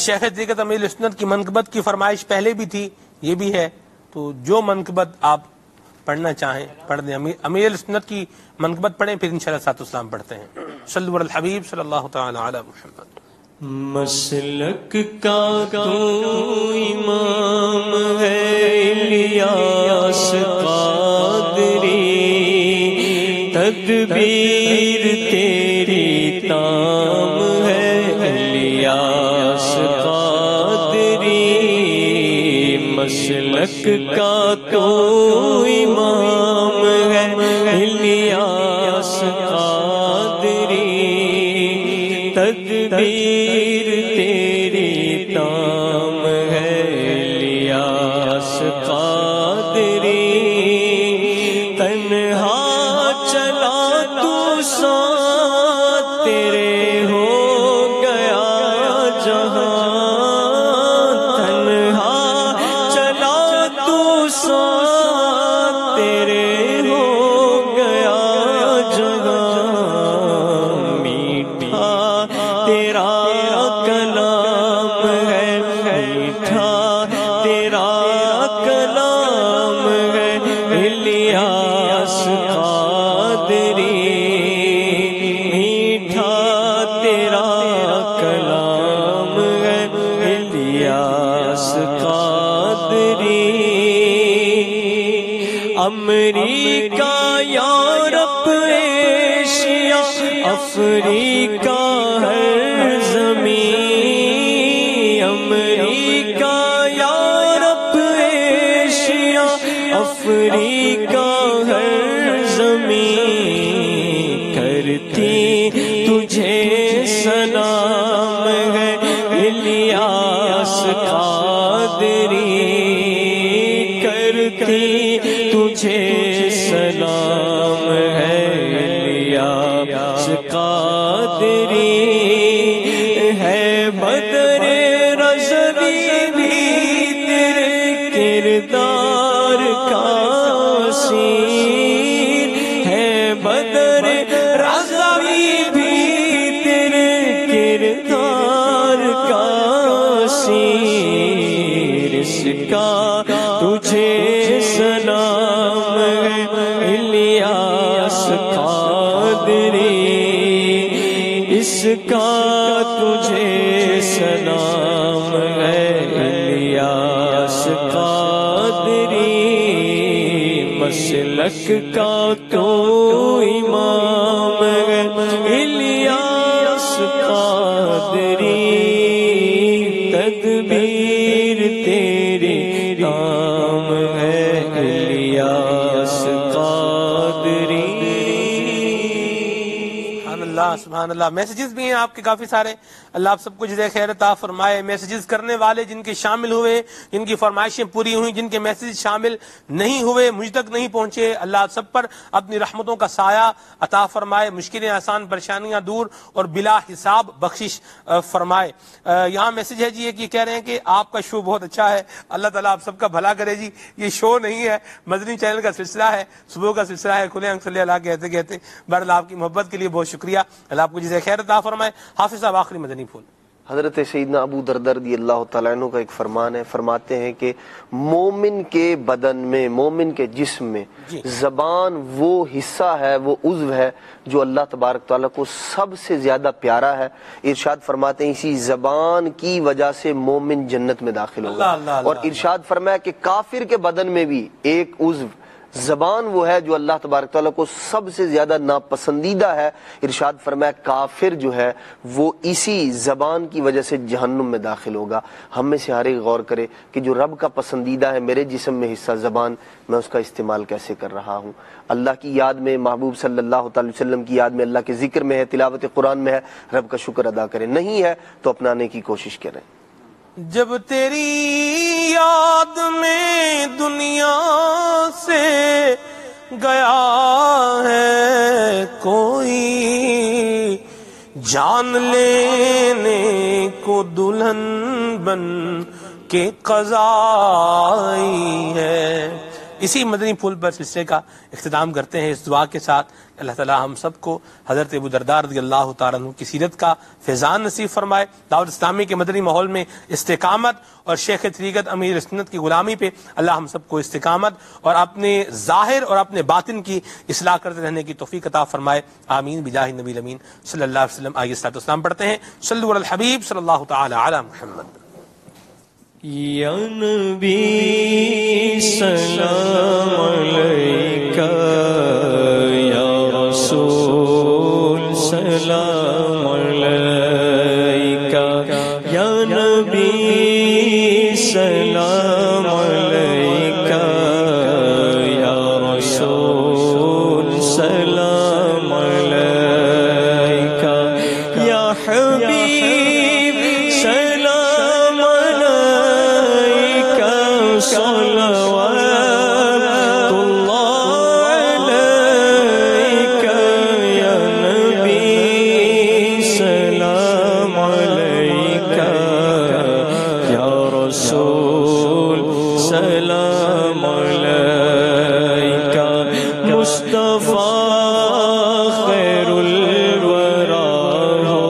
شیخ طریقت امیر سنت کی منقبت کی فرمائش پہلے بھی تھی، یہ بھی ہے، تو جو منقبت آپ پڑھنا چاہیں پڑھ دیں، امیر سنت کی منقبت پڑھیں، پھر انشاءاللہ ساتھ اسلام پڑھتے ہیں۔ صلی علی الحبیب صلی اللہ تعالی علی محمد۔ مسلک کا تو امام ہے الیاس قادری، تدبیر تیری تام ہے الیاس قادری، مسلک کا تو امام ہے الیاس قادری، تدبیر تیری تام ہے کلام ہے الیاس قادری امریکہ یورپ ایشیا افریقہ ہر زمین امریکہ یورپ ایشیا افریقہ ہر زمین کرتی تجھے سلام ہے الیاس قادری کرتی تجھے سلام ہے الیاس قادری ہے بدر رضوی بھی تیرے کردار کا سیر ہے بدر رضوی بھی تیرے کردار کا سیر اس کا تجھے سلام ہے الیاس قادری اس کا تجھے سلام ہے الیاس قادری مسلک کا تو امام ہے الیاس قادری تدبیر تیری نام ہے الیاس قادری. سبحان اللہ. میسیجز بھی ہیں آپ کے کافی سارے. اللہ آپ سب کو جزائے خیر عطا فرمائے. میسیجز کرنے والے جن کے شامل ہوئے، جن کی فرمائشیں پوری ہوئیں، جن کے میسیج شامل نہیں ہوئے، مجھ تک نہیں پہنچے، اللہ آپ سب پر اپنی رحمتوں کا سایہ عطا فرمائے، مشکلیں آسان، پریشانیاں دور اور بلا حساب بخشش فرمائے. یہاں میسیج ہے جی کہ یہ کہہ رہے ہیں کہ آپ کا شو بہت اچھا ہے، اللہ تعالیٰ آپ سب کا بھلا کرے. جی یہ شو نہیں ہے، مدنی چینل کا سلسلہ ہے، صبح کا سلسلہ ہے، کھلے آنکھ صلی اللہ کہتے کہتے. بہرحال آپ کی محبت کے لیے بہت شکریہ. اللہ آپ کو جزائے خیر عطا فرمائے. حافظ صاحب آخری مدنی پھول. حضرت سیدنا ابو دردہ رضی اللہ تعالیٰ عنہ کا ایک فرمان ہے، فرماتے ہیں کہ مومن کے بدن میں، مومن کے جسم میں زبان وہ حصہ ہے، وہ عضو ہے جو اللہ تبارک تعالیٰ کو سب سے زیادہ پیارا ہے. ارشاد فرماتے ہیں اسی زبان کی وجہ سے مومن جنت میں داخل ہوگا. اور ارشاد فرمایا کہ کافر کے بدن میں بھی ایک عضو زبان وہ ہے جو اللہ تبارک تعالیٰ کو سب سے زیادہ ناپسندیدہ ہے. ارشاد فرمایا کافر جو ہے وہ اسی زبان کی وجہ سے جہنم میں داخل ہوگا. ہم میں سے ہر ایک غور کرے کہ جو رب کا پسندیدہ ہے میرے جسم میں حصہ زبان، میں اس کا استعمال کیسے کر رہا ہوں. اللہ کی یاد میں، محبوب صلی اللہ تعالی وسلم کی یاد میں، اللہ کے ذکر میں ہے، تلاوت قرآن میں ہے، رب کا شکر ادا کریں. نہیں ہے تو اپنانے کی کوشش کریں. جب تیری یاد میں دنیا سے گیا ہے کوئی، جان لینے کو دلہن بن کے قضا آئی ہے. اسی مدنی پھول پر سلسلے کا اختتام کرتے ہیں اس دعا کے ساتھ. اللہ تعالی ہم سب کو حضرت ابو درداء رضی اللہ تعالیٰ عنہ کی سیرت کا فیضان نصیب فرمائے. دعوت اسلامی کے مدنی ماحول میں استقامت اور شیخ طریقت امیر سنت کی غلامی پہ اللہ ہم سب کو استقامت اور اپنے ظاہر اور اپنے باطن کی اصلاح کرتے رہنے کی توفیق عطا فرمائے. آمین بجاہ نبی الامین صلی اللہ علیہ وسلم. آئیے صلاۃ والسلام پڑھتے ہیں. صلوا علی الحبیب صلی اللہ تعالی علی محمد. یا نبی سلام علیکہ، یا رسول سلام علیکہ، یا نبی سلام علیکہ، یا رسول سلام علیکہ، یا حبیب سلام علیکہ، صلوات اللہ علیکہ، یا نبی سلام علیکہ، یا رسول سلام علیکہ. مصطفیٰ خیر الورا ہو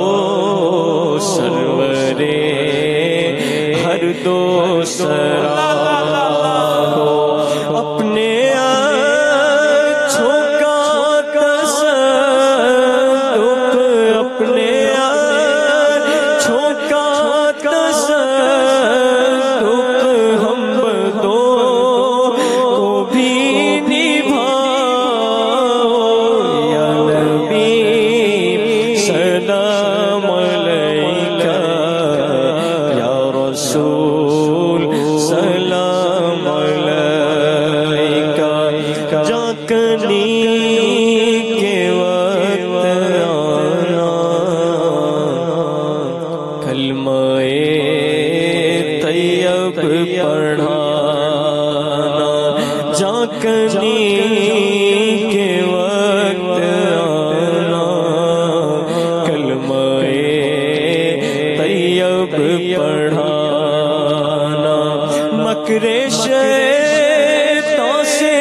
مکر شیطان سے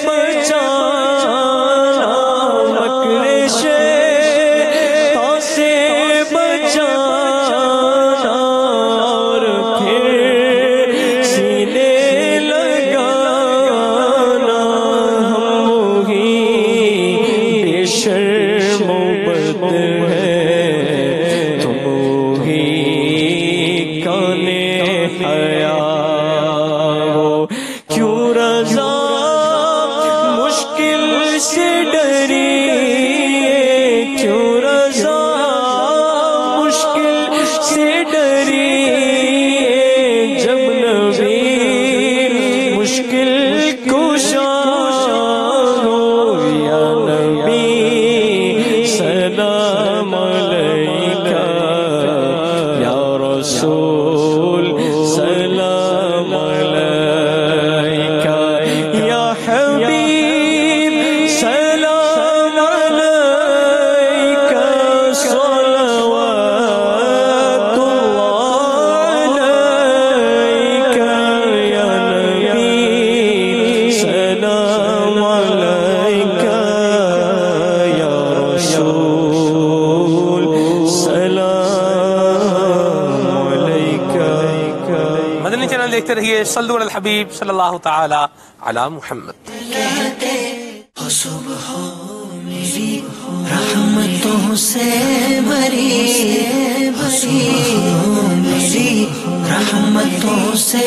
بچانا، مکر شیطان سے بچانا، اور پھر سینے لگانا، ہم وہی بے شرم و بد ہے، تم وہی کانے حیا ہو، کیوں رضا مشکل سے ڈری، کیوں رضا مشکل سے ڈری، جب نبی مشکل کشا ہو، یا نبی سلام علیکہ، یا رسول سلام علیکہ، یا حبیب سلام علیکہ، صلوات اللہ علیکہ، یا نبی سلام علیکہ، یا رسول سلام علیکہ۔ مدنی چینل دیکھتے رہیے، صلو علی الحبیب صلی اللہ تعالی علی محمد۔ صبح میری رحمتوں سے بھری، میری رحمتوں سے